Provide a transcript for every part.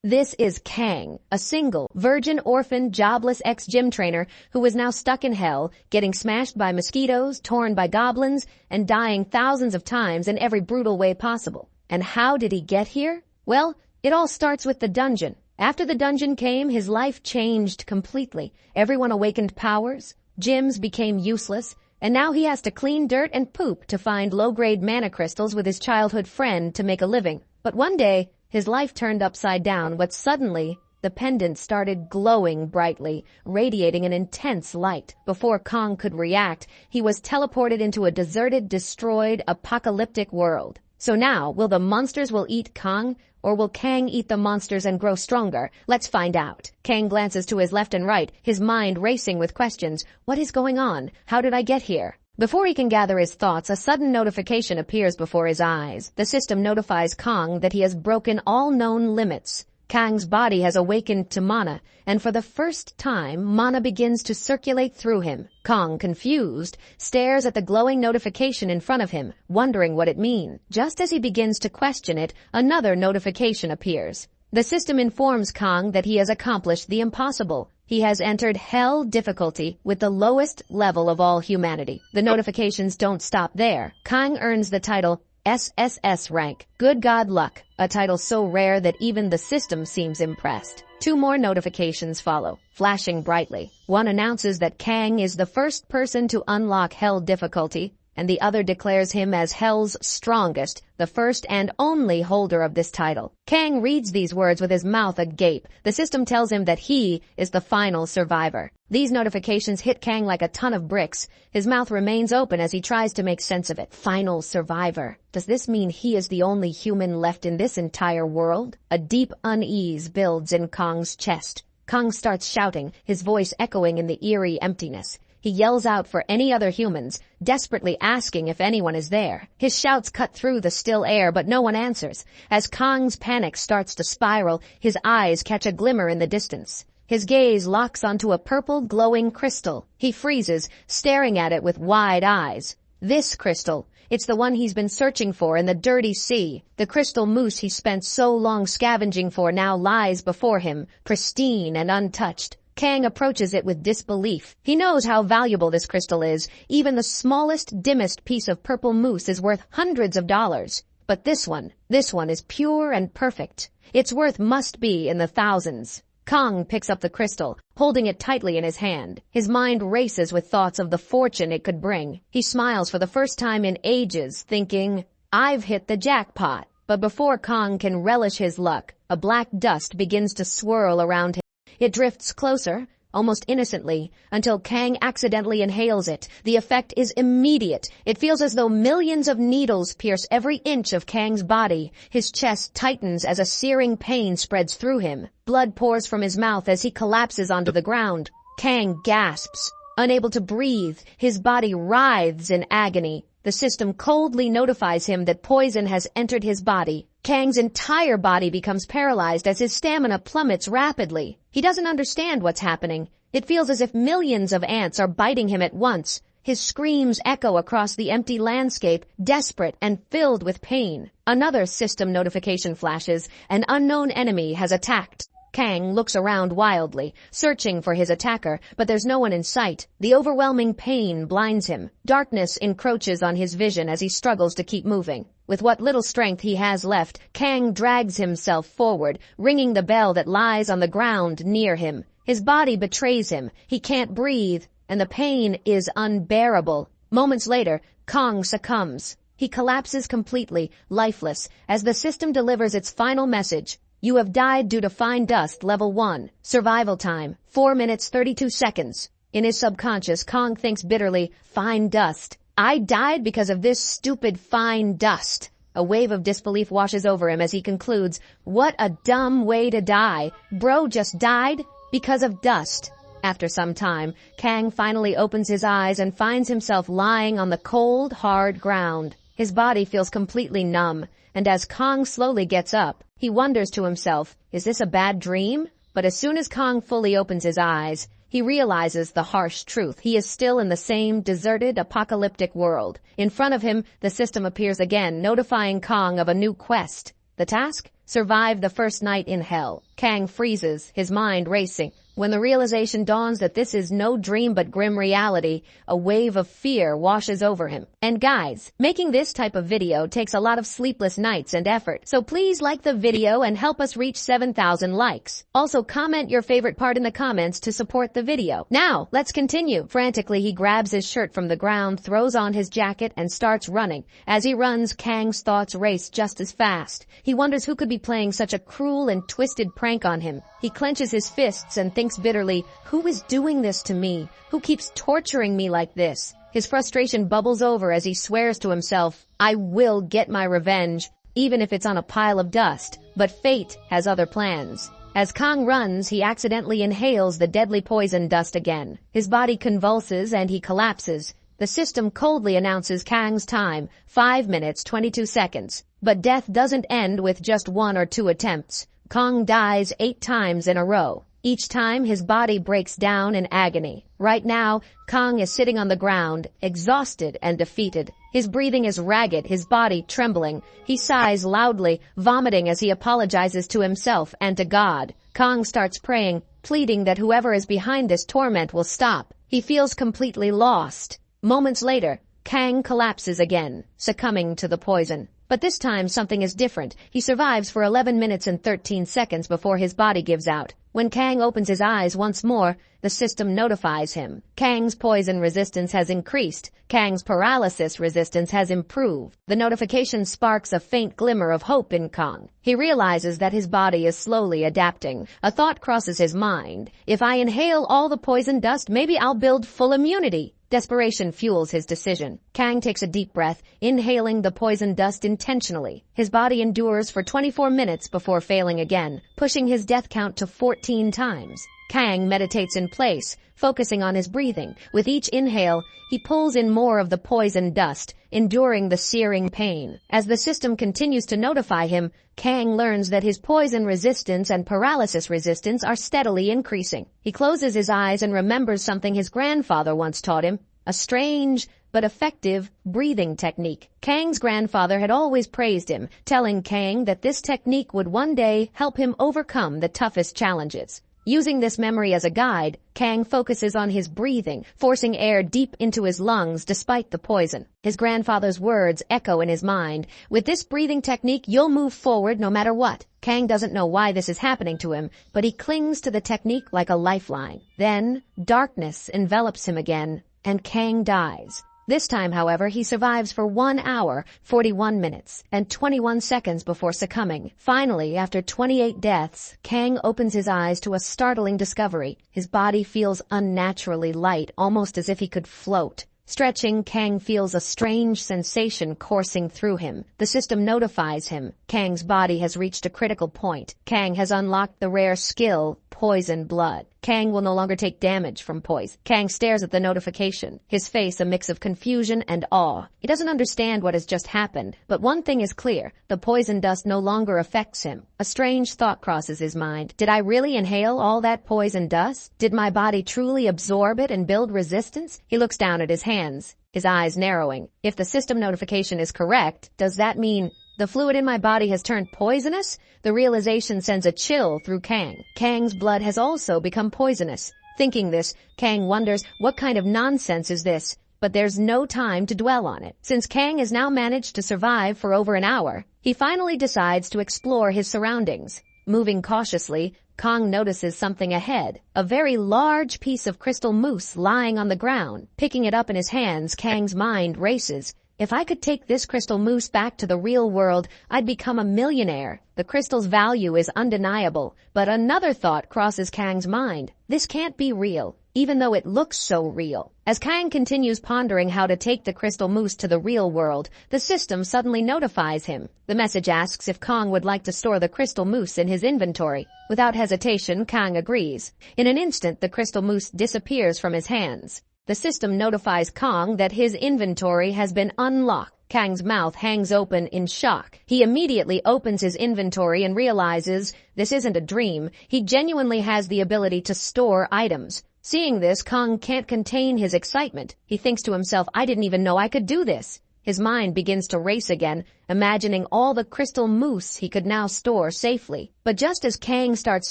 This is Kang, a single, virgin, orphan, jobless ex-gym trainer who is now stuck in hell, getting smashed by mosquitoes, torn by goblins, and dying thousands of times in every brutal way possible. And how did he get here? Well, it all starts with the dungeon. After the dungeon came, his life changed completely. Everyone awakened powers, gyms became useless, and now he has to clean dirt and poop to find low-grade mana crystals with his childhood friend to make a living. But one day, his life turned upside down when suddenly the pendant started glowing brightly, radiating an intense light. Before Kang could react, he was teleported into a deserted, destroyed, apocalyptic world. So now, will the monsters eat Kang, or will Kang eat the monsters and grow stronger? Let's find out. Kang glances to his left and right, his mind racing with questions. What is going on? How did I get here? Before he can gather his thoughts, a sudden notification appears before his eyes. The system notifies Kang that he has broken all known limits. Kang's body has awakened to mana, and for the first time, mana begins to circulate through him. Kang, confused, stares at the glowing notification in front of him, wondering what it means. Just as he begins to question it, another notification appears. The system informs Kang that he has accomplished the impossible. He has entered Hell difficulty with the lowest level of all humanity. The notifications don't stop there. Kang earns the title SSS rank, Good God Luck, a title so rare that even the system seems impressed. Two more notifications follow, flashing brightly. One announces that Kang is the first person to unlock Hell difficulty, and the other declares him as Hell's strongest, the first and only holder of this title. Kang reads these words with his mouth agape. The system tells him that he is the final survivor. These notifications hit Kang like a ton of bricks. His mouth remains open as he tries to make sense of it. Final survivor. Does this mean he is the only human left in this entire world? A deep unease builds in Kang's chest. Kang starts shouting, his voice echoing in the eerie emptiness. He yells out for any other humans, desperately asking if anyone is there. His shouts cut through the still air, but no one answers. As Kang's panic starts to spiral, his eyes catch a glimmer in the distance. His gaze locks onto a purple, glowing crystal. He freezes, staring at it with wide eyes. This crystal. It's the one he's been searching for in the dirty sea. The crystal moose he spent so long scavenging for now lies before him, pristine and untouched. Kang approaches it with disbelief. He knows how valuable this crystal is. Even the smallest, dimmest piece of purple mousse is worth hundreds of dollars. But this one is pure and perfect. Its worth must be in the thousands. Kang picks up the crystal, holding it tightly in his hand. His mind races with thoughts of the fortune it could bring. He smiles for the first time in ages, thinking, I've hit the jackpot. But before Kang can relish his luck, a black dust begins to swirl around him. It drifts closer, almost innocently, until Kang accidentally inhales it. The effect is immediate. It feels as though millions of needles pierce every inch of Kang's body. His chest tightens as a searing pain spreads through him. Blood pours from his mouth as he collapses onto the ground. Kang gasps, unable to breathe. His body writhes in agony. The system coldly notifies him that poison has entered his body. Kang's entire body becomes paralyzed as his stamina plummets rapidly. He doesn't understand what's happening. It feels as if millions of ants are biting him at once. His screams echo across the empty landscape, desperate and filled with pain. Another system notification flashes. An unknown enemy has attacked. Kang looks around wildly, searching for his attacker, but there's no one in sight. The overwhelming pain blinds him. Darkness encroaches on his vision as he struggles to keep moving. With what little strength he has left, Kang drags himself forward, ringing the bell that lies on the ground near him. His body betrays him. He can't breathe, and the pain is unbearable. Moments later, Kang succumbs. He collapses completely, lifeless, as the system delivers its final message. You have died due to fine dust, level 1. Survival time, 4 minutes 32 seconds. In his subconscious, Kang thinks bitterly, fine dust. I died because of this stupid fine dust. A wave of disbelief washes over him as he concludes, what a dumb way to die. Bro just died because of dust. After some time, Kang finally opens his eyes and finds himself lying on the cold, hard ground. His body feels completely numb, and as Kang slowly gets up, he wonders to himself, is this a bad dream? But as soon as Kang fully opens his eyes, he realizes the harsh truth. He is still in the same deserted, apocalyptic world. In front of him, the system appears again, notifying Kang of a new quest. The task? Survive the first night in hell. Kang freezes, his mind racing. When the realization dawns that this is no dream but grim reality, a wave of fear washes over him. And guys, making this type of video takes a lot of sleepless nights and effort, so please like the video and help us reach 7,000 likes. Also comment your favorite part in the comments to support the video. Now, let's continue. Frantically, he grabs his shirt from the ground, throws on his jacket, and starts running. As he runs, Kang's thoughts race just as fast. He wonders who could be playing such a cruel and twisted prank on him. He clenches his fists and thinks bitterly, who is doing this to me? Who keeps torturing me like this? His frustration bubbles over as he swears to himself, I will get my revenge, even if it's on a pile of dust. But fate has other plans. As Kang runs, he accidentally inhales the deadly poison dust again. His body convulses and he collapses. The system coldly announces Kang's time, 5 minutes, 22 seconds. But death doesn't end with just 1 or 2 attempts. Kang dies 8 times in a row. Each time, his body breaks down in agony. Right now, Kang is sitting on the ground, exhausted and defeated. His breathing is ragged, his body trembling. He sighs loudly, vomiting as he apologizes to himself and to God. Kang starts praying, pleading that whoever is behind this torment will stop. He feels completely lost. Moments later, Kang collapses again, succumbing to the poison. But this time something is different. He survives for 11 minutes and 13 seconds before his body gives out. When Kang opens his eyes once more, the system notifies him. Kang's poison resistance has increased. Kang's paralysis resistance has improved. The notification sparks a faint glimmer of hope in Kang. He realizes that his body is slowly adapting. A thought crosses his mind. If I inhale all the poison dust, maybe I'll build full immunity. Desperation fuels his decision. Kang takes a deep breath, inhaling the poison dust intentionally. His body endures for 24 minutes before failing again, pushing his death count to 14 times. Kang meditates in place, focusing on his breathing. With each inhale, he pulls in more of the poison dust, enduring the searing pain. As the system continues to notify him, Kang learns that his poison resistance and paralysis resistance are steadily increasing. He closes his eyes and remembers something his grandfather once taught him, a strange but effective breathing technique. Kang's grandfather had always praised him, telling Kang that this technique would one day help him overcome the toughest challenges. Using this memory as a guide, Kang focuses on his breathing, forcing air deep into his lungs despite the poison. His grandfather's words echo in his mind. With this breathing technique, you'll move forward no matter what. Kang doesn't know why this is happening to him, but he clings to the technique like a lifeline. Then, darkness envelops him again, and Kang dies. This time, however, he survives for 1 hour, 41 minutes, and 21 seconds before succumbing. Finally, after 28 deaths, Kang opens his eyes to a startling discovery. His body feels unnaturally light, almost as if he could float. Stretching, Kang feels a strange sensation coursing through him. The system notifies him. Kang's body has reached a critical point. Kang has unlocked the rare skill, Poison Blood. Kang will no longer take damage from poison. Kang stares at the notification, his face a mix of confusion and awe. He doesn't understand what has just happened, but one thing is clear. The poison dust no longer affects him. A strange thought crosses his mind. Did I really inhale all that poison dust? Did my body truly absorb it and build resistance? He looks down at his hands, his eyes narrowing. If the system notification is correct, does that mean the fluid in my body has turned poisonous? The realization sends a chill through Kang. Kang's blood has also become poisonous. Thinking this, Kang wonders, what kind of nonsense is this? But there's no time to dwell on it. Since Kang has now managed to survive for over an hour, he finally decides to explore his surroundings. Moving cautiously, Kang notices something ahead, a very large piece of crystal mousse lying on the ground. Picking it up in his hands, Kang's mind races. If I could take this crystal mousse back to the real world, I'd become a millionaire. The crystal's value is undeniable, but another thought crosses Kang's mind. This can't be real, even though it looks so real. As Kang continues pondering how to take the crystal mousse to the real world, the system suddenly notifies him. The message asks if Kang would like to store the crystal mousse in his inventory. Without hesitation, Kang agrees. In an instant, the crystal mousse disappears from his hands. The system notifies Kang that his inventory has been unlocked. Kang's mouth hangs open in shock. He immediately opens his inventory and realizes this isn't a dream. He genuinely has the ability to store items. Seeing this, Kang can't contain his excitement. He thinks to himself, I didn't even know I could do this. His mind begins to race again, imagining all the crystal mousse he could now store safely. But just as Kang starts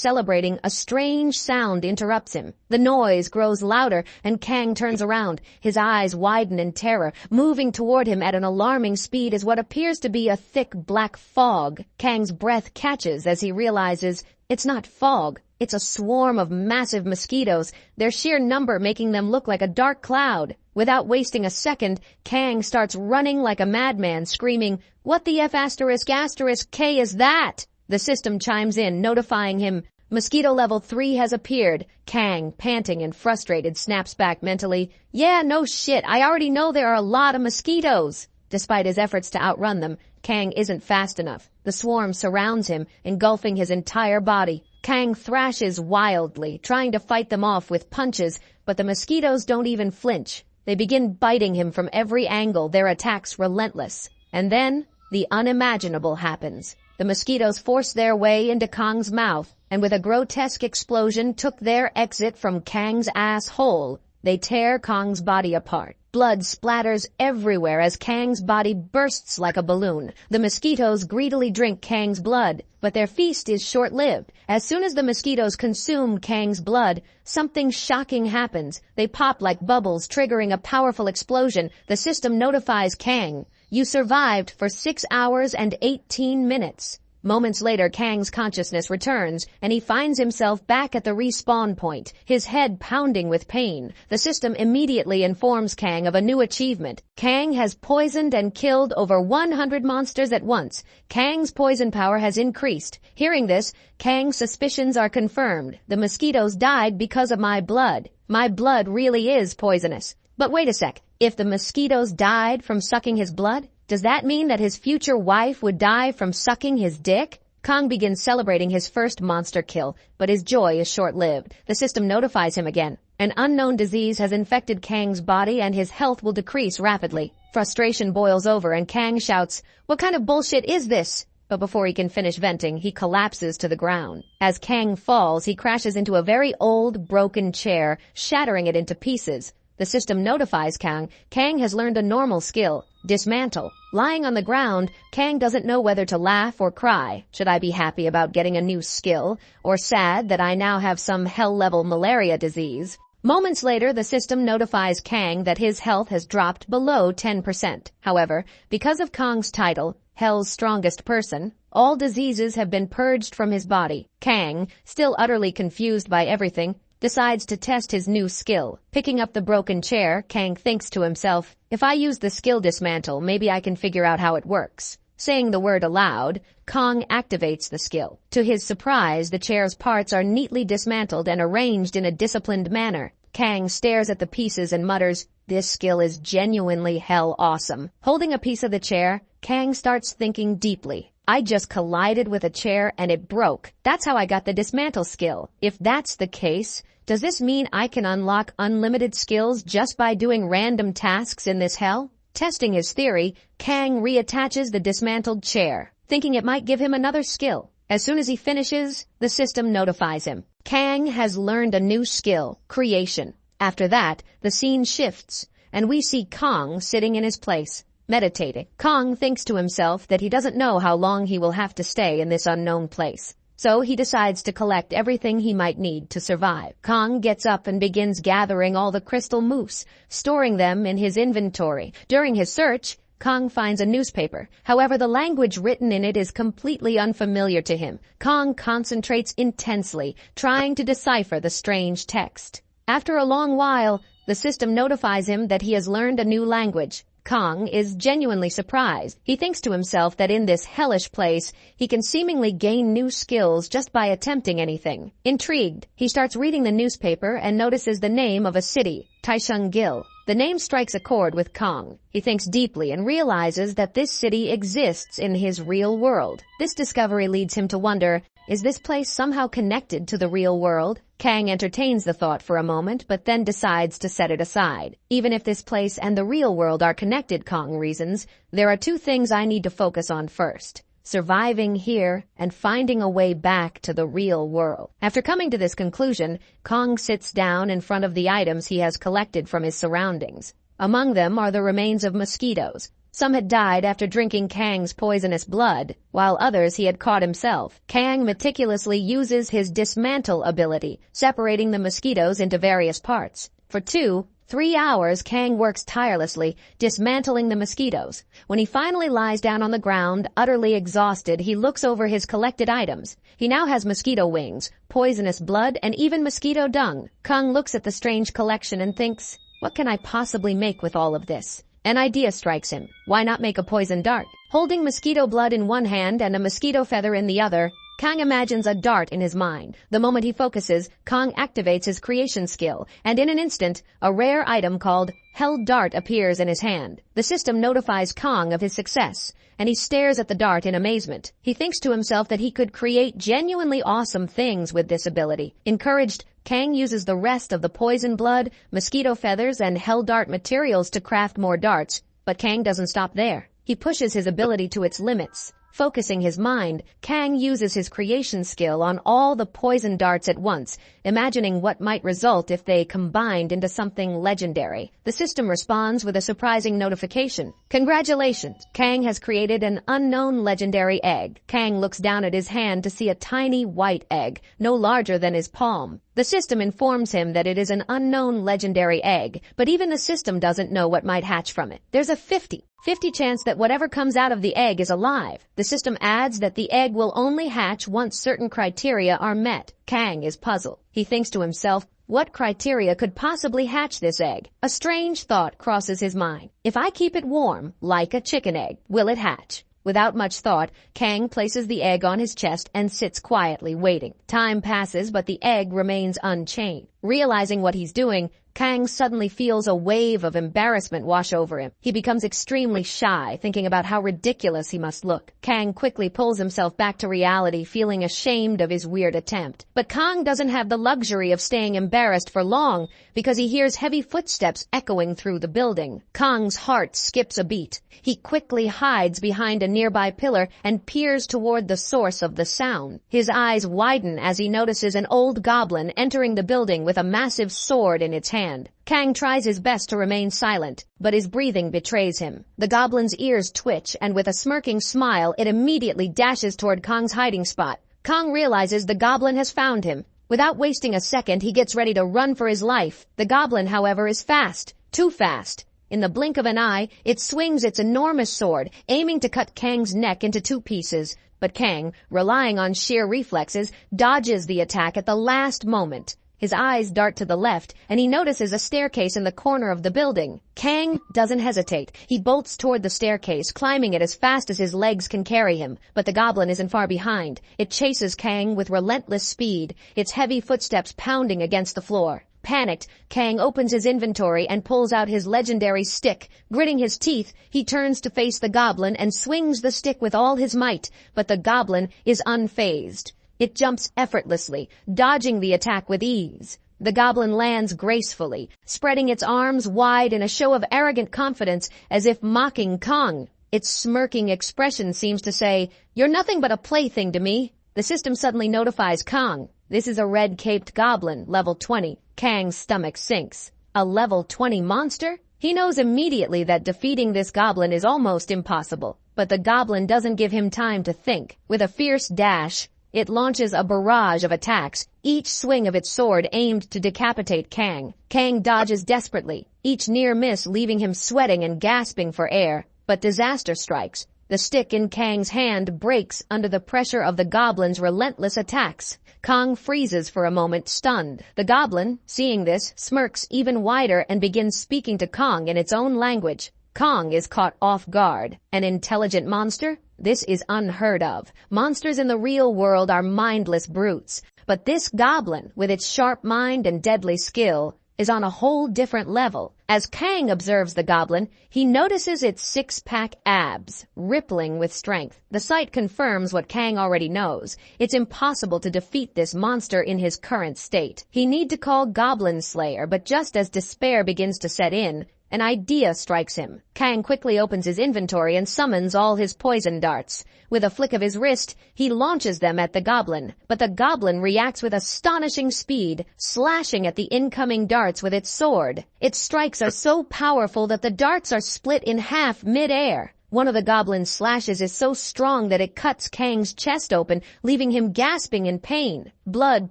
celebrating, a strange sound interrupts him. The noise grows louder, and Kang turns around. His eyes widen in terror. Moving toward him at an alarming speed is what appears to be a thick black fog. Kang's breath catches as he realizes it's not fog. It's a swarm of massive mosquitoes, their sheer number making them look like a dark cloud. Without wasting a second, Kang starts running like a madman, screaming, "What the F *** K is that?" The system chimes in, notifying him, "Mosquito level 3 has appeared." Kang, panting and frustrated, snaps back mentally, "Yeah, no shit, I already know there are a lot of mosquitoes." Despite his efforts to outrun them, Kang isn't fast enough. The swarm surrounds him, engulfing his entire body. Kang thrashes wildly, trying to fight them off with punches, but the mosquitoes don't even flinch. They begin biting him from every angle, their attacks relentless. And then, the unimaginable happens. The mosquitoes force their way into Kang's mouth, and with a grotesque explosion took their exit from Kang's asshole. They tear Kang's body apart. Blood splatters everywhere as Kang's body bursts like a balloon. The mosquitoes greedily drink Kang's blood, but their feast is short-lived. As soon as the mosquitoes consume Kang's blood, something shocking happens. They pop like bubbles, triggering a powerful explosion. The system notifies Kang, "You survived for 6 hours and 18 minutes." Moments later, Kang's consciousness returns, and he finds himself back at the respawn point, his head pounding with pain. The system immediately informs Kang of a new achievement. Kang has poisoned and killed over 100 monsters at once. Kang's poison power has increased. Hearing this, Kang's suspicions are confirmed. The mosquitoes died because of my blood. My blood really is poisonous. But wait a sec. If the mosquitoes died from sucking his blood, does that mean that his future wife would die from sucking his dick? Kang begins celebrating his first monster kill, but his joy is short-lived. The system notifies him again. An unknown disease has infected Kang's body and his health will decrease rapidly. Frustration boils over and Kang shouts, "What kind of bullshit is this?" But before he can finish venting, he collapses to the ground. As Kang falls, he crashes into a very old, broken chair, shattering it into pieces. The system notifies Kang has learned a normal skill, dismantle. Lying on the ground, Kang doesn't know whether to laugh or cry. Should I be happy about getting a new skill, or sad that I now have some hell-level malaria disease? Moments later, the system notifies Kang that his health has dropped below 10%. However, because of Kang's title, Hell's Strongest Person, all diseases have been purged from his body. Kang, still utterly confused by everything, decides to test his new skill. Picking up the broken chair, Kang thinks to himself, "If I use the skill dismantle, maybe I can figure out how it works." Saying the word aloud, Kang activates the skill. To his surprise, the chair's parts are neatly dismantled and arranged in a disciplined manner. Kang stares at the pieces and mutters, "This skill is genuinely hell awesome." Holding a piece of the chair, Kang starts thinking deeply. I just collided with a chair and it broke. That's how I got the dismantle skill. If that's the case, does this mean I can unlock unlimited skills just by doing random tasks in this hell? Testing his theory, Kang reattaches the dismantled chair, thinking it might give him another skill. As soon as he finishes, the system notifies him. Kang has learned a new skill, creation. After that, the scene shifts, and we see Kang sitting in his place, meditating. Kang thinks to himself that he doesn't know how long he will have to stay in this unknown place. So he decides to collect everything he might need to survive. Kang gets up and begins gathering all the crystal mousse, storing them in his inventory. During his search, Kang finds a newspaper. However, the language written in it is completely unfamiliar to him. Kang concentrates intensely, trying to decipher the strange text. After a long while, the system notifies him that he has learned a new language. Kang is genuinely surprised. He thinks to himself that in this hellish place, he can seemingly gain new skills just by attempting anything. Intrigued, he starts reading the newspaper and notices the name of a city, Taisheng-gil. The name strikes a chord with Kang. He thinks deeply and realizes that this city exists in his real world. This discovery leads him to wonder, is this place somehow connected to the real world? Kang entertains the thought for a moment, but then decides to set it aside. Even if this place and the real world are connected, Kang reasons, there are two things I need to focus on first: surviving here and finding a way back to the real world. After coming to this conclusion, Kang sits down in front of the items he has collected from his surroundings. Among them are the remains of mosquitoes. Some had died after drinking Kang's poisonous blood, while others he had caught himself. Kang meticulously uses his dismantle ability, separating the mosquitoes into various parts. For 2-3 hours, Kang works tirelessly, dismantling the mosquitoes. When he finally lies down on the ground, utterly exhausted, he looks over his collected items. He now has mosquito wings, poisonous blood, and even mosquito dung. Kang looks at the strange collection and thinks, what can I possibly make with all of this? An idea strikes him. Why not make a poison dart? Holding mosquito blood in one hand and a mosquito feather in the other, Kang imagines a dart in his mind. The moment he focuses, Kang activates his creation skill, and in an instant, a rare item called Held Dart appears in his hand. The system notifies Kang of his success, and he stares at the dart in amazement. He thinks to himself that he could create genuinely awesome things with this ability. Encouraged, Kang uses the rest of the poison blood, mosquito feathers, and Held Dart materials to craft more darts, but Kang doesn't stop there. He pushes his ability to its limits. Focusing his mind, Kang uses his creation skill on all the poison darts at once, imagining what might result if they combined into something legendary. The system responds with a surprising notification. Congratulations! Kang has created an unknown legendary egg. Kang looks down at his hand to see a tiny white egg, no larger than his palm. The system informs him that it is an unknown legendary egg, but even the system doesn't know what might hatch from it. There's a 50 chance that whatever comes out of the egg is alive. The system adds that the egg will only hatch once certain criteria are met. Kang is puzzled. He thinks to himself, what criteria could possibly hatch this egg? A strange thought crosses his mind. If I keep it warm, like a chicken egg, will it hatch? Without much thought, Kang places the egg on his chest and sits quietly waiting. Time passes, but the egg remains unchanged. Realizing what he's doing, Kang suddenly feels a wave of embarrassment wash over him. He becomes extremely shy, thinking about how ridiculous he must look. Kang quickly pulls himself back to reality, feeling ashamed of his weird attempt. But Kang doesn't have the luxury of staying embarrassed for long, because he hears heavy footsteps echoing through the building. Kang's heart skips a beat. He quickly hides behind a nearby pillar and peers toward the source of the sound. His eyes widen as he notices an old goblin entering the building with a massive sword in its hand. Kang tries his best to remain silent, but his breathing betrays him. The goblin's ears twitch, and with a smirking smile, it immediately dashes toward Kang's hiding spot. Kang realizes the goblin has found him. Without wasting a second, he gets ready to run for his life. The goblin, however, is fast. Too fast. In the blink of an eye, it swings its enormous sword, aiming to cut Kang's neck into 2 pieces. But Kang, relying on sheer reflexes, dodges the attack at the last moment. His eyes dart to the left, and he notices a staircase in the corner of the building. Kang doesn't hesitate. He bolts toward the staircase, climbing it as fast as his legs can carry him. But the goblin isn't far behind. It chases Kang with relentless speed, its heavy footsteps pounding against the floor. Panicked, Kang opens his inventory and pulls out his legendary stick. Gritting his teeth, he turns to face the goblin and swings the stick with all his might, but the goblin is unfazed. It jumps effortlessly, dodging the attack with ease. The goblin lands gracefully, spreading its arms wide in a show of arrogant confidence as if mocking Kang. Its smirking expression seems to say, "You're nothing but a plaything to me." The system suddenly notifies Kang. This is a red-caped goblin, level 20. Kang's stomach sinks. A level 20 monster? He knows immediately that defeating this goblin is almost impossible. But the goblin doesn't give him time to think. With a fierce dash, it launches a barrage of attacks, each swing of its sword aimed to decapitate Kang. Kang dodges desperately, each near miss leaving him sweating and gasping for air. But disaster strikes. The stick in Kang's hand breaks under the pressure of the goblin's relentless attacks. Kang freezes for a moment, stunned. The goblin, seeing this, smirks even wider and begins speaking to Kang in its own language. Kang is caught off guard. An intelligent monster? This is unheard of. Monsters in the real world are mindless brutes. But this goblin, with its sharp mind and deadly skill, is on a whole different level. As Kang observes the goblin, he notices its 6-pack abs, rippling with strength. The sight confirms what Kang already knows. It's impossible to defeat this monster in his current state. He need to call Goblin Slayer, but just as despair begins to set in, an idea strikes him. Kang quickly opens his inventory and summons all his poison darts. With a flick of his wrist, he launches them at the goblin, but the goblin reacts with astonishing speed, slashing at the incoming darts with its sword. Its strikes are so powerful that the darts are split in half mid-air. One of the goblin's slashes is so strong that it cuts Kang's chest open, leaving him gasping in pain. Blood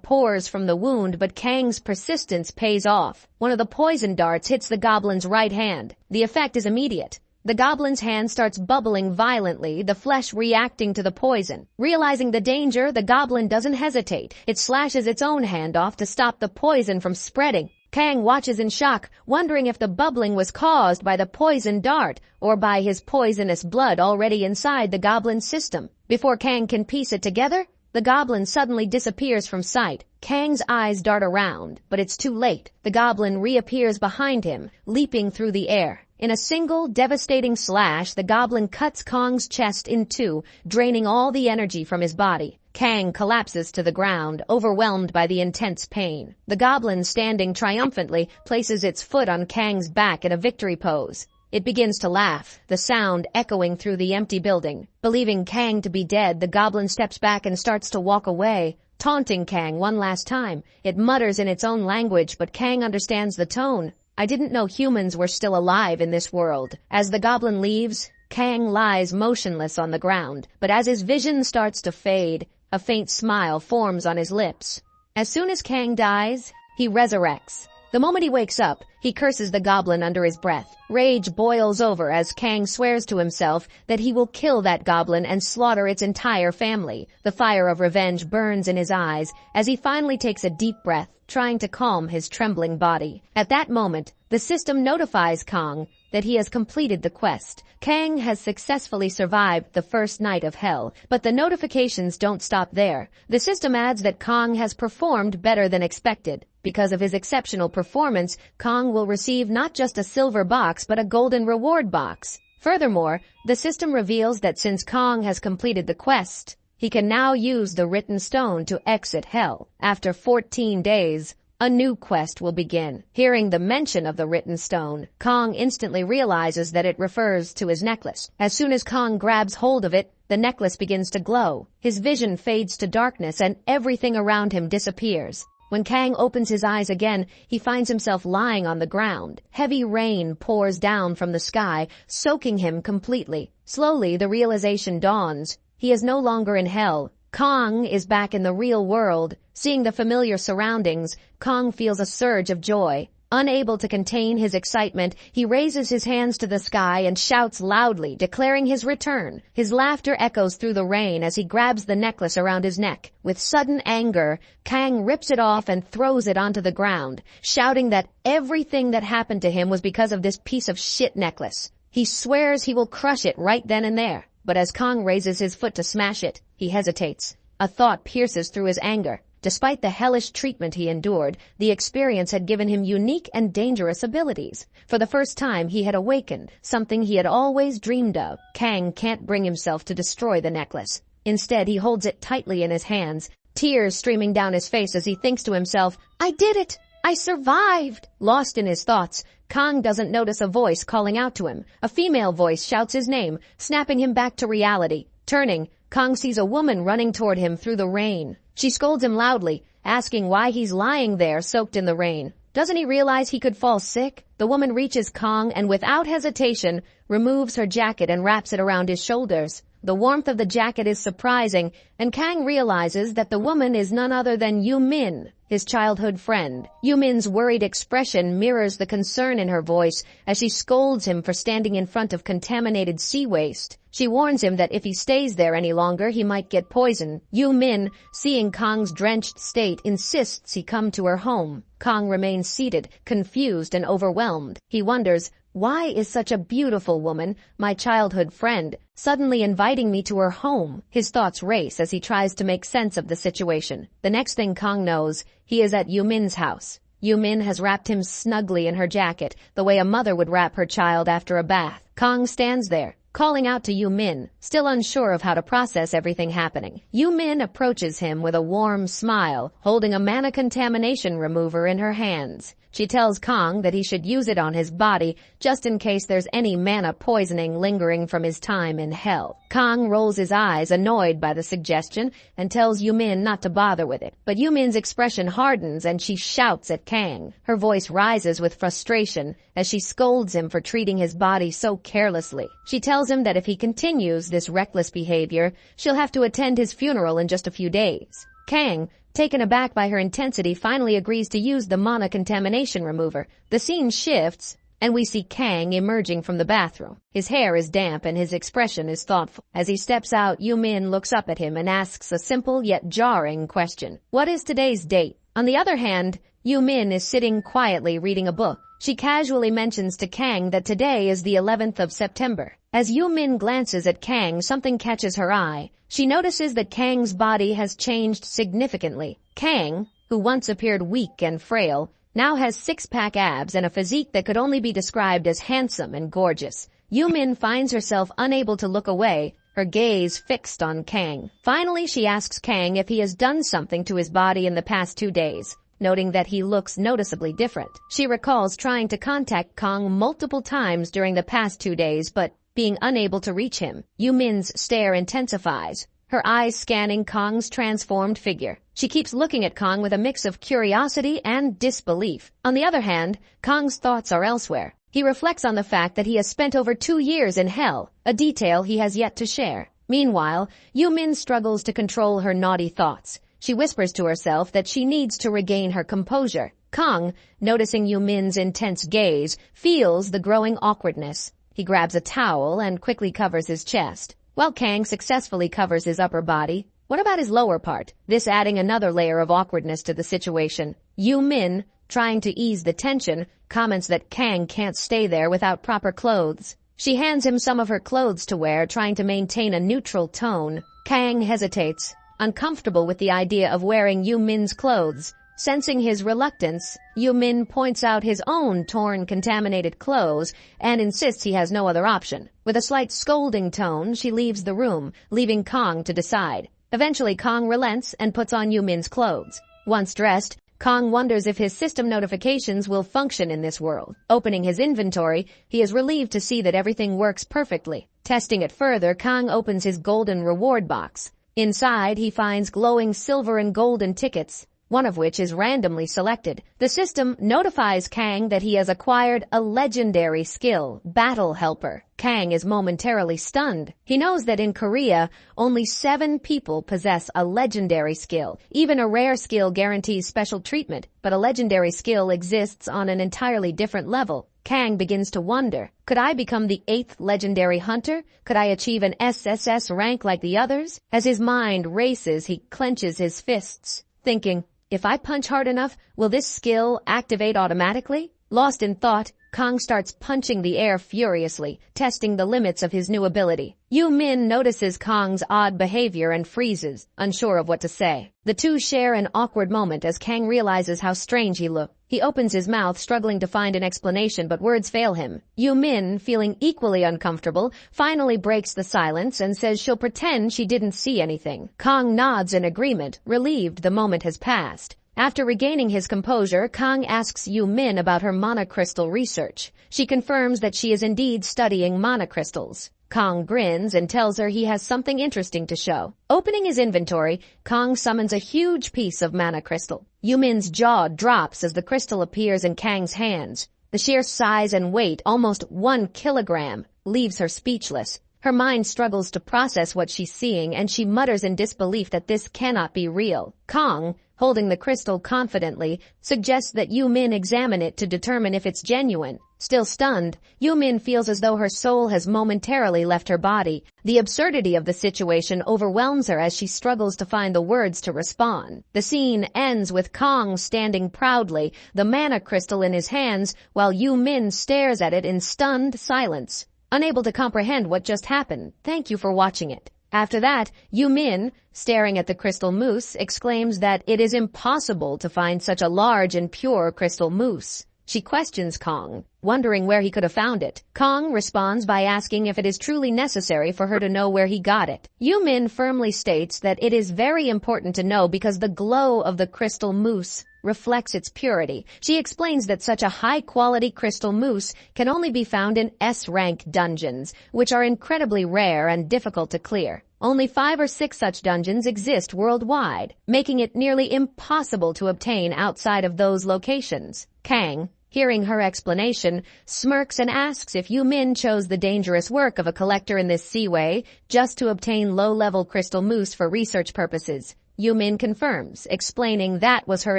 pours from the wound, but Kang's persistence pays off. One of the poison darts hits the goblin's right hand. The effect is immediate. The goblin's hand starts bubbling violently, the flesh reacting to the poison. Realizing the danger, the goblin doesn't hesitate. It slashes its own hand off to stop the poison from spreading. Kang watches in shock, wondering if the bubbling was caused by the poison dart or by his poisonous blood already inside the goblin's system. Before Kang can piece it together, the goblin suddenly disappears from sight. Kang's eyes dart around, but it's too late. The goblin reappears behind him, leaping through the air. In a single, devastating slash, the goblin cuts Kang's chest in two, draining all the energy from his body. Kang collapses to the ground, overwhelmed by the intense pain. The goblin, standing triumphantly, places its foot on Kang's back in a victory pose. It begins to laugh, the sound echoing through the empty building. Believing Kang to be dead, the goblin steps back and starts to walk away, taunting Kang one last time. It mutters in its own language, but Kang understands the tone. I didn't know humans were still alive in this world. As the goblin leaves, Kang lies motionless on the ground, but as his vision starts to fade, a faint smile forms on his lips. As soon as Kang dies, he resurrects. The moment he wakes up, he curses the goblin under his breath. Rage boils over as Kang swears to himself that he will kill that goblin and slaughter its entire family. The fire of revenge burns in his eyes as he finally takes a deep breath, trying to calm his trembling body. At that moment, the system notifies Kang that he has completed the quest. Kang has successfully survived the first night of hell, but the notifications don't stop there. The system adds that Kang has performed better than expected. Because of his exceptional performance, Kang will receive not just a silver box but a golden reward box. Furthermore, the system reveals that since Kang has completed the quest, he can now use the written stone to exit hell. After 14 days, a new quest will begin. Hearing the mention of the written stone, Kang instantly realizes that it refers to his necklace. As soon as Kang grabs hold of it, the necklace begins to glow. His vision fades to darkness and everything around him disappears. When Kang opens his eyes again, he finds himself lying on the ground. Heavy rain pours down from the sky, soaking him completely. Slowly, the realization dawns. He is no longer in hell. Kang is back in the real world. Seeing the familiar surroundings, Kang feels a surge of joy. Unable to contain his excitement, he raises his hands to the sky and shouts loudly, declaring his return. His laughter echoes through the rain as he grabs the necklace around his neck. With sudden anger, Kang rips it off and throws it onto the ground, shouting that everything that happened to him was because of this piece of shit necklace. He swears he will crush it right then and there. But as Kang raises his foot to smash it, he hesitates. A thought pierces through his anger. Despite the hellish treatment he endured, the experience had given him unique and dangerous abilities. For the first time, he had awakened, something he had always dreamed of. Kang can't bring himself to destroy the necklace. Instead, he holds it tightly in his hands, tears streaming down his face as he thinks to himself, "I did it! I survived!" Lost in his thoughts, Kang doesn't notice a voice calling out to him. A female voice shouts his name, snapping him back to reality. Turning, Kang sees a woman running toward him through the rain. She scolds him loudly, asking why he's lying there soaked in the rain. Doesn't he realize he could fall sick? The woman reaches Kang and without hesitation removes her jacket and wraps it around his shoulders. The warmth of the jacket is surprising, and Kang realizes that the woman is none other than Yu Min, his childhood friend. Yu Min's worried expression mirrors the concern in her voice as she scolds him for standing in front of contaminated sea waste. She warns him that if he stays there any longer, he might get poisoned. Yu Min, seeing Kang's drenched state, insists he come to her home. Kang remains seated, confused and overwhelmed. He wonders, why is such a beautiful woman, my childhood friend, suddenly inviting me to her home? His thoughts race as he tries to make sense of the situation. The next thing Kang knows, he is at Yu Min's house. Yu Min has wrapped him snugly in her jacket, the way a mother would wrap her child after a bath. Kang stands there, calling out to Yu Min, still unsure of how to process everything happening. Yu Min approaches him with a warm smile, holding a mana contamination remover in her hands. She tells Kong that he should use it on his body just in case there's any mana poisoning lingering from his time in hell. Kong rolls his eyes, annoyed by the suggestion, and tells Yumin not to bother with it. But Yumin's expression hardens and she shouts at Kang. Her voice rises with frustration as she scolds him for treating his body so carelessly. She tells him that if he continues this reckless behavior, she'll have to attend his funeral in just a few days. Kang, taken aback by her intensity, finally agrees to use the mana contamination remover. The scene shifts, and we see Kang emerging from the bathroom. His hair is damp and his expression is thoughtful. As he steps out, Yumin looks up at him and asks a simple yet jarring question. What is today's date? On the other hand, Yumin is sitting quietly reading a book. She casually mentions to Kang that today is the 11th of September. As Yumin glances at Kang, something catches her eye. She notices that Kang's body has changed significantly. Kang, who once appeared weak and frail, now has six-pack abs and a physique that could only be described as handsome and gorgeous. Yumin finds herself unable to look away, her gaze fixed on Kang. Finally, she asks Kang if he has done something to his body in the past 2 days. Noting that he looks noticeably different. She recalls trying to contact Kong multiple times during the past 2 days, but being unable to reach him. Yumin's stare intensifies, her eyes scanning Kong's transformed figure. She keeps looking at Kong with a mix of curiosity and disbelief. On the other hand, Kong's thoughts are elsewhere. He reflects on the fact that he has spent over 2 years in hell, a detail he has yet to share. Meanwhile, Yumin struggles to control her naughty thoughts. She whispers to herself that she needs to regain her composure. Kong, noticing Yumin's intense gaze, feels the growing awkwardness. He grabs a towel and quickly covers his chest, while Kang successfully covers his upper body. What about his lower part? This adding another layer of awkwardness to the situation. Yumin, trying to ease the tension, comments that Kang can't stay there without proper clothes. She hands him some of her clothes to wear, trying to maintain a neutral tone. Kang hesitates, uncomfortable with the idea of wearing Yumin's clothes. Sensing his reluctance, Yumin points out his own torn, contaminated clothes and insists he has no other option. With a slight scolding tone, she leaves the room, leaving Kong to decide. Eventually, Kong relents and puts on Yumin's clothes. Once dressed, Kong wonders if his system notifications will function in this world. Opening his inventory, he is relieved to see that everything works perfectly. Testing it further, Kong opens his golden reward box. Inside, he finds glowing silver and golden tickets, one of which is randomly selected. The system notifies Kang that he has acquired a legendary skill, Battle Helper. Kang is momentarily stunned. He knows that in Korea, only 7 people possess a legendary skill. Even a rare skill guarantees special treatment, but a legendary skill exists on an entirely different level. Kang begins to wonder, could I become the 8th legendary hunter? Could I achieve an SSS rank like the others? As his mind races, he clenches his fists, thinking, if I punch hard enough, will this skill activate automatically? Lost in thought, Kong starts punching the air furiously, testing the limits of his new ability. Yumin notices Kong's odd behavior and freezes, unsure of what to say. The two share an awkward moment as Kang realizes how strange he looks. He opens his mouth, struggling to find an explanation, but words fail him. Yumin, feeling equally uncomfortable, finally breaks the silence and says she'll pretend she didn't see anything. Kong nods in agreement, relieved the moment has passed. After regaining his composure, Kong asks Yumin about her mana crystal research. She confirms that she is indeed studying mana crystals. Kong grins and tells her he has something interesting to show. Opening his inventory, Kong summons a huge piece of mana crystal. Yumin's jaw drops as the crystal appears in Kang's hands. The sheer size and weight, almost 1 kilogram, leaves her speechless. Her mind struggles to process what she's seeing, and she mutters in disbelief that this cannot be real. Kong, holding the crystal confidently, suggests that Yumin examine it to determine if it's genuine. Still stunned, Yumin feels as though her soul has momentarily left her body. The absurdity of the situation overwhelms her as she struggles to find the words to respond. The scene ends with Kong standing proudly, the mana crystal in his hands, while Yumin stares at it in stunned silence. Unable to comprehend what just happened, thank you for watching it. After that, Yumin, staring at the crystal mousse, exclaims that it is impossible to find such a large and pure crystal mousse. She questions Kong, wondering where he could have found it. Kong responds by asking if it is truly necessary for her to know where he got it. Yu-min firmly states that it is very important to know because the glow of the crystal mousse reflects its purity. She explains that such a high-quality crystal mousse can only be found in S-rank dungeons, which are incredibly rare and difficult to clear. Only 5 or 6 such dungeons exist worldwide, making it nearly impossible to obtain outside of those locations. Kang, hearing her explanation, smirks and asks if Yu-min chose the dangerous work of a collector in this seaway just to obtain low-level crystal mousse for research purposes. Yu-min confirms, explaining that was her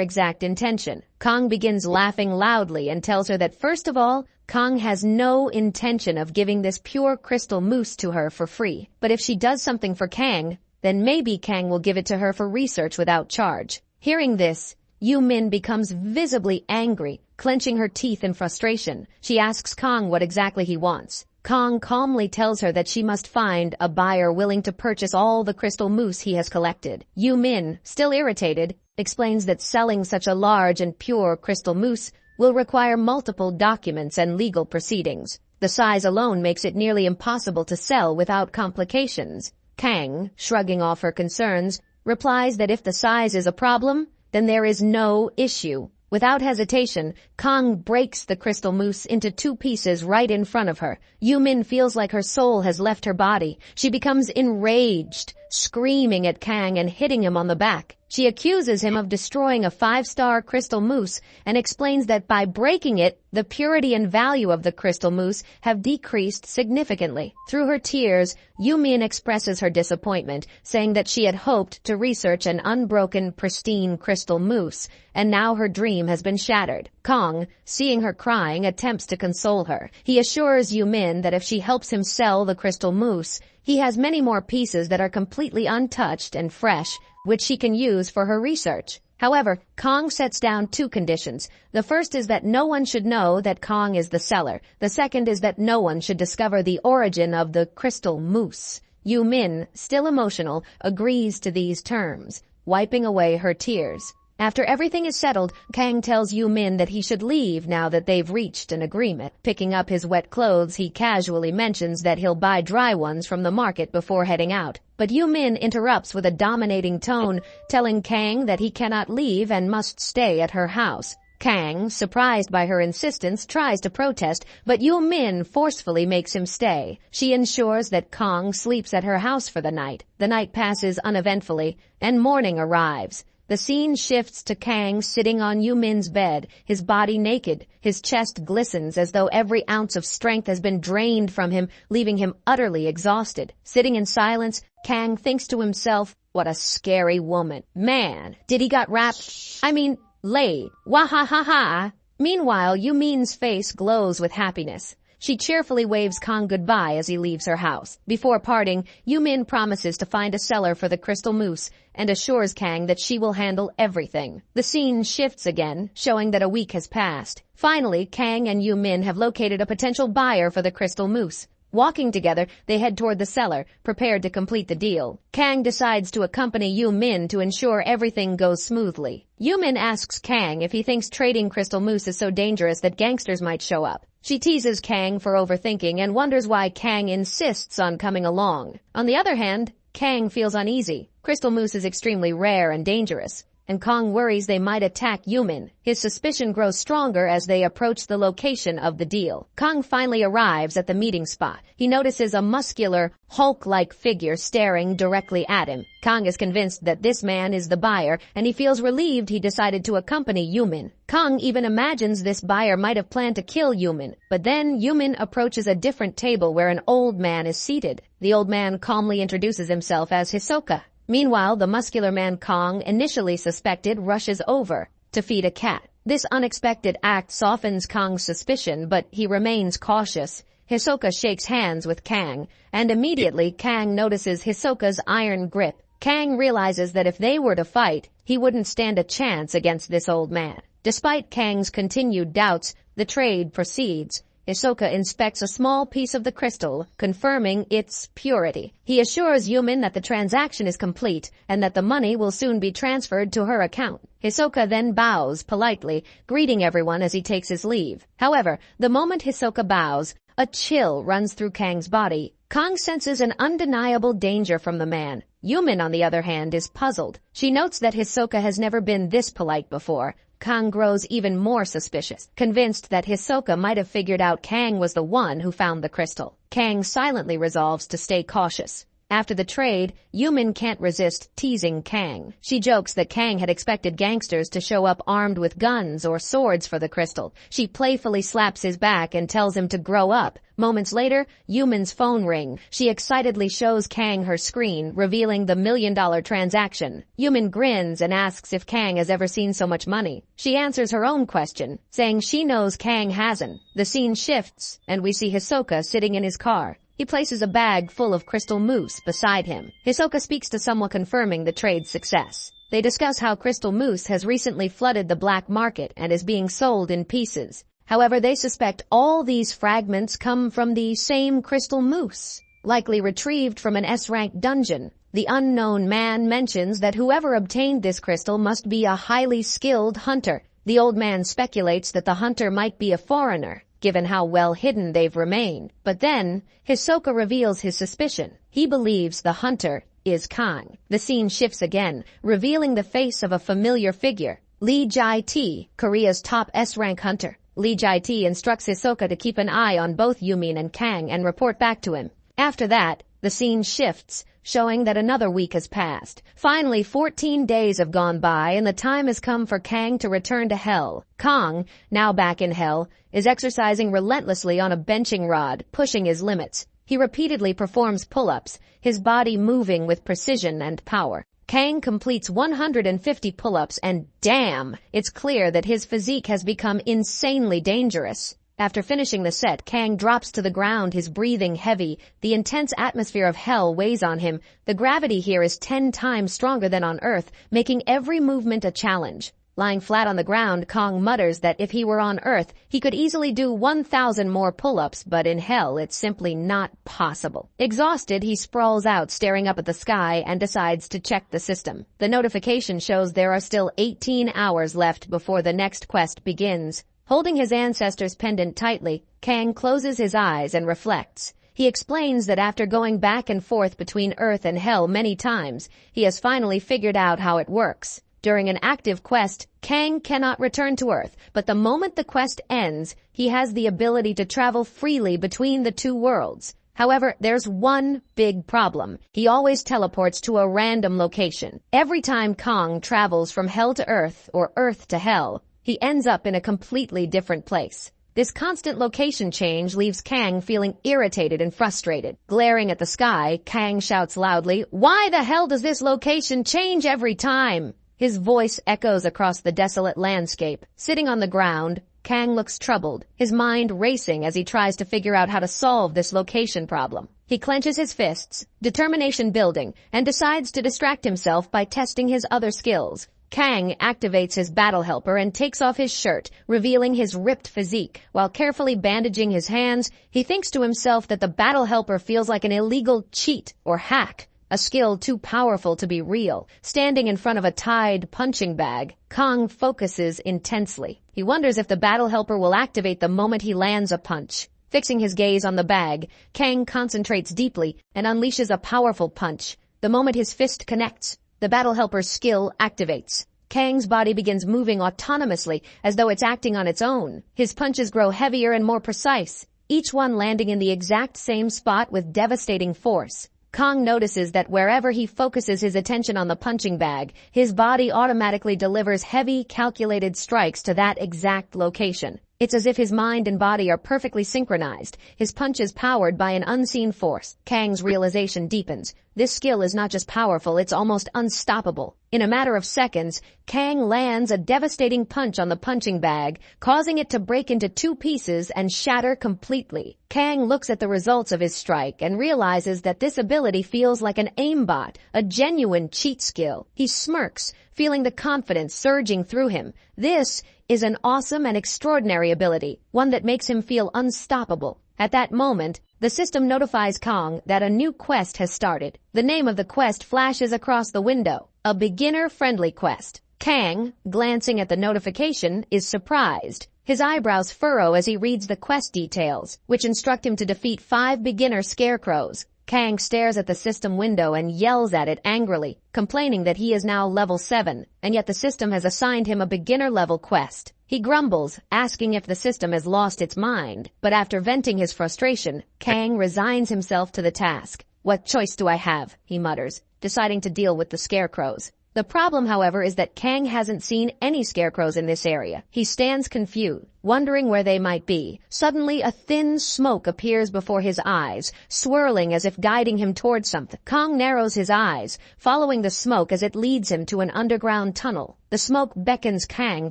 exact intention. Kong begins laughing loudly and tells her that first of all, Kong has no intention of giving this pure crystal mousse to her for free. But if she does something for Kang, then maybe Kang will give it to her for research without charge. Hearing this, Yu-min becomes visibly angry, clenching her teeth in frustration. She asks Kong what exactly he wants. Kong calmly tells her that she must find a buyer willing to purchase all the crystal mousse he has collected. Yu-min, still irritated, explains that selling such a large and pure crystal mousse will require multiple documents and legal proceedings. The size alone makes it nearly impossible to sell without complications. Kang, shrugging off her concerns, replies that if the size is a problem, then there is no issue. Without hesitation, Kong breaks the crystal mousse into 2 pieces right in front of her. Yu-min feels like her soul has left her body. She becomes enraged, screaming at Kang and hitting him on the back. She accuses him of destroying a 5-star crystal mousse and explains that by breaking it, the purity and value of the crystal mousse have decreased significantly. Through her tears, Yu-min expresses her disappointment, saying that she had hoped to research an unbroken, pristine crystal mousse, and now her dream has been shattered. Kong, seeing her crying, attempts to console her. He assures Yu-min that if she helps him sell the crystal mousse, he has many more pieces that are completely untouched and fresh, which she can use for her research. However, Kong sets down 2 conditions. The first is that no one should know that Kong is the seller. The second is that no one should discover the origin of the crystal mousse. Yu-min, still emotional, agrees to these terms, wiping away her tears. After everything is settled, Kang tells Yu-min that he should leave now that they've reached an agreement. Picking up his wet clothes, he casually mentions that he'll buy dry ones from the market before heading out. But Yu-min interrupts with a dominating tone, telling Kang that he cannot leave and must stay at her house. Kang, surprised by her insistence, tries to protest, but Yu-min forcefully makes him stay. She ensures that Kong sleeps at her house for the night. The night passes uneventfully, and morning arrives. The scene shifts to Kang sitting on Yu-min's bed, his body naked. His chest glistens as though every ounce of strength has been drained from him, leaving him utterly exhausted. Sitting in silence, Kang thinks to himself, what a scary woman. Man, did he got laid. Wahahaha. Meanwhile, Yu-min's face glows with happiness. She cheerfully waves Kong goodbye as he leaves her house. Before parting, Yu-min promises to find a seller for the crystal mousse and assures Kang that she will handle everything. The scene shifts again, showing that a week has passed. Finally, Kang and Yu-min have located a potential buyer for the crystal mousse. Walking together, they head toward the seller, prepared to complete the deal. Kang decides to accompany Yu-min to ensure everything goes smoothly. Yu-min asks Kang if he thinks trading crystal mousse is so dangerous that gangsters might show up. She teases Kang for overthinking and wonders why Kang insists on coming along. On the other hand, Kang feels uneasy. Crystal mousse is extremely rare and dangerous, and Kong worries they might attack Yu-min. His suspicion grows stronger as they approach the location of the deal. Kong finally arrives at the meeting spot. He notices a muscular, Hulk-like figure staring directly at him. Kong is convinced that this man is the buyer, and he feels relieved he decided to accompany Yu-min. Kong even imagines this buyer might have planned to kill Yu-min, but then Yu-min approaches a different table where an old man is seated. The old man calmly introduces himself as Hisoka. Meanwhile, the muscular man Kong initially suspected rushes over to feed a cat. This unexpected act softens Kong's suspicion, but he remains cautious. Hisoka shakes hands with Kang, and immediately Kang notices Hisoka's iron grip. Kang realizes that if they were to fight, he wouldn't stand a chance against this old man. Despite Kang's continued doubts, the trade proceeds. Hisoka inspects a small piece of the crystal, confirming its purity. He assures Yumin that the transaction is complete and that the money will soon be transferred to her account. Hisoka then bows politely, greeting everyone as he takes his leave. However, the moment Hisoka bows, a chill runs through Kang's body. Kang senses an undeniable danger from the man. Yumin, on the other hand, is puzzled. She notes that Hisoka has never been this polite before. Kang grows even more suspicious, convinced that Hisoka might have figured out Kang was the one who found the crystal. Kang silently resolves to stay cautious. After the trade, Yumin can't resist teasing Kang. She jokes that Kang had expected gangsters to show up armed with guns or swords for the crystal. She playfully slaps his back and tells him to grow up. Moments later, Yumin's phone rings. She excitedly shows Kang her screen, revealing the $1 million transaction. Yumin grins and asks if Kang has ever seen so much money. She answers her own question, saying she knows Kang hasn't. The scene shifts, and we see Hisoka sitting in his car. He places a bag full of crystal mousse beside him. Hisoka speaks to someone confirming the trade's success. They discuss how crystal mousse has recently flooded the black market and is being sold in pieces. However, they suspect all these fragments come from the same crystal mousse, likely retrieved from an S-rank dungeon. The unknown man mentions that whoever obtained this crystal must be a highly skilled hunter. The old man speculates that the hunter might be a foreigner, given how well hidden they've remained. But then, Hisoka reveals his suspicion. He believes the hunter is Kang. The scene shifts again, revealing the face of a familiar figure. Lee Jae-tae, Korea's top S-rank hunter. Lee Jae-tae instructs Hisoka to keep an eye on both Yumin and Kang and report back to him. After that, the scene shifts, showing that another week has passed. Finally, 14 days have gone by and the time has come for Kang to return to Hell. Kang, now back in Hell, is exercising relentlessly on a benching rod, pushing his limits. He repeatedly performs pull-ups, his body moving with precision and power. Kang completes 150 pull-ups and damn, it's clear that his physique has become insanely dangerous. After finishing the set, Kang drops to the ground, his breathing heavy. The intense atmosphere of Hell weighs on him. The gravity here is 10 times stronger than on Earth, making every movement a challenge. Lying flat on the ground, Kang mutters that if he were on Earth, he could easily do 1,000 more pull-ups, but in Hell, it's simply not possible. Exhausted, he sprawls out, staring up at the sky, and decides to check the system. The notification shows there are still 18 hours left before the next quest begins. Holding his ancestor's pendant tightly, Kang closes his eyes and reflects. He explains that after going back and forth between Earth and Hell many times, he has finally figured out how it works. During an active quest, Kang cannot return to Earth, but the moment the quest ends, he has the ability to travel freely between the two worlds. However, there's one big problem. He always teleports to a random location. Every time Kang travels from Hell to Earth or Earth to Hell, he ends up in a completely different place. This constant location change leaves Kang feeling irritated and frustrated. Glaring at the sky, Kang shouts loudly, "Why the hell does this location change every time?" His voice echoes across the desolate landscape. Sitting on the ground, Kang looks troubled, his mind racing as he tries to figure out how to solve this location problem. He clenches his fists, determination building, and decides to distract himself by testing his other skills. Kang activates his battle helper and takes off his shirt, revealing his ripped physique. While carefully bandaging his hands, he thinks to himself that the battle helper feels like an illegal cheat or hack, a skill too powerful to be real. Standing in front of a tied punching bag, Kang focuses intensely. He wonders if the battle helper will activate the moment he lands a punch. Fixing his gaze on the bag, Kang concentrates deeply and unleashes a powerful punch. The moment his fist connects, the battle helper's skill activates. Kang's body begins moving autonomously as though it's acting on its own. His punches grow heavier and more precise, each one landing in the exact same spot with devastating force. Kang notices that wherever he focuses his attention on the punching bag, his body automatically delivers heavy, calculated strikes to that exact location. It's as if his mind and body are perfectly synchronized, his punches powered by an unseen force. Kang's realization deepens. This skill is not just powerful, it's almost unstoppable. In a matter of seconds, Kang lands a devastating punch on the punching bag, causing it to break into two pieces and shatter completely. Kang looks at the results of his strike and realizes that this ability feels like an aimbot, a genuine cheat skill. He smirks, feeling the confidence surging through him. This is an awesome and extraordinary ability, one that makes him feel unstoppable. At that moment, the system notifies Kang that a new quest has started. The name of the quest flashes across the window, a beginner-friendly quest. Kang, glancing at the notification, is surprised. His eyebrows furrow as he reads the quest details, which instruct him to defeat 5 beginner scarecrows. Kang stares at the system window and yells at it angrily, complaining that he is now level 7, and yet the system has assigned him a beginner-level quest. He grumbles, asking if the system has lost its mind, but after venting his frustration, Kang resigns himself to the task. "What choice do I have?" he mutters, deciding to deal with the scarecrows. The problem, however, is that Kang hasn't seen any scarecrows in this area. He stands confused, wondering where they might be. Suddenly, a thin smoke appears before his eyes, swirling as if guiding him towards something. Kang narrows his eyes, following the smoke as it leads him to an underground tunnel. The smoke beckons Kang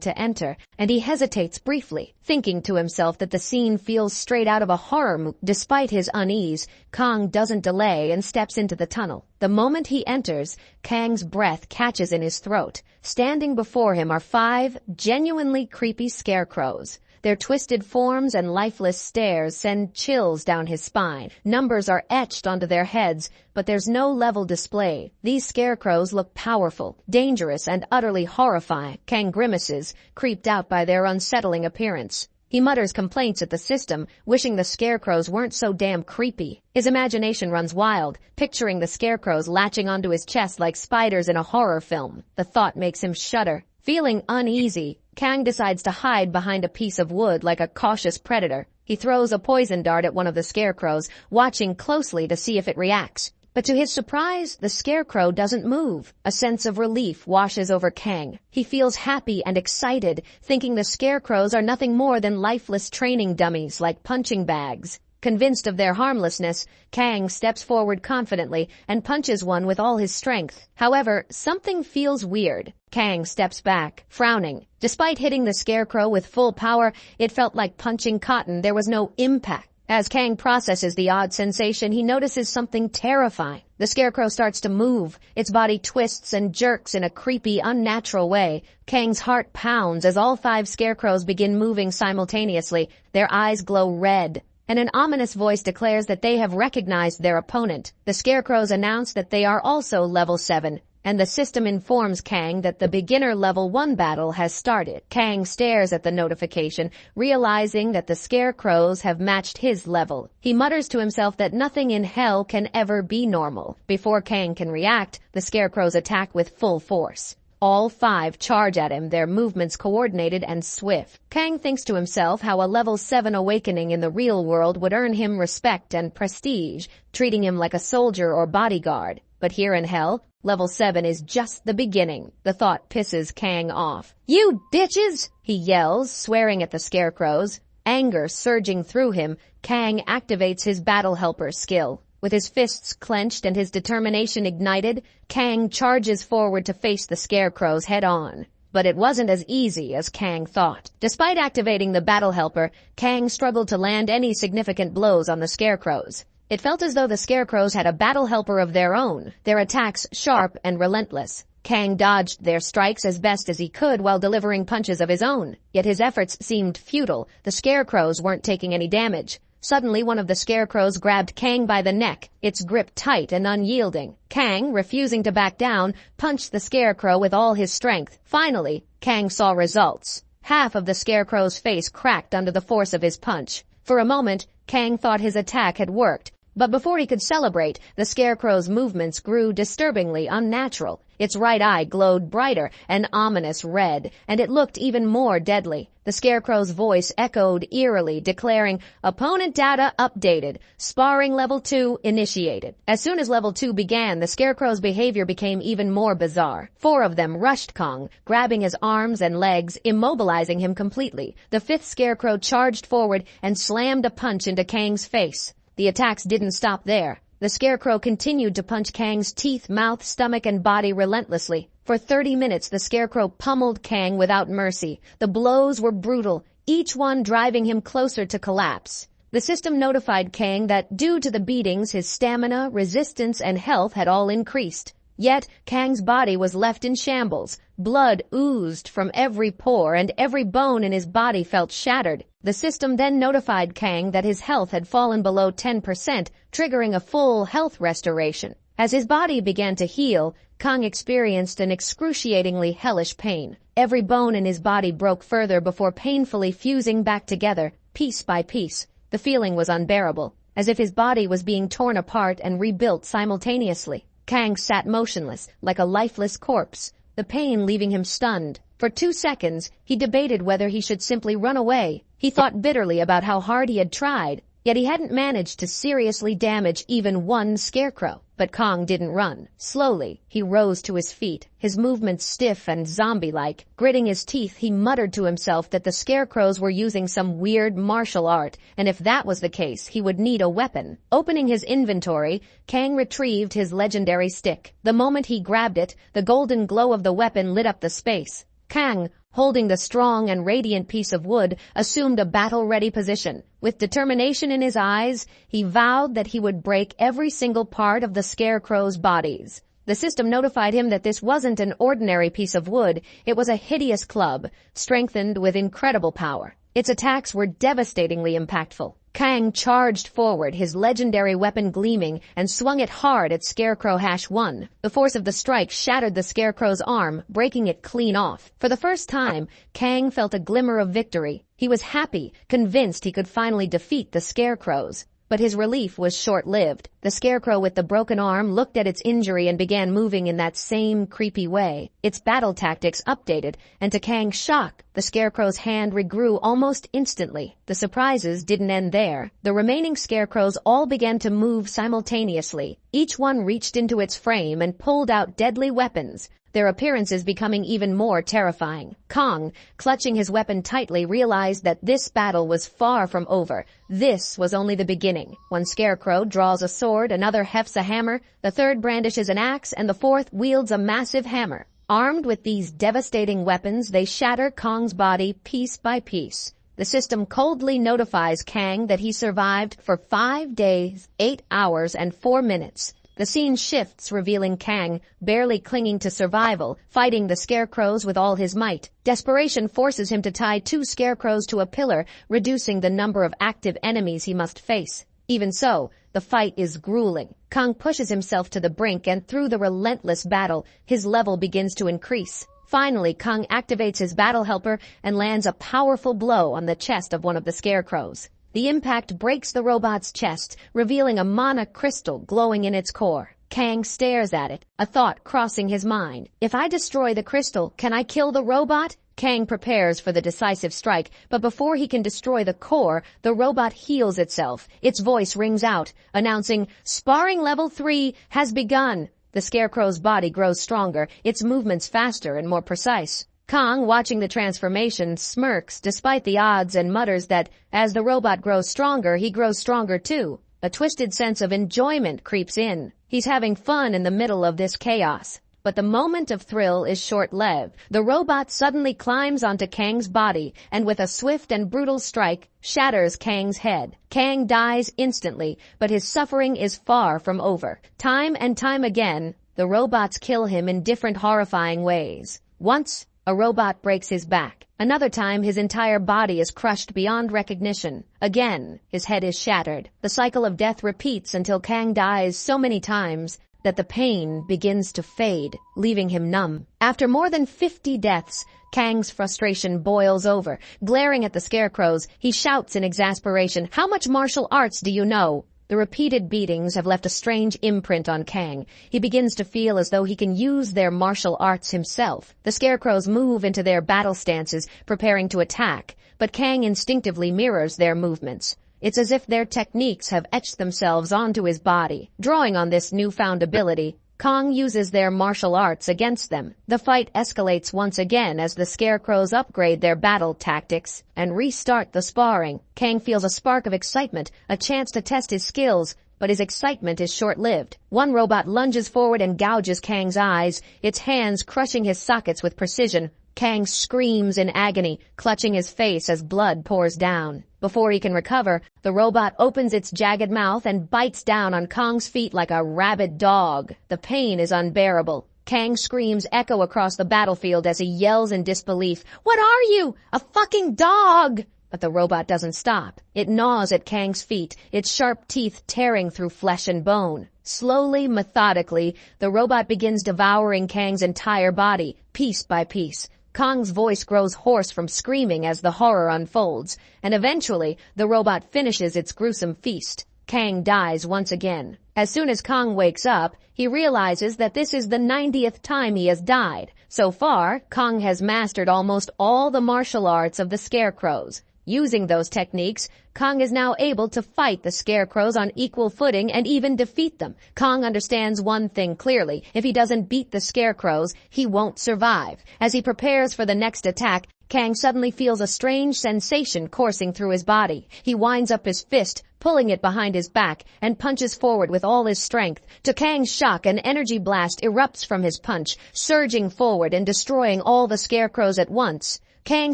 to enter, and he hesitates briefly, thinking to himself that the scene feels straight out of a horror movie. Despite his unease, Kang doesn't delay and steps into the tunnel. The moment he enters, Kang's breath catches in his throat. Standing before him are 5 genuinely creepy scarecrows. Their twisted forms and lifeless stares send chills down his spine. Numbers are etched onto their heads, but there's no level displayed. These scarecrows look powerful, dangerous, and utterly horrifying. Kang grimaces, creeped out by their unsettling appearance. He mutters complaints at the system, wishing the scarecrows weren't so damn creepy. His imagination runs wild, picturing the scarecrows latching onto his chest like spiders in a horror film. The thought makes him shudder. Feeling uneasy, Kang decides to hide behind a piece of wood like a cautious predator. He throws a poison dart at one of the scarecrows, watching closely to see if it reacts. But to his surprise, the scarecrow doesn't move. A sense of relief washes over Kang. He feels happy and excited, thinking the scarecrows are nothing more than lifeless training dummies like punching bags. Convinced of their harmlessness, Kang steps forward confidently and punches one with all his strength. However, something feels weird. Kang steps back, frowning. Despite hitting the scarecrow with full power, it felt like punching cotton. There was no impact. As Kang processes the odd sensation, he notices something terrifying. The scarecrow starts to move. Its body twists and jerks in a creepy, unnatural way. Kang's heart pounds as all 5 scarecrows begin moving simultaneously. Their eyes glow red, and an ominous voice declares that they have recognized their opponent. The scarecrows announce that they are also level 7. And the system informs Kang that the beginner level 1 battle has started. Kang stares at the notification, realizing that the scarecrows have matched his level. He mutters to himself that nothing in hell can ever be normal. Before Kang can react, the scarecrows attack with full force. All 5 charge at him, their movements coordinated and swift. Kang thinks to himself how a level 7 awakening in the real world would earn him respect and prestige, treating him like a soldier or bodyguard. But here in hell, level 7 is just the beginning. The thought pisses Kang off. "You bitches!" he yells, swearing at the scarecrows. Anger surging through him, Kang activates his battle helper skill. With his fists clenched and his determination ignited, Kang charges forward to face the scarecrows head-on. But it wasn't as easy as Kang thought. Despite activating the battle helper, Kang struggled to land any significant blows on the scarecrows. It felt as though the scarecrows had a battle helper of their own, their attacks sharp and relentless. Kang dodged their strikes as best as he could while delivering punches of his own. Yet his efforts seemed futile. The scarecrows weren't taking any damage. Suddenly, one of the scarecrows grabbed Kang by the neck, its grip tight and unyielding. Kang, refusing to back down, punched the scarecrow with all his strength. Finally, Kang saw results. Half of the scarecrow's face cracked under the force of his punch. For a moment, Kang thought his attack had worked. But before he could celebrate, the scarecrow's movements grew disturbingly unnatural. Its right eye glowed brighter, an ominous red, and it looked even more deadly. The scarecrow's voice echoed eerily, declaring, "Opponent data updated. Sparring level 2 initiated." As soon as level 2 began, the scarecrow's behavior became even more bizarre. 4 of them rushed Kang, grabbing his arms and legs, immobilizing him completely. The 5th scarecrow charged forward and slammed a punch into Kang's face. The attacks didn't stop there. The Scarecrow continued to punch Kang's teeth, mouth, stomach, and body relentlessly. For 30 minutes, the Scarecrow pummeled Kang without mercy. The blows were brutal, each one driving him closer to collapse. The system notified Kang that due to the beatings, his stamina, resistance, and health had all increased. Yet, Kang's body was left in shambles. Blood oozed from every pore and every bone in his body felt shattered. The system then notified Kang that his health had fallen below 10%, triggering a full health restoration. As his body began to heal, Kang experienced an excruciatingly hellish pain. Every bone in his body broke further before painfully fusing back together, piece by piece. The feeling was unbearable, as if his body was being torn apart and rebuilt simultaneously. Kang sat motionless, like a lifeless corpse, the pain leaving him stunned. For 2 seconds, he debated whether he should simply run away. He thought bitterly about how hard he had tried, yet he hadn't managed to seriously damage even one Scarecrow. But Kang didn't run. Slowly, he rose to his feet, his movements stiff and zombie-like. Gritting his teeth, he muttered to himself that the Scarecrows were using some weird martial art, and if that was the case, he would need a weapon. Opening his inventory, Kang retrieved his legendary stick. The moment he grabbed it, the golden glow of the weapon lit up the space. Kang, holding the strong and radiant piece of wood, assumed a battle-ready position. With determination in his eyes, he vowed that he would break every single part of the Scarecrow's bodies. The system notified him that this wasn't an ordinary piece of wood, it was a hideous club, strengthened with incredible power. Its attacks were devastatingly impactful. Kang charged forward, his legendary weapon gleaming, and swung it hard at Scarecrow #1. The force of the strike shattered the Scarecrow's arm, breaking it clean off. For the first time, Kang felt a glimmer of victory. He was happy, convinced he could finally defeat the Scarecrows. But his relief was short-lived. The Scarecrow with the broken arm looked at its injury and began moving in that same creepy way. Its battle tactics updated, and to Kang's shock, the Scarecrow's hand regrew almost instantly. The surprises didn't end there. The remaining Scarecrows all began to move simultaneously. Each one reached into its frame and pulled out deadly weapons, their appearances becoming even more terrifying. Kang, clutching his weapon tightly, realized that this battle was far from over. This was only the beginning. One Scarecrow draws a sword, another hefts a hammer, the third brandishes an axe, and the fourth wields a massive hammer. Armed with these devastating weapons, they shatter Kang's body piece by piece. The system coldly notifies Kang that he survived for 5 days, 8 hours, and 4 minutes. The scene shifts, revealing Kang, barely clinging to survival, fighting the Scarecrows with all his might. Desperation forces him to tie 2 Scarecrows to a pillar, reducing the number of active enemies he must face. Even so, the fight is grueling. Kang pushes himself to the brink, and through the relentless battle, his level begins to increase. Finally, Kang activates his battle helper and lands a powerful blow on the chest of one of the Scarecrows. The impact breaks the robot's chest, revealing a mana crystal glowing in its core. Kang stares at it, a thought crossing his mind. If I destroy the crystal, can I kill the robot? Kang prepares for the decisive strike, but before he can destroy the core, the robot heals itself. Its voice rings out, announcing, "Sparring level 3 has begun." The Scarecrow's body grows stronger, its movements faster and more precise. Kang, watching the transformation, smirks despite the odds and mutters that, as the robot grows stronger, he grows stronger too. A twisted sense of enjoyment creeps in. He's having fun in the middle of this chaos. But the moment of thrill is short-lived. The robot suddenly climbs onto Kang's body, and with a swift and brutal strike, shatters Kang's head. Kang dies instantly, but his suffering is far from over. Time and time again, the robots kill him in different horrifying ways. Once, a robot breaks his back. Another time, his entire body is crushed beyond recognition. Again, his head is shattered. The cycle of death repeats until Kang dies so many times that the pain begins to fade, leaving him numb. After more than 50 deaths, Kang's frustration boils over. Glaring at the Scarecrows, he shouts in exasperation, "How much martial arts do you know?" The repeated beatings have left a strange imprint on Kang. He begins to feel as though he can use their martial arts himself. The Scarecrows move into their battle stances, preparing to attack, but Kang instinctively mirrors their movements. It's as if their techniques have etched themselves onto his body. Drawing on this newfound ability, Kang uses their martial arts against them. The fight escalates once again as the Scarecrows upgrade their battle tactics and restart the sparring. Kang feels a spark of excitement, a chance to test his skills, but his excitement is short-lived. One robot lunges forward and gouges Kang's eyes, its hands crushing his sockets with precision. Kang screams in agony, clutching his face as blood pours down. Before he can recover, the robot opens its jagged mouth and bites down on Kang's feet like a rabid dog. The pain is unbearable. Kang's screams echo across the battlefield as he yells in disbelief, "What are you? A fucking dog!" But the robot doesn't stop. It gnaws at Kang's feet, its sharp teeth tearing through flesh and bone. Slowly, methodically, the robot begins devouring Kang's entire body, piece by piece. Kang's voice grows hoarse from screaming as the horror unfolds, and eventually, the robot finishes its gruesome feast. Kang dies once again. As soon as Kang wakes up, he realizes that this is the 90th time he has died. So far, Kang has mastered almost all the martial arts of the scarecrows. Using those techniques, Kang is now able to fight the scarecrows on equal footing and even defeat them. Kang understands one thing clearly. If he doesn't beat the scarecrows, he won't survive. As he prepares for the next attack, Kang suddenly feels a strange sensation coursing through his body. He winds up his fist, pulling it behind his back, and punches forward with all his strength. To Kang's shock, an energy blast erupts from his punch, surging forward and destroying all the scarecrows at once. Kang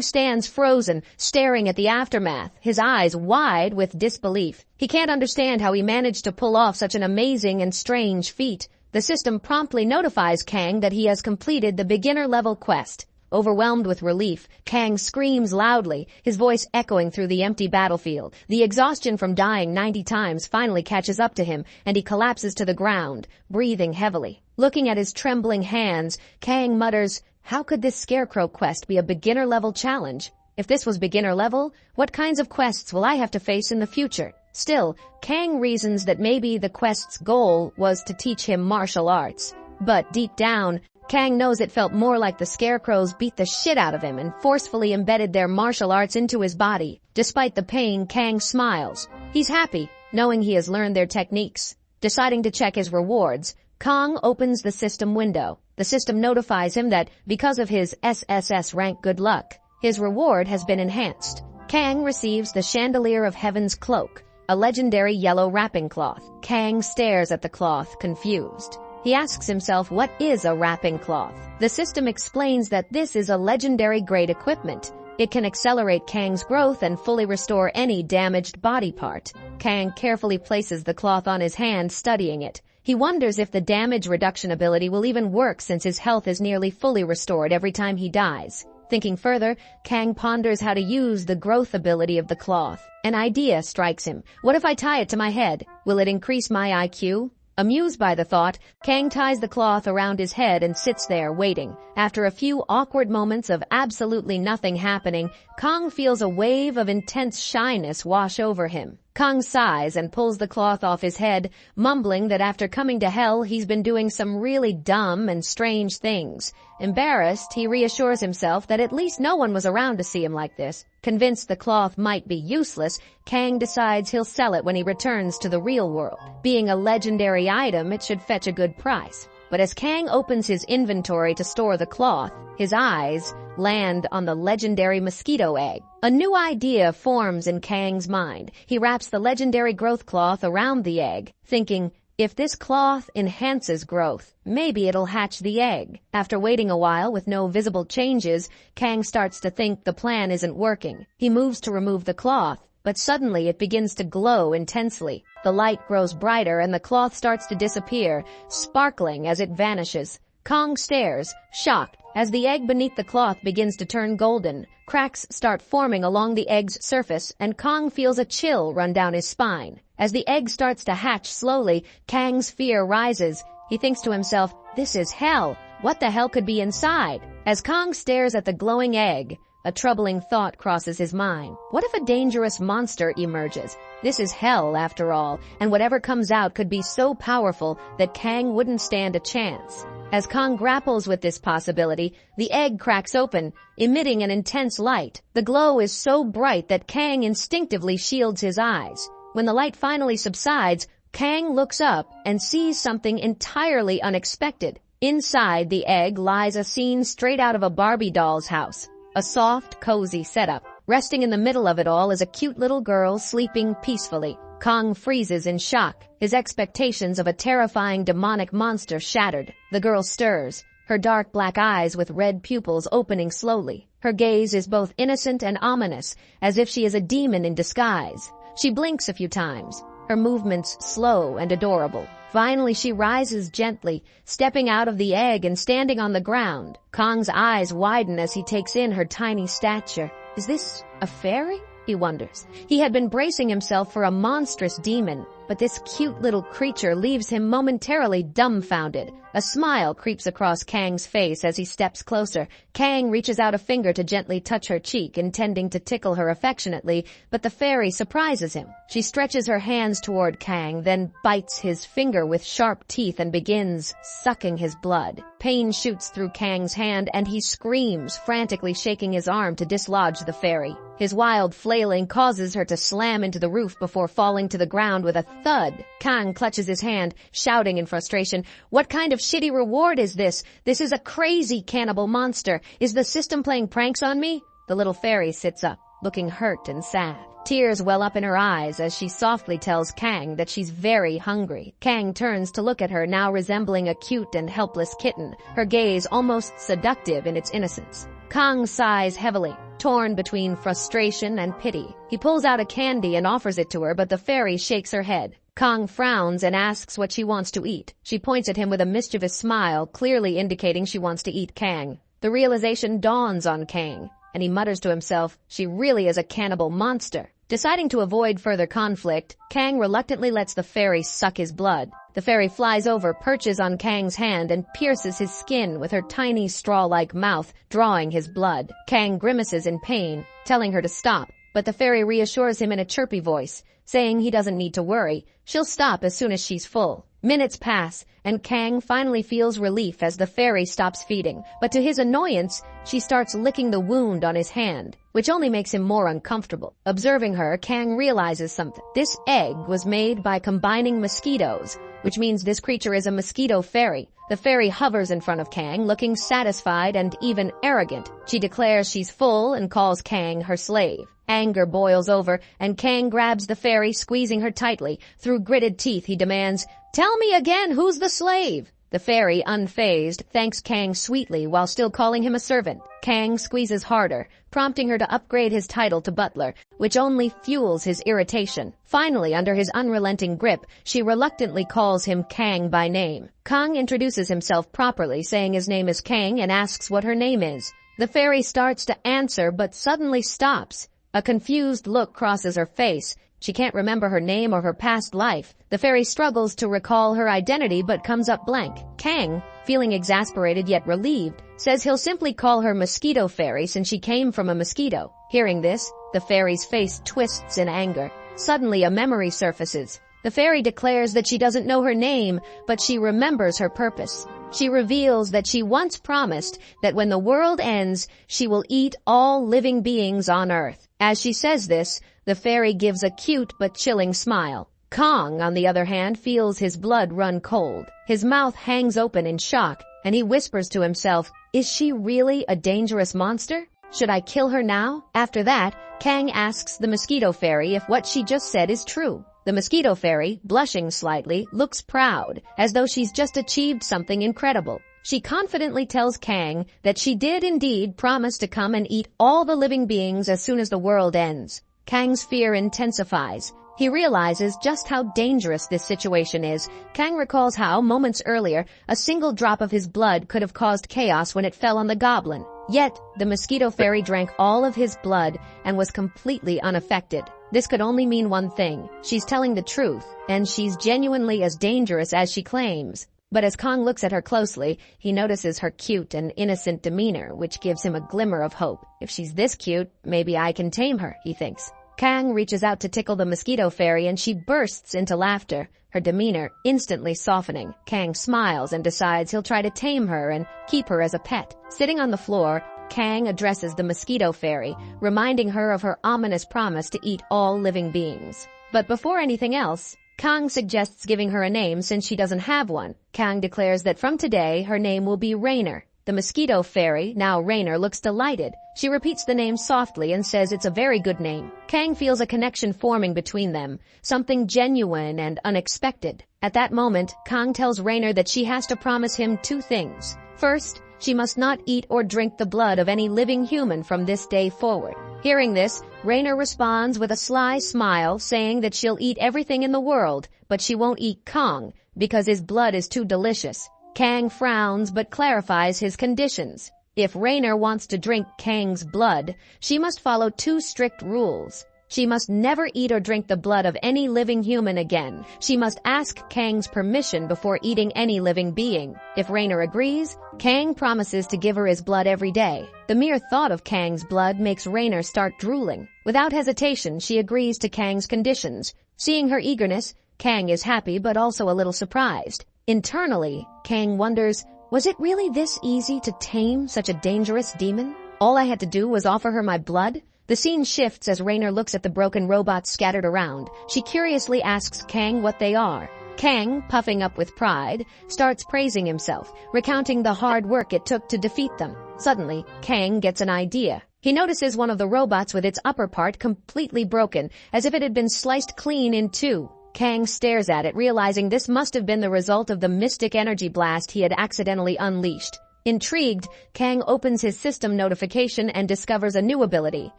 stands frozen, staring at the aftermath, his eyes wide with disbelief. He can't understand how he managed to pull off such an amazing and strange feat. The system promptly notifies Kang that he has completed the beginner-level quest. Overwhelmed with relief, Kang screams loudly, his voice echoing through the empty battlefield. The exhaustion from dying 90 times finally catches up to him, and he collapses to the ground, breathing heavily. Looking at his trembling hands, Kang mutters, "How could this scarecrow quest be a beginner-level challenge? If this was beginner-level, what kinds of quests will I have to face in the future?" Still, Kang reasons that maybe the quest's goal was to teach him martial arts. But deep down, Kang knows it felt more like the scarecrows beat the shit out of him and forcefully embedded their martial arts into his body. Despite the pain, Kang smiles. He's happy, knowing he has learned their techniques. Deciding to check his rewards, Kang opens the system window. The system notifies him that, because of his SSS rank good luck, his reward has been enhanced. Kang receives the Chandelier of Heaven's Cloak, a legendary yellow wrapping cloth. Kang stares at the cloth, confused. He asks himself, what is a wrapping cloth? The system explains that this is a legendary grade equipment. It can accelerate Kang's growth and fully restore any damaged body part. Kang carefully places the cloth on his hand, studying it. He wonders if the damage reduction ability will even work since his health is nearly fully restored every time he dies. Thinking further, Kang ponders how to use the growth ability of the cloth. An idea strikes him. What if I tie it to my head? Will it increase my IQ? Amused by the thought, Kang ties the cloth around his head and sits there waiting. After a few awkward moments of absolutely nothing happening, Kang feels a wave of intense shyness wash over him. Kang sighs and pulls the cloth off his head, mumbling that after coming to hell, he's been doing some really dumb and strange things. Embarrassed, he reassures himself that at least no one was around to see him like this. Convinced the cloth might be useless, Kang decides he'll sell it when he returns to the real world. Being a legendary item, it should fetch a good price. But as Kang opens his inventory to store the cloth, his eyes land on the legendary mosquito egg. A new idea forms in Kang's mind. He wraps the legendary growth cloth around the egg, thinking, if this cloth enhances growth, maybe it'll hatch the egg. After waiting a while with no visible changes, Kang starts to think the plan isn't working. He moves to remove the cloth, but suddenly it begins to glow intensely. The light grows brighter and the cloth starts to disappear, sparkling as it vanishes. Kang stares, shocked, as the egg beneath the cloth begins to turn golden. Cracks start forming along the egg's surface, and Kang feels a chill run down his spine. As the egg starts to hatch slowly, Kang's fear rises. He thinks to himself, this is hell. What the hell could be inside? As Kang stares at the glowing egg, a troubling thought crosses his mind. What if a dangerous monster emerges? This is hell, after all, and whatever comes out could be so powerful that Kang wouldn't stand a chance. As Kang grapples with this possibility, the egg cracks open, emitting an intense light. The glow is so bright that Kang instinctively shields his eyes. When the light finally subsides, Kang looks up and sees something entirely unexpected. Inside the egg lies a scene straight out of a Barbie doll's house. A soft, cozy setup. Resting in the middle of it all is a cute little girl sleeping peacefully. Kang freezes in shock, his expectations of a terrifying demonic monster shattered. The girl stirs, her dark black eyes with red pupils opening slowly. Her gaze is both innocent and ominous, as if she is a demon in disguise. She blinks a few times, her movements slow and adorable. Finally, she rises gently, stepping out of the egg and standing on the ground. Kang's eyes widen as he takes in her tiny stature. Is this a fairy? He wonders. He had been bracing himself for a monstrous demon, but this cute little creature leaves him momentarily dumbfounded. A smile creeps across Kang's face as he steps closer. Kang reaches out a finger to gently touch her cheek, intending to tickle her affectionately, but the fairy surprises him. She stretches her hands toward Kang, then bites his finger with sharp teeth and begins sucking his blood. Pain shoots through Kang's hand and he screams, frantically shaking his arm to dislodge the fairy. His wild flailing causes her to slam into the roof before falling to the ground with a thud. Kang clutches his hand, shouting in frustration, "What kind of shitty reward is this? This is a crazy cannibal monster. Is the system playing pranks on me?" The little fairy sits up, looking hurt and sad. Tears well up in her eyes as she softly tells Kang that she's very hungry. Kang turns to look at her, now resembling a cute and helpless kitten, her gaze almost seductive in its innocence. Kang sighs heavily, torn between frustration and pity. He pulls out a candy and offers it to her, but the fairy shakes her head. Kang frowns and asks what she wants to eat. She points at him with a mischievous smile, clearly indicating she wants to eat Kang. The realization dawns on Kang, and he mutters to himself, she really is a cannibal monster. Deciding to avoid further conflict, Kang reluctantly lets the fairy suck his blood. The fairy flies over, perches on Kang's hand, and pierces his skin with her tiny straw-like mouth, drawing his blood. Kang grimaces in pain, telling her to stop, but the fairy reassures him in a chirpy voice, saying he doesn't need to worry. She'll stop as soon as she's full. Minutes pass, and Kang finally feels relief as the fairy stops feeding, but to his annoyance, she starts licking the wound on his hand, which only makes him more uncomfortable. Observing her, Kang realizes something. This egg was made by combining mosquitoes, which means this creature is a mosquito fairy. The fairy hovers in front of Kang, looking satisfied and even arrogant. She declares she's full and calls Kang her slave. Anger boils over, and Kang grabs the fairy, squeezing her tightly. Through gritted teeth, he demands, "Tell me again, who's the slave?" The fairy, unfazed, thanks Kang sweetly while still calling him a servant. Kang squeezes harder, prompting her to upgrade his title to butler, which only fuels his irritation. Finally, under his unrelenting grip, she reluctantly calls him Kang by name. Kang introduces himself properly, saying his name is Kang, and asks what her name is. The fairy starts to answer, but suddenly stops. A confused look crosses her face. She can't remember her name or her past life. The fairy struggles to recall her identity but comes up blank. Kang, feeling exasperated yet relieved, says he'll simply call her Mosquito Fairy since she came from a mosquito. Hearing this, the fairy's face twists in anger. Suddenly, a memory surfaces. The fairy declares that she doesn't know her name, but she remembers her purpose. She reveals that she once promised that when the world ends, she will eat all living beings on Earth. As she says this, the fairy gives a cute but chilling smile. Kang, on the other hand, feels his blood run cold. His mouth hangs open in shock, and he whispers to himself, "Is she really a dangerous monster? Should I kill her now?" After that, Kang asks the Mosquito Fairy if what she just said is true. The Mosquito Fairy, blushing slightly, looks proud, as though she's just achieved something incredible. She confidently tells Kang that she did indeed promise to come and eat all the living beings as soon as the world ends. Kang's fear intensifies. He realizes just how dangerous this situation is. Kang recalls how, moments earlier, a single drop of his blood could have caused chaos when it fell on the goblin. Yet, the Mosquito Fairy drank all of his blood and was completely unaffected. This could only mean one thing. She's telling the truth, and she's genuinely as dangerous as she claims. But as Kang looks at her closely, he notices her cute and innocent demeanor, which gives him a glimmer of hope. If she's this cute, maybe I can tame her, he thinks. Kang reaches out to tickle the Mosquito Fairy and she bursts into laughter, her demeanor instantly softening. Kang smiles and decides he'll try to tame her and keep her as a pet. Sitting on the floor, Kang addresses the Mosquito Fairy, reminding her of her ominous promise to eat all living beings. But before anything else, Kang suggests giving her a name since she doesn't have one. Kang declares that from today her name will be Rainer. The mosquito fairy, now Rainer, looks delighted. She repeats the name softly and says it's a very good name. Kang feels a connection forming between them, something genuine and unexpected. At that moment, Kang tells Rainer that she has to promise him two things. First, she must not eat or drink the blood of any living human from this day forward. Hearing this, Rainer responds with a sly smile, saying that she'll eat everything in the world, but she won't eat Kang, because his blood is too delicious. Kang frowns but clarifies his conditions. If Rainer wants to drink Kang's blood, she must follow two strict rules. She must never eat or drink the blood of any living human again. She must ask Kang's permission before eating any living being. If Rainer agrees, Kang promises to give her his blood every day. The mere thought of Kang's blood makes Rainer start drooling. Without hesitation, she agrees to Kang's conditions. Seeing her eagerness, Kang is happy but also a little surprised. Internally, Kang wonders, was it really this easy to tame such a dangerous demon? All I had to do was offer her my blood? The scene shifts as Rainer looks at the broken robots scattered around. She curiously asks Kang what they are. Kang, puffing up with pride, starts praising himself, recounting the hard work it took to defeat them. Suddenly, Kang gets an idea. He notices one of the robots with its upper part completely broken, as if it had been sliced clean in two. Kang stares at it, realizing this must have been the result of the mystic energy blast he had accidentally unleashed. Intrigued, Kang opens his system notification and discovers a new ability,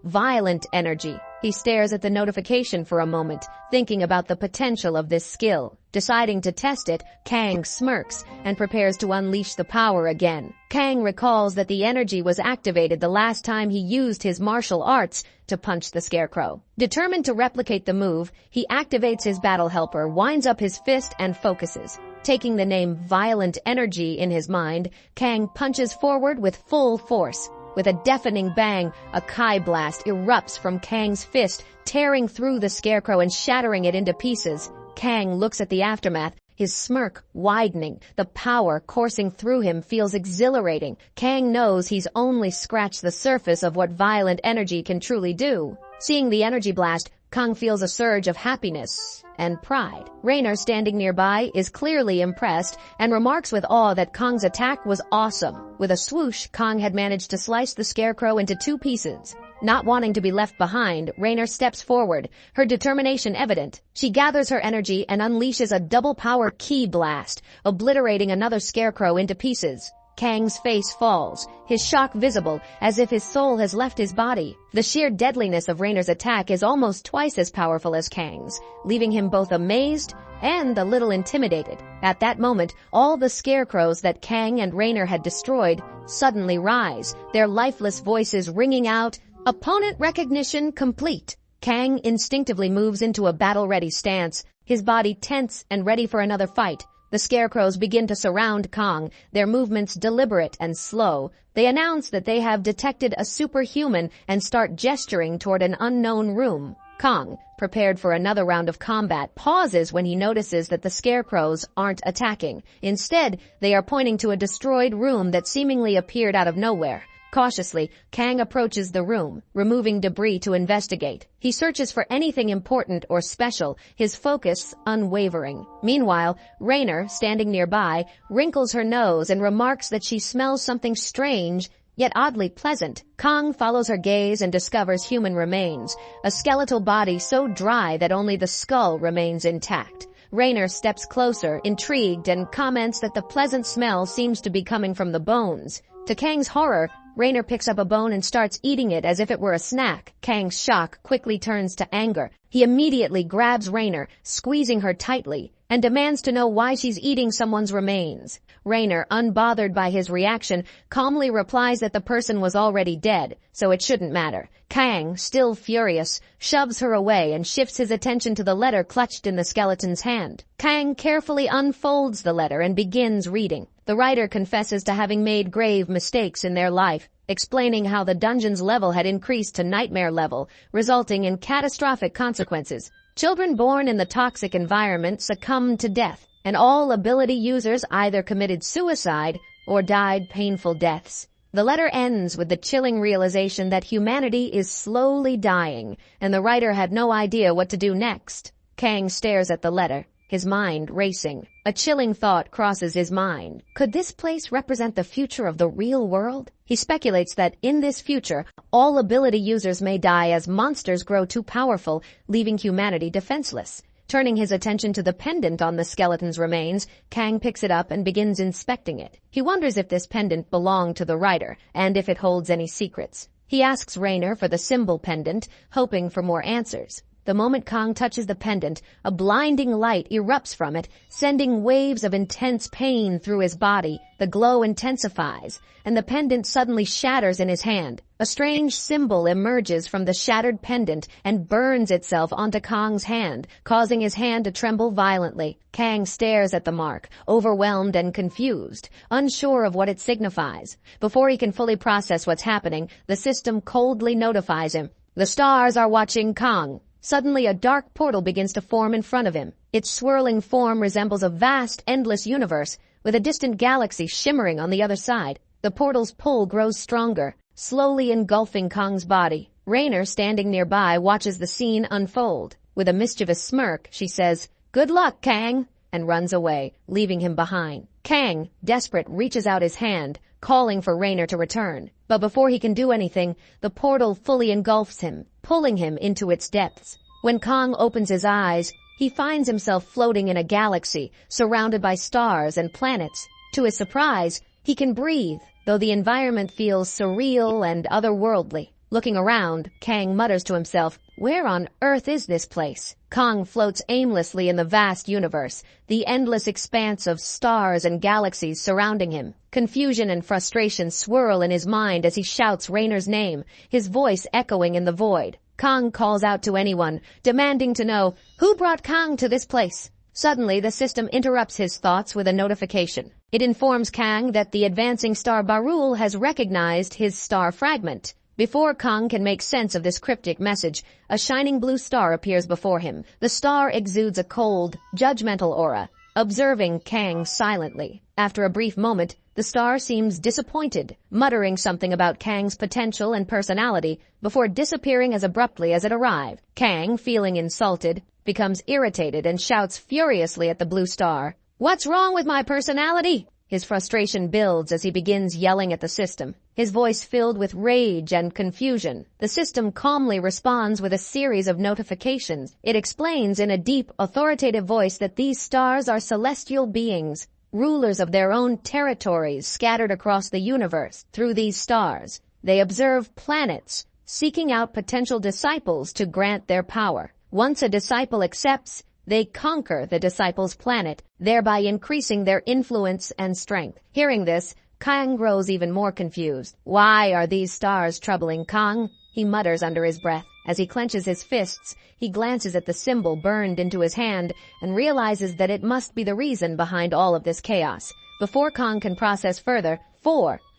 Violent Energy. He stares at the notification for a moment, thinking about the potential of this skill. Deciding to test it, Kang smirks and prepares to unleash the power again. Kang recalls that the energy was activated the last time he used his martial arts to punch the scarecrow. Determined to replicate the move, he activates his battle helper, winds up his fist, and focuses. Taking the name Violent Energy in his mind, Kang punches forward with full force. With a deafening bang, a Kai blast erupts from Kang's fist, tearing through the scarecrow and shattering it into pieces. Kang looks at the aftermath, his smirk widening. The power coursing through him feels exhilarating. Kang knows he's only scratched the surface of what Violent Energy can truly do. Seeing the energy blast, Kang feels a surge of happiness and pride. Rainer, standing nearby, is clearly impressed and remarks with awe that Kang's attack was awesome. With a swoosh, Kang had managed to slice the scarecrow into two pieces. Not wanting to be left behind, Rainer steps forward, her determination evident. She gathers her energy and unleashes a double-power ki blast, obliterating another scarecrow into pieces. Kang's face falls, his shock visible, as if his soul has left his body. The sheer deadliness of Rainer's attack is almost twice as powerful as Kang's, leaving him both amazed and a little intimidated. At that moment, all the scarecrows that Kang and Rainer had destroyed suddenly rise, their lifeless voices ringing out, "Opponent recognition complete." Kang instinctively moves into a battle-ready stance, his body tense and ready for another fight. The scarecrows begin to surround Kang, their movements deliberate and slow. They announce that they have detected a superhuman and start gesturing toward an unknown room. Kang, prepared for another round of combat, pauses when he notices that the scarecrows aren't attacking. Instead, they are pointing to a destroyed room that seemingly appeared out of nowhere. Cautiously, Kang approaches the room, removing debris to investigate. He searches for anything important or special, his focus unwavering. Meanwhile, Rainer, standing nearby, wrinkles her nose and remarks that she smells something strange, yet oddly pleasant. Kang follows her gaze and discovers human remains, a skeletal body so dry that only the skull remains intact. Rainer steps closer, intrigued, and comments that the pleasant smell seems to be coming from the bones. To Kang's horror, Rainer picks up a bone and starts eating it as if it were a snack. Kang's shock quickly turns to anger. He immediately grabs Rainer, squeezing her tightly, and demands to know why she's eating someone's remains. Rainer, unbothered by his reaction, calmly replies that the person was already dead, so it shouldn't matter. Kang, still furious, shoves her away and shifts his attention to the letter clutched in the skeleton's hand. Kang carefully unfolds the letter and begins reading. The writer confesses to having made grave mistakes in their life, explaining how the dungeon's level had increased to nightmare level, resulting in catastrophic consequences. Children born in the toxic environment succumbed to death, and all ability users either committed suicide or died painful deaths. The letter ends with the chilling realization that humanity is slowly dying, and the writer had no idea what to do next. Kang stares at the letter. his mind racing. A chilling thought crosses his mind. Could this place represent the future of the real world? He speculates that in this future, all ability users may die as monsters grow too powerful, leaving humanity defenseless. Turning his attention to the pendant on the skeleton's remains, Kang picks it up and begins inspecting it. He wonders if this pendant belonged to the writer, and if it holds any secrets. He asks Rainer for the symbol pendant, hoping for more answers. The moment Kang touches the pendant, a blinding light erupts from it, sending waves of intense pain through his body. The glow intensifies, and the pendant suddenly shatters in his hand. A strange symbol emerges from the shattered pendant and burns itself onto Kang's hand, causing his hand to tremble violently. Kang stares at the mark, overwhelmed and confused, unsure of what it signifies. Before he can fully process what's happening, the system coldly notifies him. The stars are watching Kang. Suddenly, a dark portal begins to form in front of him. Its swirling form resembles a vast, endless universe, with a distant galaxy shimmering on the other side. The portal's pull grows stronger, slowly engulfing Kang's body. Rainer, standing nearby, watches the scene unfold. With a mischievous smirk, she says, "Good luck, Kang," and runs away, leaving him behind. Kang, desperate, reaches out his hand, calling for Rainer to return. But before he can do anything, the portal fully engulfs him, pulling him into its depths. When Kang opens his eyes, he finds himself floating in a galaxy, surrounded by stars and planets. To his surprise, he can breathe, though the environment feels surreal and otherworldly. Looking around, Kang mutters to himself, "Where on earth is this place?" Kang floats aimlessly in the vast universe, the endless expanse of stars and galaxies surrounding him. Confusion and frustration swirl in his mind as he shouts Rainer's name, his voice echoing in the void. Kang calls out to anyone, demanding to know, who brought Kang to this place? Suddenly, the system interrupts his thoughts with a notification. It informs Kang that the advancing star Barul has recognized his star fragment. Before Kang can make sense of this cryptic message, a shining blue star appears before him. The star exudes a cold, judgmental aura, observing Kang silently. After a brief moment, the star seems disappointed, muttering something about Kang's potential and personality before disappearing as abruptly as it arrived. Kang, feeling insulted, becomes irritated and shouts furiously at the blue star, "What's wrong with my personality?" His frustration builds as he begins yelling at the system, his voice filled with rage and confusion. The system calmly responds with a series of notifications. It explains in a deep, authoritative voice that these stars are celestial beings, rulers of their own territories scattered across the universe. Through these stars, they observe planets, seeking out potential disciples to grant their power. Once a disciple accepts, they conquer the disciple's planet, thereby increasing their influence and strength. Hearing this, Kang grows even more confused. Why are these stars troubling Kang? He mutters under his breath. As he clenches his fists, he glances at the symbol burned into his hand and realizes that it must be the reason behind all of this chaos. Before Kang can process further,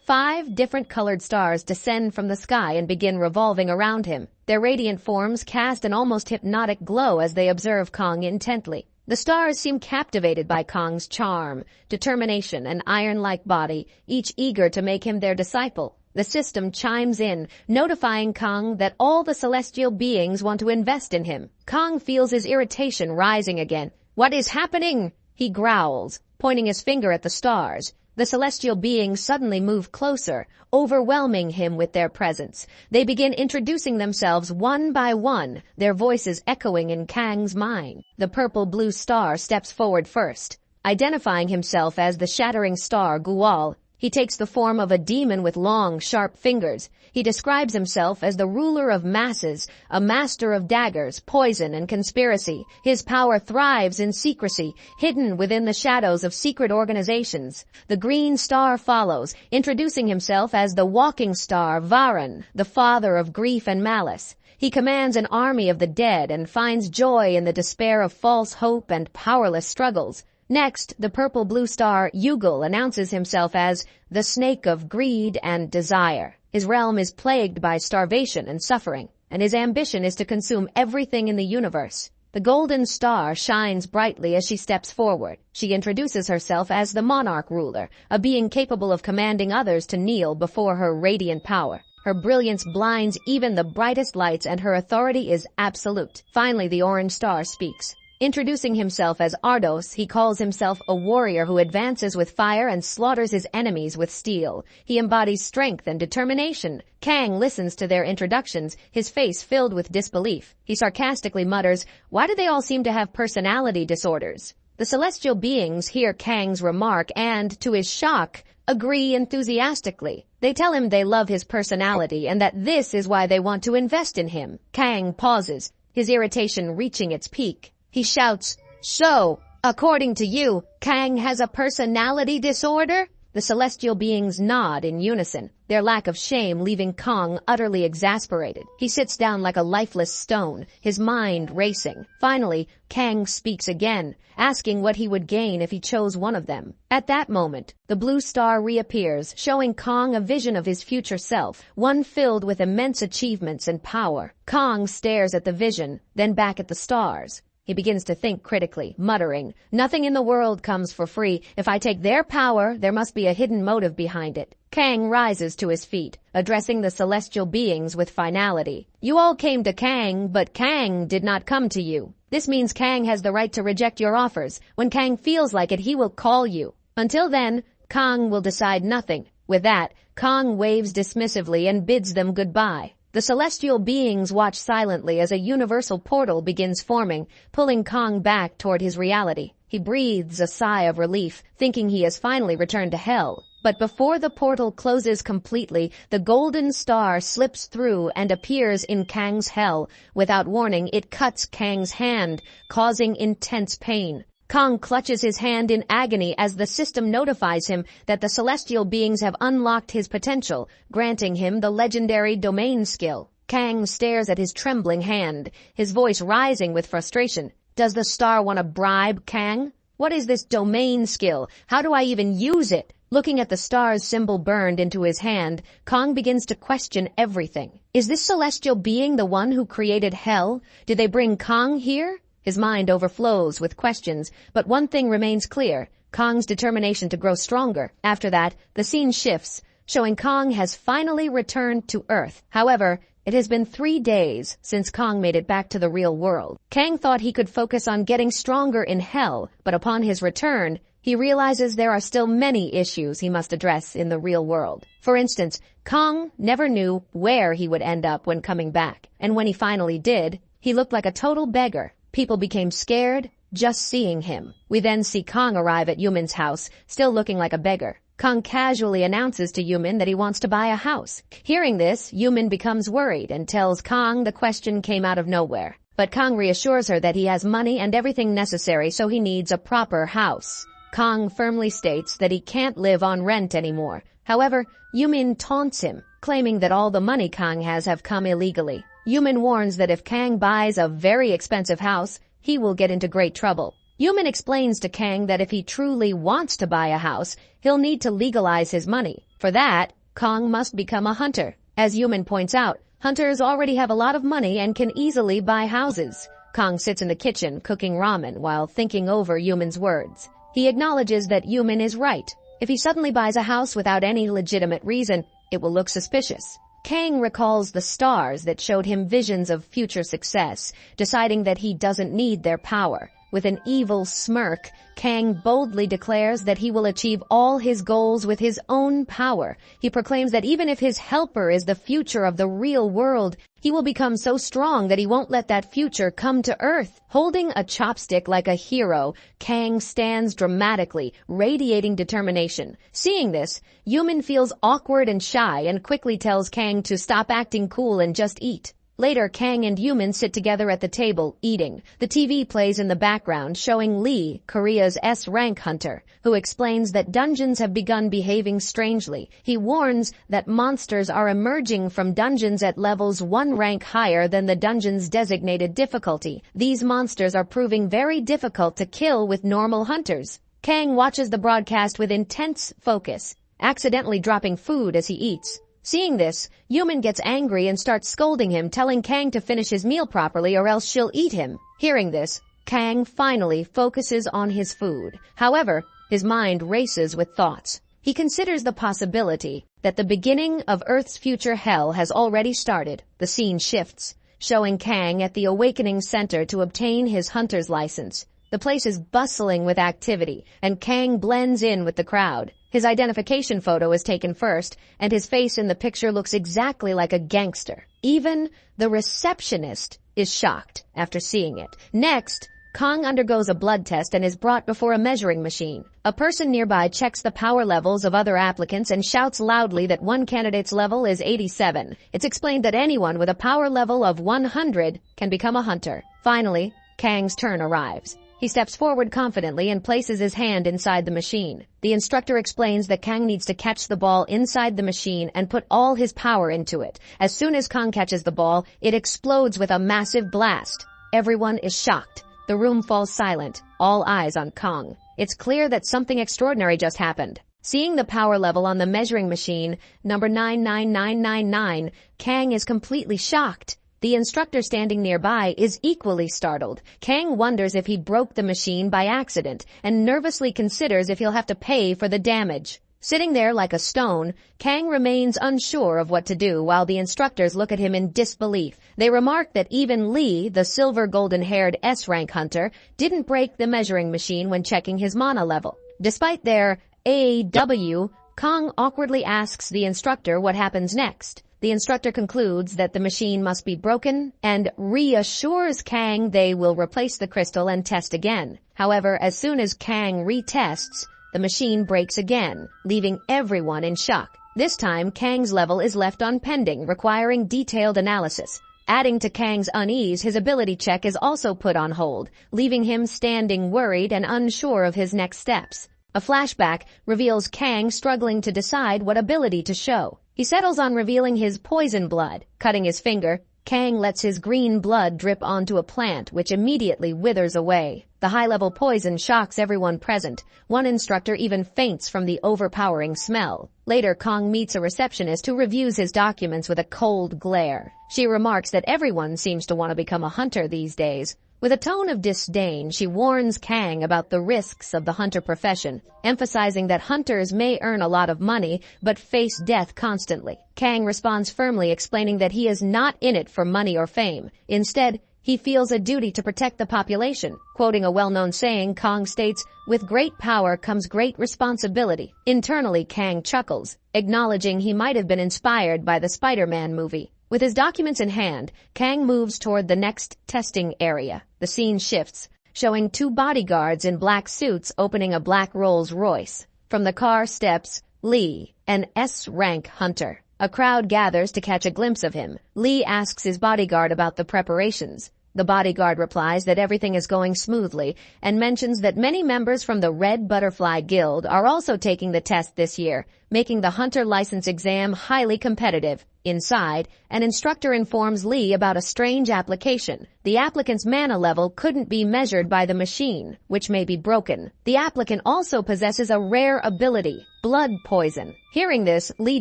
5 different colored stars descend from the sky and begin revolving around him. Their radiant forms cast an almost hypnotic glow as they observe Kang intently. The stars seem captivated by Kang's charm, determination, and iron-like body, each eager to make him their disciple. The system chimes in, notifying Kang that all the celestial beings want to invest in him. Kang feels his irritation rising again. "What is happening?" he growls, pointing his finger at the stars. The celestial beings suddenly move closer, overwhelming him with their presence. They begin introducing themselves one by one, their voices echoing in Kang's mind. The purple-blue star steps forward first. Identifying himself as the shattering star Gual, he takes the form of a demon with long, sharp fingers. He describes himself as the ruler of masses, a master of daggers, poison, and conspiracy. His power thrives in secrecy, hidden within the shadows of secret organizations. The green star follows, introducing himself as the walking star Varan, the father of grief and malice. He commands an army of the dead and finds joy in the despair of false hope and powerless struggles. Next, the purple-blue star Yugal announces himself as the snake of greed and desire. His realm is plagued by starvation and suffering, and his ambition is to consume everything in the universe. The golden star shines brightly as she steps forward. She introduces herself as the monarch ruler, a being capable of commanding others to kneel before her radiant power. Her brilliance blinds even the brightest lights, and her authority is absolute. Finally, the orange star speaks. Introducing himself as Ardos, he calls himself a warrior who advances with fire and slaughters his enemies with steel. He embodies strength and determination. Kang listens to their introductions, his face filled with disbelief. He sarcastically mutters, "Why do they all seem to have personality disorders?" The celestial beings hear Kang's remark and, to his shock, agree enthusiastically. They tell him they love his personality and that this is why they want to invest in him. Kang pauses, his irritation reaching its peak. He shouts, "So, according to you, Kang has a personality disorder?" The celestial beings nod in unison, their lack of shame leaving Kang utterly exasperated. He sits down like a lifeless stone, his mind racing. Finally, Kang speaks again, asking what he would gain if he chose one of them. At that moment, the blue star reappears, showing Kang a vision of his future self, one filled with immense achievements and power. Kang stares at the vision, then back at the stars. He begins to think critically, muttering, "Nothing in the world comes for free. If I take their power, there must be a hidden motive behind it." Kang rises to his feet, addressing the celestial beings with finality. "You all came to Kang, but Kang did not come to you. This means Kang has the right to reject your offers. When Kang feels like it, he will call you. Until then, Kang will decide nothing." With that, Kang waves dismissively and bids them goodbye. The celestial beings watch silently as a universal portal begins forming, pulling Kang back toward his reality. He breathes a sigh of relief, thinking he has finally returned to hell. But before the portal closes completely, the golden star slips through and appears in Kang's hell. Without warning, it cuts Kang's hand, causing intense pain. Kang clutches his hand in agony as the system notifies him that the celestial beings have unlocked his potential, granting him the legendary domain skill. Kang stares at his trembling hand, his voice rising with frustration. Does the star want to bribe Kang? What is this domain skill? How do I even use it? Looking at the star's symbol burned into his hand, Kang begins to question everything. Is this celestial being the one who created hell? Did they bring Kang here? His mind overflows with questions, but one thing remains clear, Kang's determination to grow stronger. After that, the scene shifts, showing Kang has finally returned to Earth. However, it has been 3 days since Kang made it back to the real world. Kang thought he could focus on getting stronger in hell, but upon his return, he realizes there are still many issues he must address in the real world. For instance, Kang never knew where he would end up when coming back, and when he finally did, he looked like a total beggar. People became scared just seeing him. We then see Kang arrive at Yumin's house, still looking like a beggar. Kang casually announces to Yumin that he wants to buy a house. Hearing this, Yumin becomes worried and tells Kang the question came out of nowhere. But Kang reassures her that he has money and everything necessary, so he needs a proper house. Kang firmly states that he can't live on rent anymore. However, Yumin taunts him, claiming that all the money Kang has have come illegally. Yumin warns that if Kang buys a very expensive house, he will get into great trouble. Yumin explains to Kang that if he truly wants to buy a house, he'll need to legalize his money. For that, Kang must become a hunter. As Yumin points out, hunters already have a lot of money and can easily buy houses. Kang sits in the kitchen cooking ramen while thinking over Yumin's words. He acknowledges that Yumin is right. If he suddenly buys a house without any legitimate reason, it will look suspicious. Kang recalls the stars that showed him visions of future success, deciding that he doesn't need their power. With an evil smirk, Kang boldly declares that he will achieve all his goals with his own power. He proclaims that even if his helper is the future of the real world, he will become so strong that he won't let that future come to Earth. Holding a chopstick like a hero, Kang stands dramatically, radiating determination. Seeing this, Yumin feels awkward and shy and quickly tells Kang to stop acting cool and just eat. Later, Kang and Yumin sit together at the table, eating. The TV plays in the background, showing Lee, Korea's S-rank hunter, who explains that dungeons have begun behaving strangely. He warns that monsters are emerging from dungeons at levels 1 rank higher than the dungeon's designated difficulty. These monsters are proving very difficult to kill with normal hunters. Kang watches the broadcast with intense focus, accidentally dropping food as he eats. Seeing this, Yumin gets angry and starts scolding him, telling Kang to finish his meal properly or else she'll eat him. Hearing this, Kang finally focuses on his food. However, his mind races with thoughts. He considers the possibility that the beginning of Earth's future hell has already started. The scene shifts, showing Kang at the Awakening Center to obtain his hunter's license. The place is bustling with activity, and Kang blends in with the crowd. His identification photo is taken first, and his face in the picture looks exactly like a gangster. Even the receptionist is shocked after seeing it. Next, Kang undergoes a blood test and is brought before a measuring machine. A person nearby checks the power levels of other applicants and shouts loudly that one candidate's level is 87. It's explained that anyone with a power level of 100 can become a hunter. Finally, Kang's turn arrives. He steps forward confidently and places his hand inside the machine. The instructor explains that Kang needs to catch the ball inside the machine and put all his power into it. As soon as Kang catches the ball, it explodes with a massive blast. Everyone is shocked. The room falls silent, all eyes on Kang. It's clear that something extraordinary just happened. Seeing the power level on the measuring machine, number 99999, Kang is completely shocked. The instructor standing nearby is equally startled. Kang wonders if he broke the machine by accident and nervously considers if he'll have to pay for the damage. Sitting there like a stone, Kang remains unsure of what to do while the instructors look at him in disbelief. They remark that even Lee, the silver golden-haired S-rank hunter, didn't break the measuring machine when checking his mana level. Despite their AW, Kang awkwardly asks the instructor what happens next. The instructor concludes that the machine must be broken and reassures Kang they will replace the crystal and test again. However, as soon as Kang retests, the machine breaks again, leaving everyone in shock. This time, Kang's level is left on pending, requiring detailed analysis. Adding to Kang's unease, his ability check is also put on hold, leaving him standing worried and unsure of his next steps. A flashback reveals Kang struggling to decide what ability to show. He settles on revealing his poison blood. Cutting his finger, Kang lets his green blood drip onto a plant, which immediately withers away. The high-level poison shocks everyone present. One instructor even faints from the overpowering smell. Later, Kang meets a receptionist who reviews his documents with a cold glare. She remarks that everyone seems to want to become a hunter these days. With a tone of disdain, she warns Kang about the risks of the hunter profession, emphasizing that hunters may earn a lot of money but face death constantly. Kang responds firmly, explaining that he is not in it for money or fame. Instead, he feels a duty to protect the population. Quoting a well-known saying, Kang states, "With great power comes great responsibility." Internally, Kang chuckles, acknowledging he might have been inspired by the Spider-Man movie. With his documents in hand, Kang moves toward the next testing area. The scene shifts, showing two bodyguards in black suits opening a black Rolls-Royce. From the car steps Lee, an S-rank hunter. A crowd gathers to catch a glimpse of him. Lee asks his bodyguard about the preparations. The bodyguard replies that everything is going smoothly and mentions that many members from the Red Butterfly Guild are also taking the test this year, making the hunter license exam highly competitive. Inside, an instructor informs Lee about a strange application. The applicant's mana level couldn't be measured by the machine, which may be broken. The applicant also possesses a rare ability, blood poison. Hearing this, Lee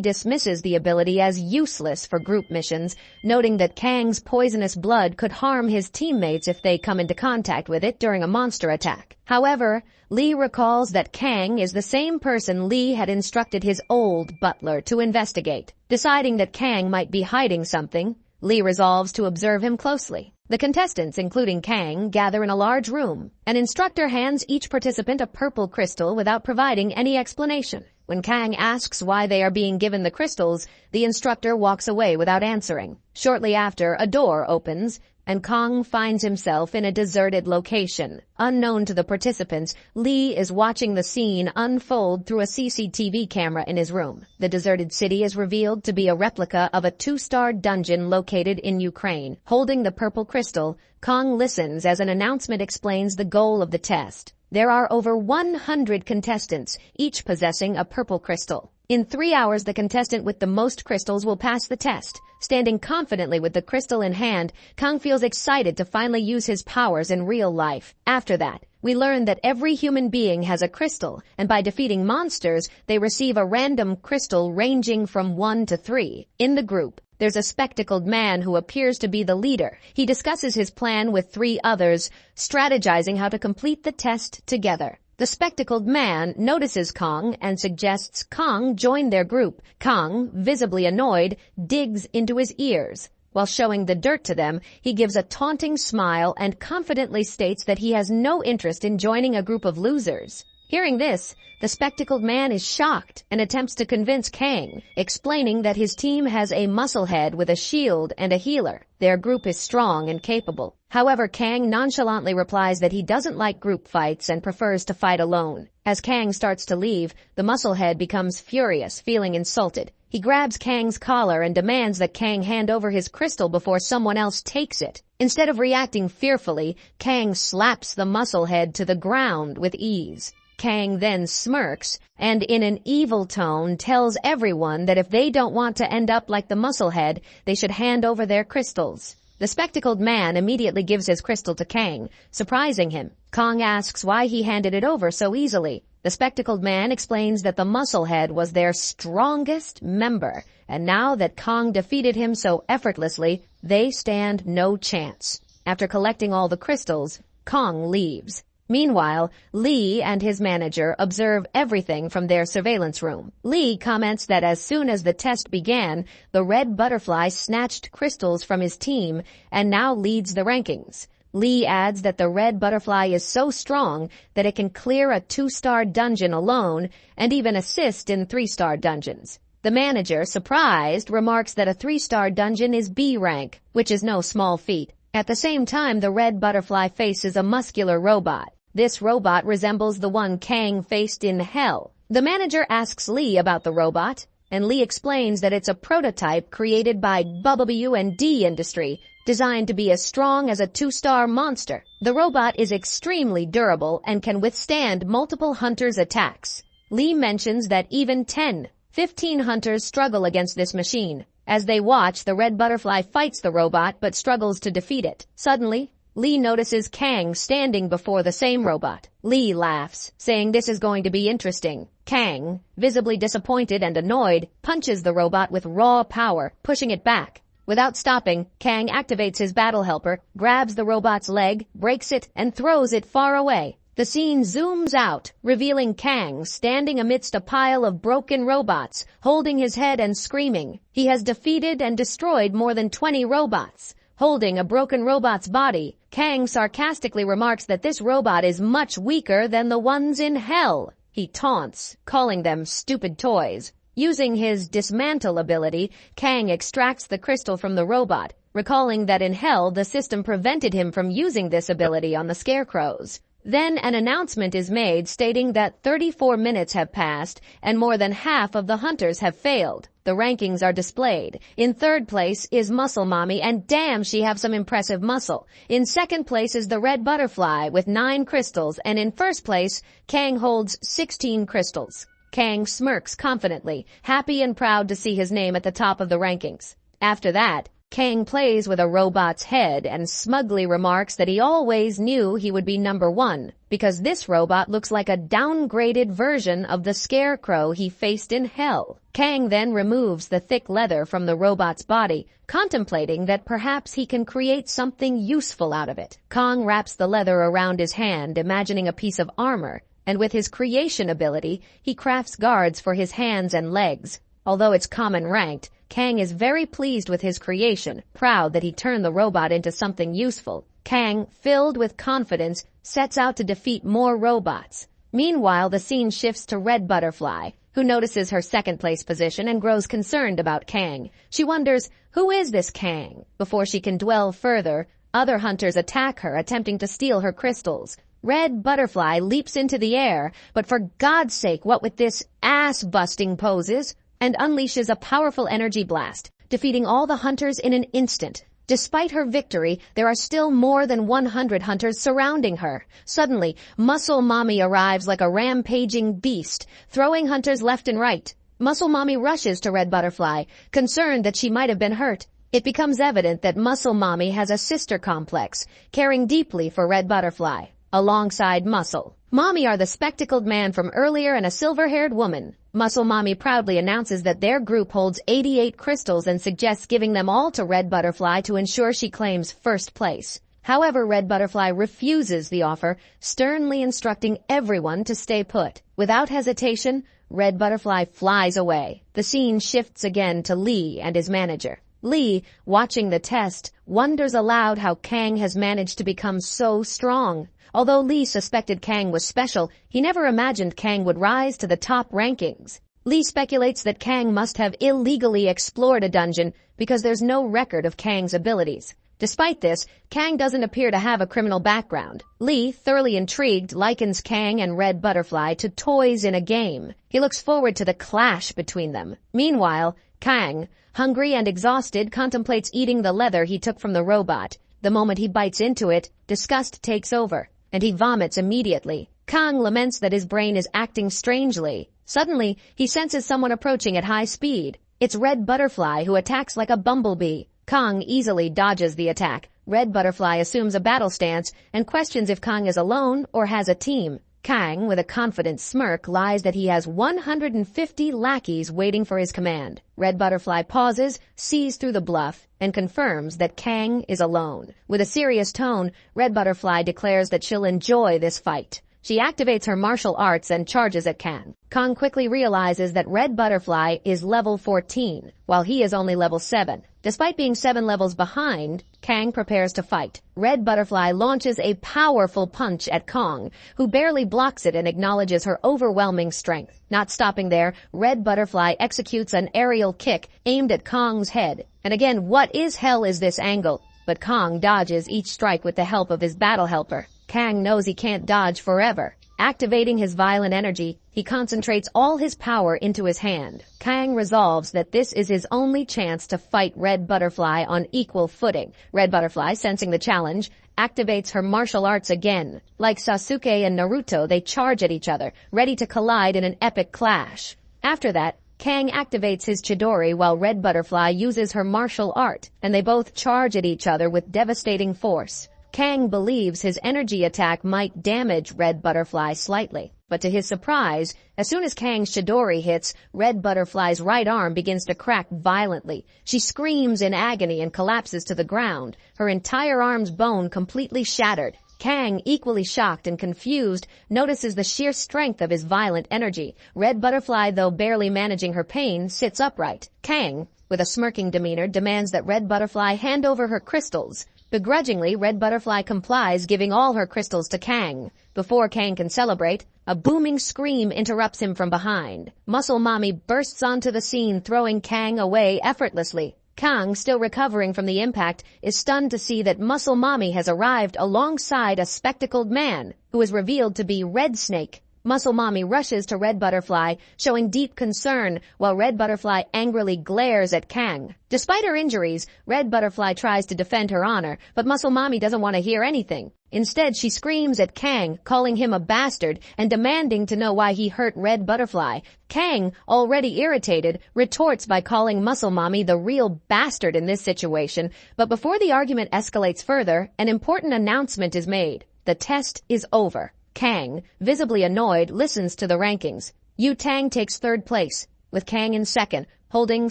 dismisses the ability as useless for group missions, noting that Kang's poisonous blood could harm his teammates if they come into contact with it during a monster attack. However, Lee recalls that Kang is the same person Lee had instructed his old butler to investigate. Deciding that Kang might be hiding something, Lee resolves to observe him closely. The contestants, including Kang, gather in a large room. An instructor hands each participant a purple crystal without providing any explanation. When Kang asks why they are being given the crystals, the instructor walks away without answering. Shortly after, a door opens, and Kang finds himself in a deserted location. Unknown to the participants, Lee is watching the scene unfold through a CCTV camera in his room. The deserted city is revealed to be a replica of a 2-star dungeon located in Ukraine. Holding the purple crystal, Kang listens as an announcement explains the goal of the test. There are over 100 contestants, each possessing a purple crystal. In 3 hours, the contestant with the most crystals will pass the test. Standing confidently with the crystal in hand, Kang feels excited to finally use his powers in real life. After that, we learn that every human being has a crystal, and by defeating monsters, they receive a random crystal ranging from 1 to 3. In the group, there's a spectacled man who appears to be the leader. He discusses his plan with 3 others, strategizing how to complete the test together. The spectacled man notices Kang and suggests Kang join their group. Kang, visibly annoyed, digs into his ears. While showing the dirt to them, he gives a taunting smile and confidently states that he has no interest in joining a group of losers. Hearing this, the spectacled man is shocked and attempts to convince Kang, explaining that his team has a musclehead with a shield and a healer. Their group is strong and capable. However, Kang nonchalantly replies that he doesn't like group fights and prefers to fight alone. As Kang starts to leave, the musclehead becomes furious, feeling insulted. He grabs Kang's collar and demands that Kang hand over his crystal before someone else takes it. Instead of reacting fearfully, Kang slaps the musclehead to the ground with ease. Kang then smirks and in an evil tone tells everyone that if they don't want to end up like the musclehead, they should hand over their crystals. The spectacled man immediately gives his crystal to Kang, surprising him. Kang asks why he handed it over so easily. The spectacled man explains that the musclehead was their strongest member, and now that Kang defeated him so effortlessly, they stand no chance. After collecting all the crystals, Kang leaves. Meanwhile, Lee and his manager observe everything from their surveillance room. Lee comments that as soon as the test began, the red butterfly snatched crystals from his team and now leads the rankings. Lee adds that the red butterfly is so strong that it can clear a 2-star dungeon alone and even assist in 3-star dungeons. The manager, surprised, remarks that a 3-star dungeon is B rank, which is no small feat. At the same time, the red butterfly faces a muscular robot. This robot resembles the one Kang faced in Hell. The manager asks Lee about the robot, and Lee explains that it's a prototype created by W&D Industry, designed to be as strong as a 2-star monster. The robot is extremely durable and can withstand multiple hunters' attacks. Lee mentions that even 15 hunters struggle against this machine. As they watch, the red butterfly fights the robot but struggles to defeat it. Suddenly, Lee notices Kang standing before the same robot. Lee laughs, saying this is going to be interesting. Kang, visibly disappointed and annoyed, punches the robot with raw power, pushing it back. Without stopping, Kang activates his battle helper, grabs the robot's leg, breaks it, and throws it far away. The scene zooms out, revealing Kang standing amidst a pile of broken robots, holding his head and screaming. He has defeated and destroyed more than 20 robots. Holding a broken robot's body, Kang sarcastically remarks that this robot is much weaker than the ones in Hell. He taunts, calling them stupid toys. Using his dismantle ability, Kang extracts the crystal from the robot, recalling that in Hell the system prevented him from using this ability on the scarecrows. Then an announcement is made stating that 34 minutes have passed and more than half of the hunters have failed. The rankings are displayed. In third place is Muscle Mommy, and damn, she have some impressive muscle. In second place is the red butterfly with 9 crystals, and in first place, Kang holds 16 crystals. Kang smirks confidently, happy and proud to see his name at the top of the rankings. After that, Kang plays with a robot's head and smugly remarks that he always knew he would be number 1 because this robot looks like a downgraded version of the scarecrow he faced in Hell. Kang then removes the thick leather from the robot's body, contemplating that perhaps he can create something useful out of it. Kang wraps the leather around his hand, imagining a piece of armor, and with his creation ability, he crafts guards for his hands and legs. Although it's common ranked, Kang is very pleased with his creation, proud that he turned the robot into something useful. Kang, filled with confidence, sets out to defeat more robots. Meanwhile, the scene shifts to Red Butterfly, who notices her second-place position and grows concerned about Kang. She wonders, who is this Kang? Before she can dwell further, other hunters attack her, attempting to steal her crystals. Red Butterfly leaps into the air, but for God's sake, what with this ass-busting poses? And unleashes a powerful energy blast, defeating all the hunters in an instant. Despite her victory, there are still more than 100 hunters surrounding her. Suddenly, Muscle Mommy arrives like a rampaging beast, throwing hunters left and right. Muscle Mommy rushes to Red Butterfly, concerned that she might have been hurt. It becomes evident that Muscle Mommy has a sister complex, caring deeply for Red Butterfly. Alongside Muscle Mommy are the spectacled man from earlier and a silver-haired woman. Muscle Mommy proudly announces that their group holds 88 crystals and suggests giving them all to Red Butterfly to ensure she claims first place. However, Red Butterfly refuses the offer, sternly instructing everyone to stay put. Without hesitation, Red Butterfly flies away. The scene shifts again to Lee and his manager. Lee, watching the test, wonders aloud how Kang has managed to become so strong. Although Lee suspected Kang was special, he never imagined Kang would rise to the top rankings. Lee speculates that Kang must have illegally explored a dungeon because there's no record of Kang's abilities. Despite this, Kang doesn't appear to have a criminal background. Lee, thoroughly intrigued, likens Kang and Red Butterfly to toys in a game. He looks forward to the clash between them. Meanwhile, Kang, hungry and exhausted, contemplates eating the leather he took from the robot. The moment he bites into it, disgust takes over, and he vomits immediately. Kang laments that his brain is acting strangely. Suddenly, he senses someone approaching at high speed. It's Red Butterfly, who attacks like a bumblebee. Kang easily dodges the attack. Red Butterfly assumes a battle stance and questions if Kang is alone or has a team. Kang, with a confident smirk, lies that he has 150 lackeys waiting for his command. Red Butterfly pauses, sees through the bluff, and confirms that Kang is alone. With a serious tone, Red Butterfly declares that she'll enjoy this fight. She activates her martial arts and charges at Kang. Kang quickly realizes that Red Butterfly is level 14, while he is only level 7. Despite being 7 levels behind, Kang prepares to fight. Red Butterfly launches a powerful punch at Kang, who barely blocks it and acknowledges her overwhelming strength. Not stopping there, Red Butterfly executes an aerial kick aimed at Kang's head. And again, what is hell is this angle? But Kang dodges each strike with the help of his battle helper. Kang knows he can't dodge forever. Activating his violent energy, he concentrates all his power into his hand. Kang resolves that this is his only chance to fight Red Butterfly on equal footing. Red Butterfly, sensing the challenge, activates her martial arts again. Like Sasuke and Naruto, they charge at each other, ready to collide in an epic clash. After that, Kang activates his Chidori while Red Butterfly uses her martial art, and they both charge at each other with devastating force. Kang believes his energy attack might damage Red Butterfly slightly. But to his surprise, as soon as Kang's Chidori hits, Red Butterfly's right arm begins to crack violently. She screams in agony and collapses to the ground, her entire arm's bone completely shattered. Kang, equally shocked and confused, notices the sheer strength of his violent energy. Red Butterfly, though barely managing her pain, sits upright. Kang, with a smirking demeanor, demands that Red Butterfly hand over her crystals. Begrudgingly, Red Butterfly complies, giving all her crystals to Kang. Before Kang can celebrate, a booming scream interrupts him from behind. Muscle Mommy bursts onto the scene, throwing Kang away effortlessly. Kang, still recovering from the impact, is stunned to see that Muscle Mommy has arrived alongside a spectacled man, who is revealed to be Red Snake. Muscle Mommy rushes to Red Butterfly, showing deep concern, while Red Butterfly angrily glares at Kang. Despite her injuries, Red Butterfly tries to defend her honor, but Muscle Mommy doesn't want to hear anything. Instead, she screams at Kang, calling him a bastard and demanding to know why he hurt Red Butterfly. Kang, already irritated, retorts by calling Muscle Mommy the real bastard in this situation. But before the argument escalates further, an important announcement is made. The test is over. Kang, visibly annoyed, listens to the rankings. Yu Tang takes 3rd place, with Kang in 2nd, holding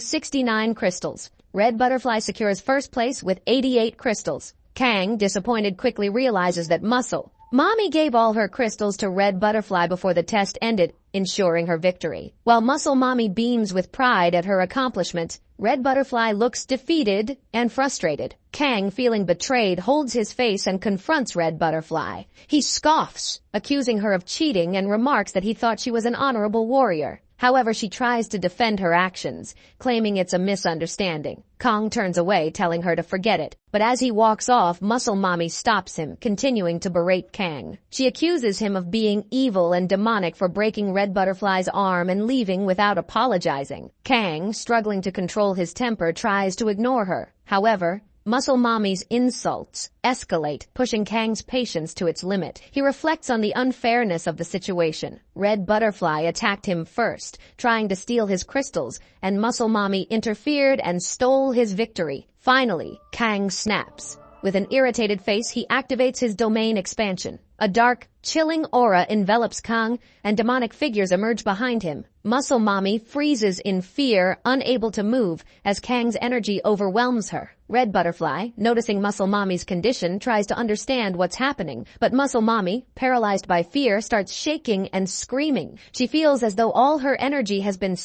69 crystals. Red Butterfly secures 1st place with 88 crystals. Kang, disappointed, quickly realizes that Muscle Mommy gave all her crystals to Red Butterfly before the test ended, ensuring her victory. While Muscle Mommy beams with pride at her accomplishment, Red Butterfly looks defeated and frustrated. Kang, feeling betrayed, holds his face and confronts Red Butterfly. He scoffs, accusing her of cheating, and remarks that he thought she was an honorable warrior. However, she tries to defend her actions, claiming it's a misunderstanding. Kang turns away, telling her to forget it. But as he walks off, Muscle Mommy stops him, continuing to berate Kang. She accuses him of being evil and demonic for breaking Red Butterfly's arm and leaving without apologizing. Kang, struggling to control his temper, tries to ignore her. However, Muscle Mommy's insults escalate, pushing Kang's patience to its limit. He reflects on the unfairness of the situation. Red Butterfly attacked him first, trying to steal his crystals, and Muscle Mommy interfered and stole his victory. Finally, Kang snaps. With an irritated face, he activates his domain expansion. A dark, chilling aura envelops Kang, and demonic figures emerge behind him. Muscle Mommy freezes in fear, unable to move, as Kang's energy overwhelms her. Red Butterfly, noticing Muscle Mommy's condition, tries to understand what's happening, but Muscle Mommy, paralyzed by fear, starts shaking and screaming. She feels as though all her energy has been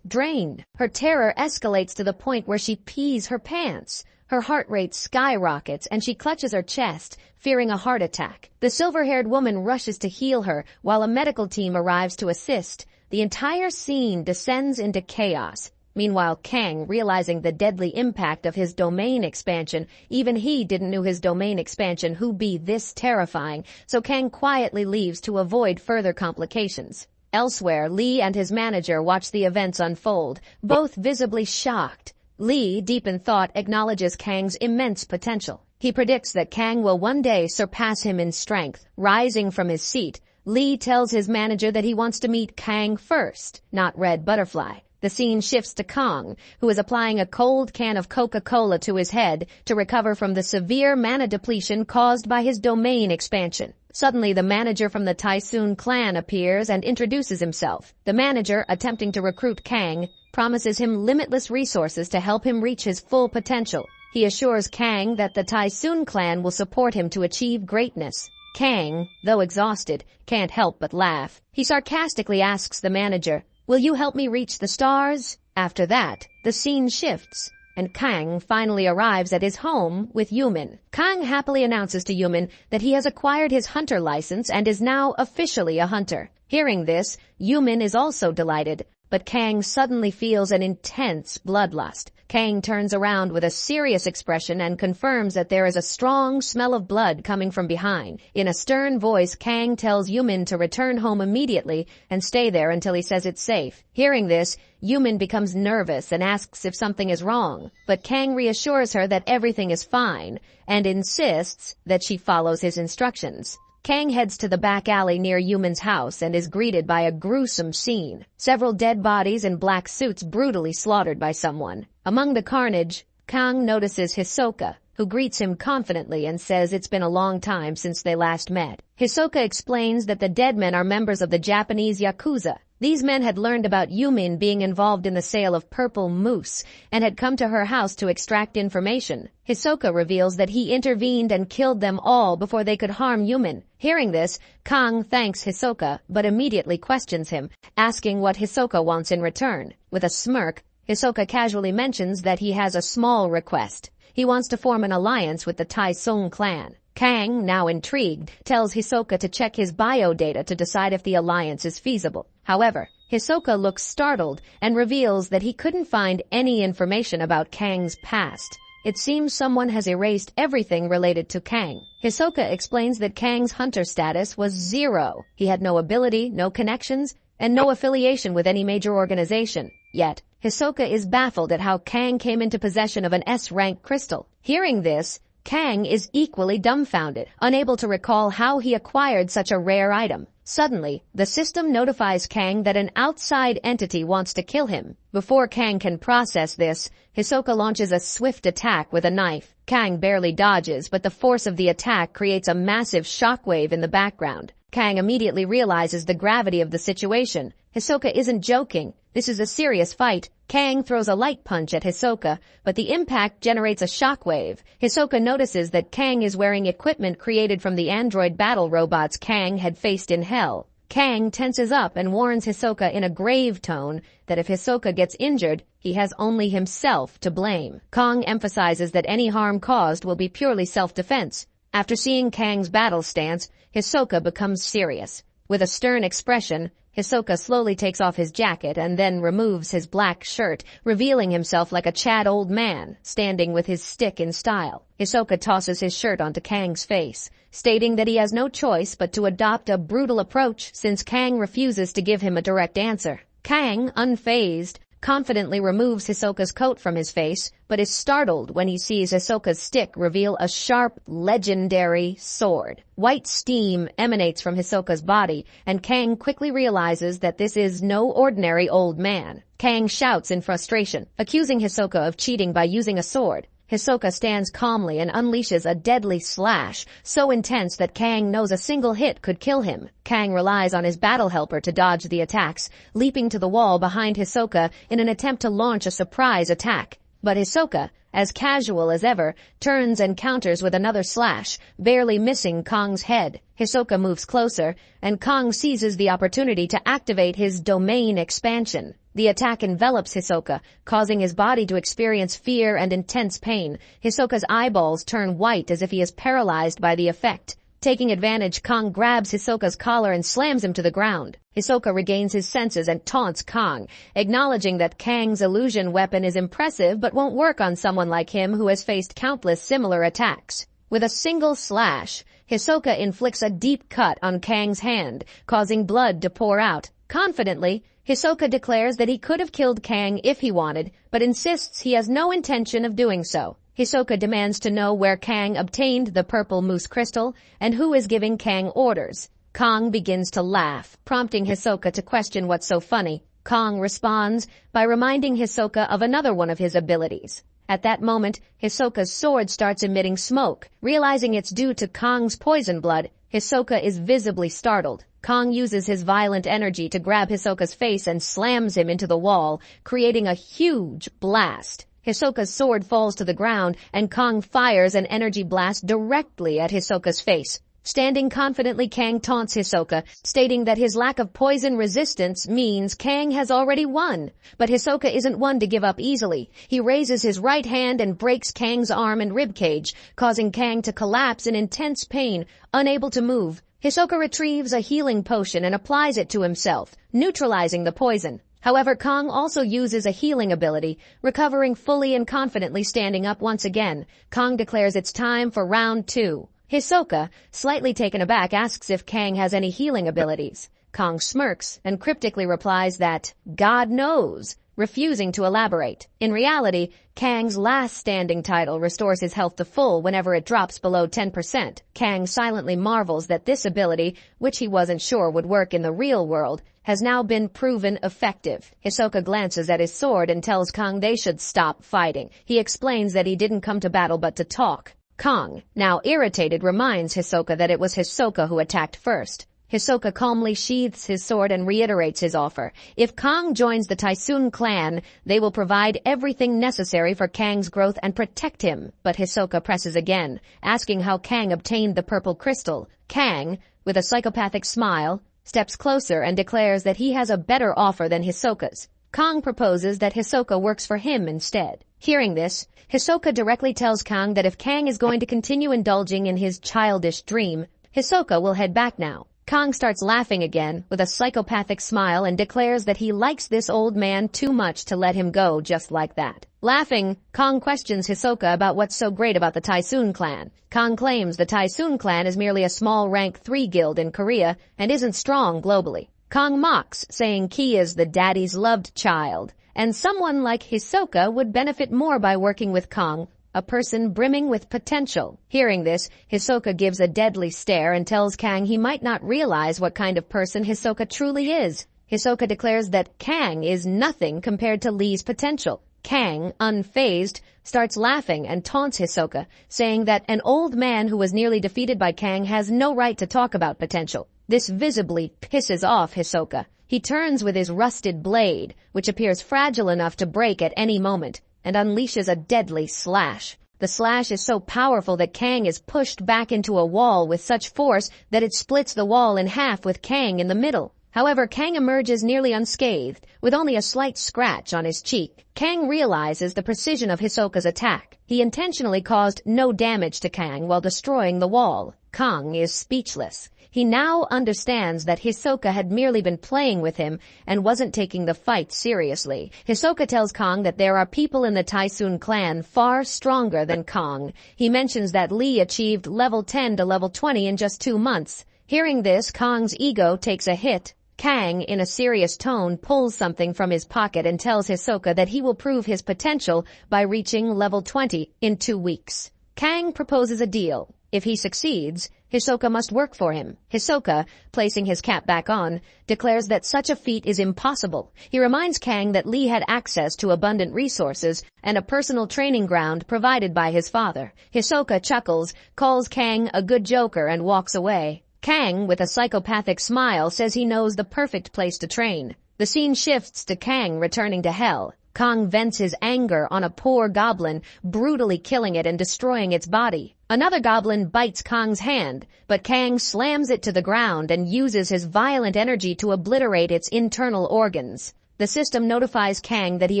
drained. Her terror escalates to the point where she pees her pants. Her heart rate skyrockets, and she clutches her chest, fearing a heart attack. The silver-haired woman rushes to heal her, while a medical team arrives to assist. The entire scene descends into chaos. Meanwhile, Kang, realizing the deadly impact of his domain expansion, even he didn't know his domain expansion would be this terrifying, so Kang quietly leaves to avoid further complications. Elsewhere, Lee and his manager watch the events unfold, both visibly shocked. Lee, deep in thought, acknowledges Kang's immense potential. He predicts that Kang will one day surpass him in strength. Rising from his seat, Lee tells his manager that he wants to meet Kang first, not Red Butterfly. The scene shifts to Kang, who is applying a cold can of Coca-Cola to his head to recover from the severe mana depletion caused by his domain expansion. Suddenly, the manager from the Typhoon clan appears and introduces himself. The manager, attempting to recruit Kang, promises him limitless resources to help him reach his full potential. He assures Kang that the Typhoon clan will support him to achieve greatness. Kang, though exhausted, can't help but laugh. He sarcastically asks the manager, "Will you help me reach the stars?" After that, the scene shifts, and Kang finally arrives at his home with Yumin. Kang happily announces to Yumin that he has acquired his hunter license and is now officially a hunter. Hearing this, Yumin is also delighted, but Kang suddenly feels an intense bloodlust. Kang turns around with a serious expression and confirms that there is a strong smell of blood coming from behind. In a stern voice, Kang tells Yumin to return home immediately and stay there until he says it's safe. Hearing this, Yumin becomes nervous and asks if something is wrong, but Kang reassures her that everything is fine and insists that she follows his instructions. Kang heads to the back alley near Yumin's house and is greeted by a gruesome scene. Several dead bodies in black suits brutally slaughtered by someone. Among the carnage, Kang notices Hisoka, who greets him confidently and says it's been a long time since they last met. Hisoka explains that the dead men are members of the Japanese Yakuza. These men had learned about Yumin being involved in the sale of purple moose and had come to her house to extract information. Hisoka reveals that he intervened and killed them all before they could harm Yumin. Hearing this, Kang thanks Hisoka but immediately questions him, asking what Hisoka wants in return. With a smirk, Hisoka casually mentions that he has a small request. He wants to form an alliance with the Typhoon clan. Kang, now intrigued, tells Hisoka to check his biodata to decide if the alliance is feasible. However, Hisoka looks startled and reveals that he couldn't find any information about Kang's past. It seems someone has erased everything related to Kang. Hisoka explains that Kang's hunter status was 0. He had no ability, no connections, and no affiliation with any major organization. Yet, Hisoka is baffled at how Kang came into possession of an S-rank crystal. Hearing this, Kang is equally dumbfounded, unable to recall how he acquired such a rare item. Suddenly, the system notifies Kang that an outside entity wants to kill him. Before Kang can process this, Hisoka launches a swift attack with a knife. Kang barely dodges, but the force of the attack creates a massive shockwave in the background. Kang immediately realizes the gravity of the situation. Hisoka isn't joking. This is a serious fight. Kang throws a light punch at Hisoka, but the impact generates a shockwave. Hisoka notices that Kang is wearing equipment created from the android battle robots Kang had faced in Hell. Kang tenses up and warns Hisoka in a grave tone that if Hisoka gets injured, he has only himself to blame. Kang emphasizes that any harm caused will be purely self-defense. After seeing Kang's battle stance, Hisoka becomes serious. With a stern expression, Hisoka slowly takes off his jacket and then removes his black shirt, revealing himself like a Chad old man, standing with his stick in style. Hisoka tosses his shirt onto Kang's face, stating that he has no choice but to adopt a brutal approach since Kang refuses to give him a direct answer. Kang, unfazed, confidently removes Hisoka's coat from his face, but is startled when he sees Hisoka's stick reveal a sharp, legendary sword. White steam emanates from Hisoka's body, and Kang quickly realizes that this is no ordinary old man. Kang shouts in frustration, accusing Hisoka of cheating by using a sword. Hisoka stands calmly and unleashes a deadly slash, so intense that Kang knows a single hit could kill him. Kang relies on his battle helper to dodge the attacks, leaping to the wall behind Hisoka in an attempt to launch a surprise attack. But Hisoka, as casual as ever, turns and counters with another slash, barely missing Kong's head. Hisoka moves closer, and Kong seizes the opportunity to activate his domain expansion. The attack envelops Hisoka, causing his body to experience fear and intense pain. Hisoka's eyeballs turn white as if he is paralyzed by the effect. Taking advantage, Kong grabs Hisoka's collar and slams him to the ground. Hisoka regains his senses and taunts Kong, acknowledging that Kang's illusion weapon is impressive but won't work on someone like him who has faced countless similar attacks. With a single slash, Hisoka inflicts a deep cut on Kang's hand, causing blood to pour out. Confidently, Hisoka declares that he could have killed Kang if he wanted, but insists he has no intention of doing so. Hisoka demands to know where Kang obtained the purple moose crystal and who is giving Kang orders. Kong begins to laugh, prompting Hisoka to question what's so funny. Kong responds by reminding Hisoka of another one of his abilities. At that moment, Hisoka's sword starts emitting smoke. Realizing it's due to Kong's poison blood, Hisoka is visibly startled. Kong uses his violent energy to grab Hisoka's face and slams him into the wall, creating a huge blast. Hisoka's sword falls to the ground, and Kong fires an energy blast directly at Hisoka's face. Standing confidently, Kang taunts Hisoka, stating that his lack of poison resistance means Kang has already won. But Hisoka isn't one to give up easily. He raises his right hand and breaks Kang's arm and ribcage, causing Kang to collapse in intense pain, unable to move. Hisoka retrieves a healing potion and applies it to himself, neutralizing the poison. However, Kong also uses a healing ability, recovering fully and confidently standing up once again. Kong declares it's time for round 2. Hisoka, slightly taken aback, asks if Kang has any healing abilities. Kong smirks and cryptically replies that God knows, refusing to elaborate. In reality, Kang's last standing title restores his health to full whenever it drops below 10%. Kang silently marvels that this ability, which he wasn't sure would work in the real world, has now been proven effective. Hisoka glances at his sword and tells Kong they should stop fighting. He explains that he didn't come to battle but to talk. Kong, now irritated, reminds Hisoka that it was Hisoka who attacked first. Hisoka calmly sheathes his sword and reiterates his offer. If Kong joins the Tysoon clan, they will provide everything necessary for Kang's growth and protect him. But Hisoka presses again, asking how Kang obtained the purple crystal. Kang, with a psychopathic smile, steps closer and declares that he has a better offer than Hisoka's. Kong proposes that Hisoka works for him instead. Hearing this, Hisoka directly tells Kong that if Kang is going to continue indulging in his childish dream, Hisoka will head back now. Kong starts laughing again with a psychopathic smile and declares that he likes this old man too much to let him go just like that. Laughing, Kong questions Hisoka about what's so great about the Tysoon clan. Kong claims the Tysoon clan is merely a small rank 3 guild in Korea and isn't strong globally. Kong mocks, saying Ki is the daddy's loved child, and someone like Hisoka would benefit more by working with Kong, a person brimming with potential. Hearing this, Hisoka gives a deadly stare and tells Kang he might not realize what kind of person Hisoka truly is. Hisoka declares that Kang is nothing compared to Lee's potential. Kang, unfazed, starts laughing and taunts Hisoka, saying that an old man who was nearly defeated by Kang has no right to talk about potential. This visibly pisses off Hisoka. He turns with his rusted blade, which appears fragile enough to break at any moment, and unleashes a deadly slash. The slash is so powerful that Kang is pushed back into a wall with such force that it splits the wall in half with Kang in the middle. However, Kang emerges nearly unscathed, with only a slight scratch on his cheek. Kang realizes the precision of Hisoka's attack. He intentionally caused no damage to Kang while destroying the wall. Kong is speechless. He now understands that Hisoka had merely been playing with him and wasn't taking the fight seriously. Hisoka tells Kong that there are people in the Tysoon clan far stronger than Kong. He mentions that Lee achieved level 10 to level 20 in just 2 months. Hearing this, Kong's ego takes a hit. Kang, in a serious tone, pulls something from his pocket and tells Hisoka that he will prove his potential by reaching level 20 in 2 weeks. Kang proposes a deal. If he succeeds, Hisoka must work for him. Hisoka, placing his cap back on, declares that such a feat is impossible. He reminds Kang that Lee had access to abundant resources and a personal training ground provided by his father. Hisoka chuckles, calls Kang a good joker, and walks away. Kang, with a psychopathic smile, says he knows the perfect place to train. The scene shifts to Kang returning to Hell. Kang vents his anger on a poor goblin, brutally killing it and destroying its body. Another goblin bites Kang's hand, but Kang slams it to the ground and uses his violent energy to obliterate its internal organs. The system notifies Kang that he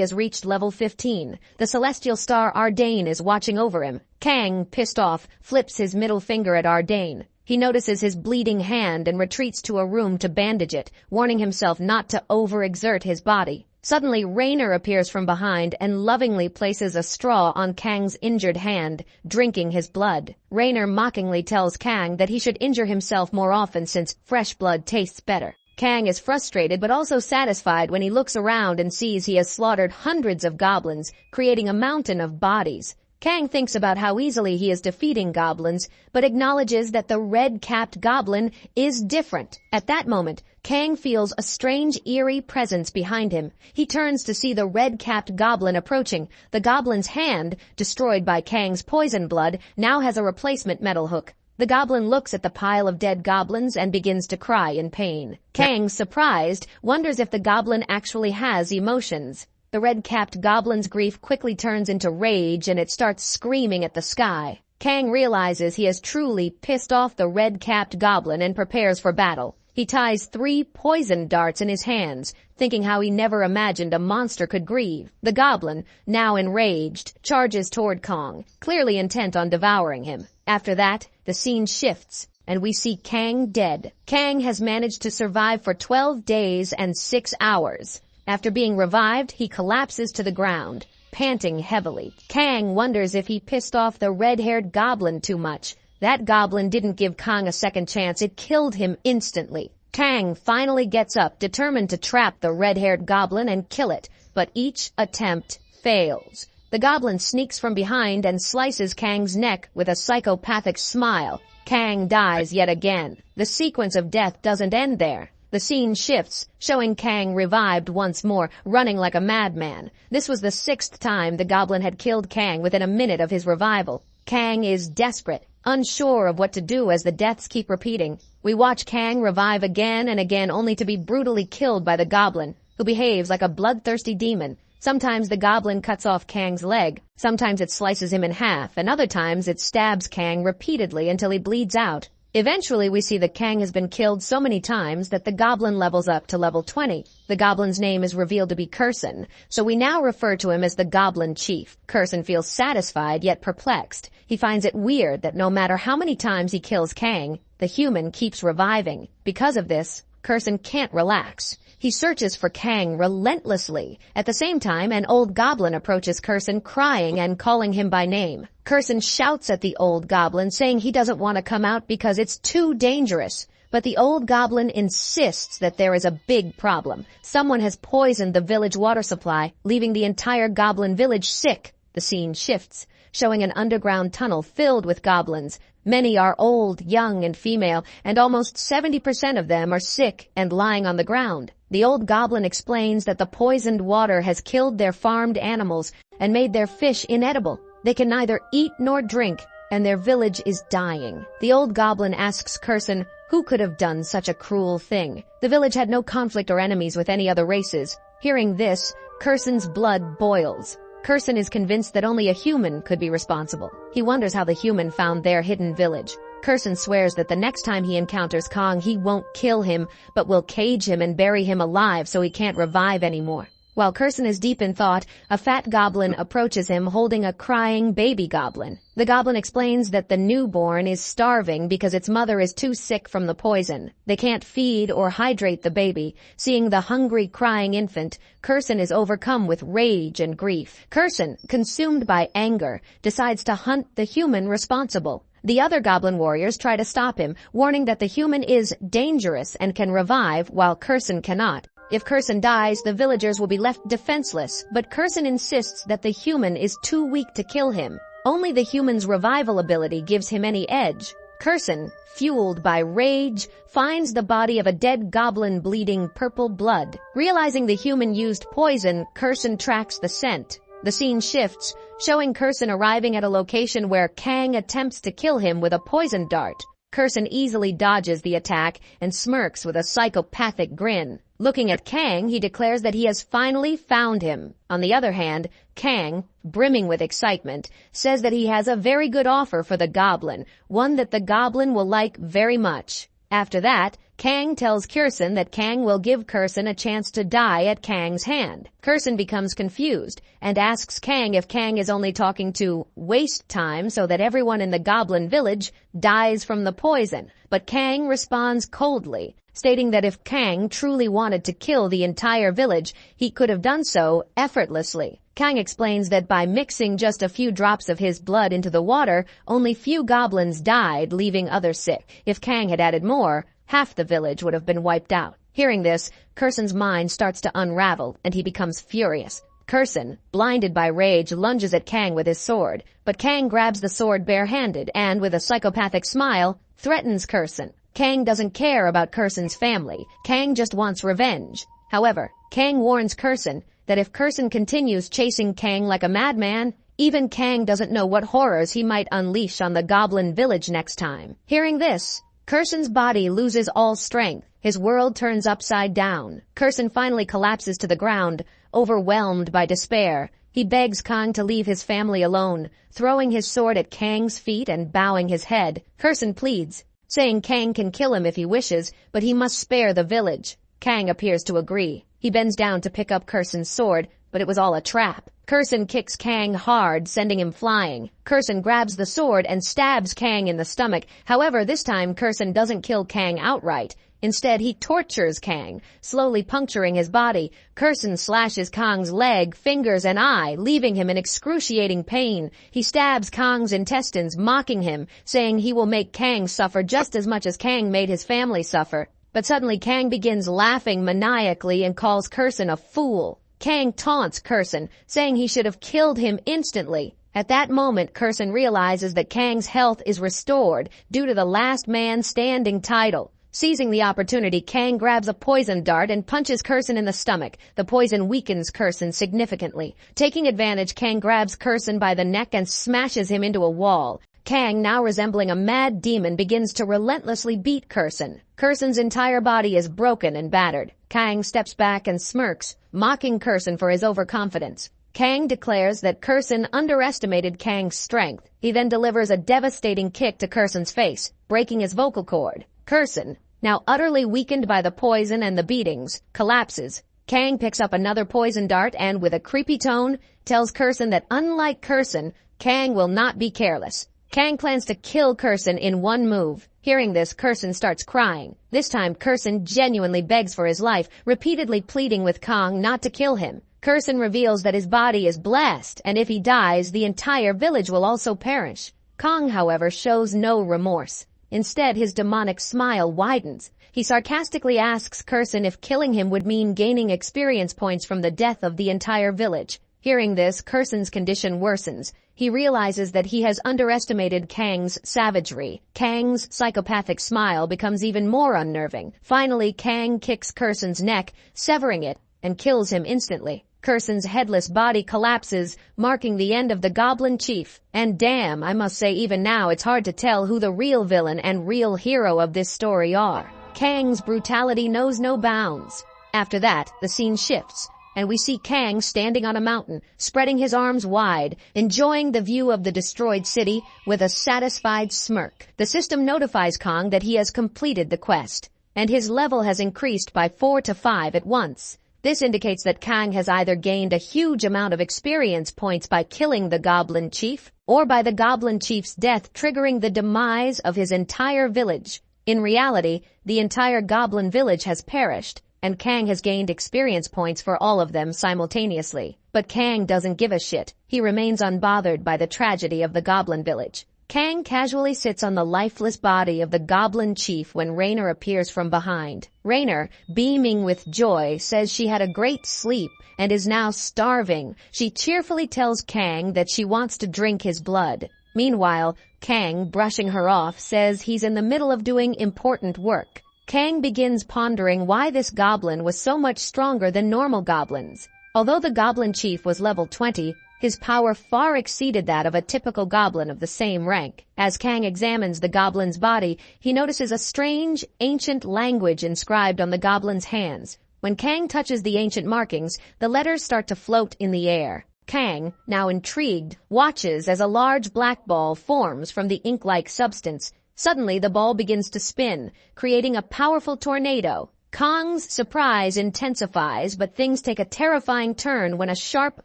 has reached level 15. The celestial star Ardane is watching over him. Kang, pissed off, flips his middle finger at Ardane. He notices his bleeding hand and retreats to a room to bandage it, warning himself not to overexert his body. Suddenly, Rainer appears from behind and lovingly places a straw on Kang's injured hand, drinking his blood. Rainer mockingly tells Kang that he should injure himself more often since fresh blood tastes better. Kang is frustrated but also satisfied when he looks around and sees he has slaughtered hundreds of goblins, creating a mountain of bodies. Kang thinks about how easily he is defeating goblins, but acknowledges that the red-capped goblin is different. At that moment, Kang feels a strange, eerie presence behind him. He turns to see the red-capped goblin approaching. The goblin's hand, destroyed by Kang's poison blood, now has a replacement metal hook. The goblin looks at the pile of dead goblins and begins to cry in pain. Kang, surprised, wonders if the goblin actually has emotions. The red-capped goblin's grief quickly turns into rage and it starts screaming at the sky. Kang realizes he has truly pissed off the red-capped goblin and prepares for battle. He ties 3 poison darts in his hands, thinking how he never imagined a monster could grieve. The goblin, now enraged, charges toward Kang, clearly intent on devouring him. After that, the scene shifts, and we see Kang dead. Kang has managed to survive for 12 days and 6 hours. After being revived, he collapses to the ground, panting heavily. Kang wonders if he pissed off the red-haired goblin too much. That goblin didn't give Kang a second chance. It killed him instantly. Kang finally gets up, determined to trap the red-haired goblin and kill it, but each attempt fails. The goblin sneaks from behind and slices Kang's neck with a psychopathic smile. Kang dies yet again. The sequence of death doesn't end there. The scene shifts, showing Kang revived once more, running like a madman. This was the 6th time the goblin had killed Kang within a minute of his revival. Kang is desperate, unsure of what to do as the deaths keep repeating. We watch Kang revive again and again only to be brutally killed by the goblin, who behaves like a bloodthirsty demon. Sometimes the goblin cuts off Kang's leg, sometimes it slices him in half, and other times it stabs Kang repeatedly until he bleeds out. Eventually, we see that Kang has been killed so many times that the goblin levels up to level 20. The goblin's name is revealed to be Curson, so we now refer to him as the Goblin Chief. Curson feels satisfied yet perplexed. He finds it weird that no matter how many times he kills Kang, the human keeps reviving. Because of this, Curson can't relax. He searches for Kang relentlessly. At the same time, an old goblin approaches Curson, crying and calling him by name. Curson shouts at the old goblin, saying he doesn't want to come out because it's too dangerous. But the old goblin insists that there is a big problem. Someone has poisoned the village water supply, leaving the entire goblin village sick. The scene shifts, showing an underground tunnel filled with goblins. Many are old, young, and female, and almost 70% of them are sick and lying on the ground. The old goblin explains that the poisoned water has killed their farmed animals and made their fish inedible. They can neither eat nor drink, and their village is dying. The old goblin asks Curson who could have done such a cruel thing. The village had no conflict or enemies with any other races. Hearing this, Curson's blood boils. Curson is convinced that only a human could be responsible. He wonders how the human found their hidden village. Curson swears that the next time he encounters Kang, he won't kill him, but will cage him and bury him alive so he can't revive anymore. While Curson is deep in thought, a fat goblin approaches him holding a crying baby goblin. The goblin explains that the newborn is starving because its mother is too sick from the poison. They can't feed or hydrate the baby. Seeing the hungry, crying infant, Curson is overcome with rage and grief. Curson, consumed by anger, decides to hunt the human responsible. The other goblin warriors try to stop him, warning that the human is dangerous and can revive while Curson cannot. If Curson dies, the villagers will be left defenseless, but Curson insists that the human is too weak to kill him. Only the human's revival ability gives him any edge. Kurson, fueled by rage, finds the body of a dead goblin bleeding purple blood. Realizing the human used poison, Kurson tracks the scent. The scene shifts, showing Kurson arriving at a location where Kang attempts to kill him with a poison dart. Kurson easily dodges the attack and smirks with a psychopathic grin. Looking at Kang, he declares that he has finally found him. On the other hand, Kang, brimming with excitement, says that he has a very good offer for the goblin, one that the goblin will like very much. After that, Kang tells Kurson that Kang will give Kurson a chance to die at Kang's hand. Kurson becomes confused and asks Kang if Kang is only talking to waste time so that everyone in the goblin village dies from the poison. But Kang responds coldly, stating that if Kang truly wanted to kill the entire village, he could have done so effortlessly. Kang explains that by mixing just a few drops of his blood into the water, only few goblins died, leaving others sick. If Kang had added more, half the village would have been wiped out. Hearing this, Kurson's mind starts to unravel, and he becomes furious. Kurson, blinded by rage, lunges at Kang with his sword, but Kang grabs the sword barehanded and, with a psychopathic smile, threatens Kurson. Kang doesn't care about Kurson's family. Kang just wants revenge. However, Kang warns Kurson that if Kurson continues chasing Kang like a madman, even Kang doesn't know what horrors he might unleash on the goblin village next time. Hearing this, Kurson's body loses all strength. His world turns upside down. Kurson finally collapses to the ground, overwhelmed by despair. He begs Kang to leave his family alone, throwing his sword at Kang's feet and bowing his head. Kurson pleads, saying Kang can kill him if he wishes, but he must spare the village. Kang appears to agree. He bends down to pick up Kurson's sword, but it was all a trap. Kurson kicks Kang hard, sending him flying. Kurson grabs the sword and stabs Kang in the stomach. However, this time Kurson doesn't kill Kang outright. Instead, he tortures Kang, slowly puncturing his body. Kurson slashes Kang's leg, fingers, and eye, leaving him in excruciating pain. He stabs Kang's intestines, mocking him, saying he will make Kang suffer just as much as Kang made his family suffer. But suddenly Kang begins laughing maniacally and calls Kurson a fool. Kang taunts Kurson, saying he should have killed him instantly. At that moment, Kurson realizes that Kang's health is restored due to the last man standing title. Seizing the opportunity, Kang grabs a poison dart and punches Kurson in the stomach. The poison weakens Kurson significantly. Taking advantage, Kang grabs Kurson by the neck and smashes him into a wall. Kang, now resembling a mad demon, begins to relentlessly beat Kurson. Kurson's entire body is broken and battered. Kang steps back and smirks, mocking Kurson for his overconfidence. Kang declares that Kurson underestimated Kang's strength. He then delivers a devastating kick to Kurson's face, breaking his vocal cord. Kurson, now utterly weakened by the poison and the beatings, collapses. Kang picks up another poison dart and, with a creepy tone, tells Kurson that unlike Kurson, Kang will not be careless. Kang plans to kill Kurson in one move. Hearing this, Kurson starts crying. This time, Kurson genuinely begs for his life, repeatedly pleading with Kang not to kill him. Kurson reveals that his body is blessed, and if he dies, the entire village will also perish. Kang, however, shows no remorse. Instead, his demonic smile widens. He sarcastically asks Kurson if killing him would mean gaining experience points from the death of the entire village. Hearing this, Kurson's condition worsens. He realizes that he has underestimated Kang's savagery. Kang's psychopathic smile becomes even more unnerving. Finally, Kang kicks Kurson's neck, severing it, and kills him instantly. Kurson's headless body collapses, marking the end of the Goblin Chief. And damn, I must say even now it's hard to tell who the real villain and real hero of this story are. Kang's brutality knows no bounds. After that, the scene shifts, and we see Kang standing on a mountain, spreading his arms wide, enjoying the view of the destroyed city with a satisfied smirk. The system notifies Kang that he has completed the quest, and his level has increased by 4 to 5 at once. This indicates that Kang has either gained a huge amount of experience points by killing the Goblin Chief, or by the Goblin Chief's death triggering the demise of his entire village. In reality, the entire Goblin village has perished, and Kang has gained experience points for all of them simultaneously. But Kang doesn't give a shit. He remains unbothered by the tragedy of the Goblin village. Kang casually sits on the lifeless body of the goblin chief when Rainer appears from behind. Rainer, beaming with joy, says she had a great sleep and is now starving. She cheerfully tells Kang that she wants to drink his blood. Meanwhile, Kang, brushing her off, says he's in the middle of doing important work. Kang begins pondering why this goblin was so much stronger than normal goblins. Although the goblin chief was level 20, his power far exceeded that of a typical goblin of the same rank. As Kang examines the goblin's body, he notices a strange, ancient language inscribed on the goblin's hands. When Kang touches the ancient markings, the letters start to float in the air. Kang, now intrigued, watches as a large black ball forms from the ink-like substance. Suddenly, the ball begins to spin, creating a powerful tornado. Kang's surprise intensifies, but things take a terrifying turn when a sharp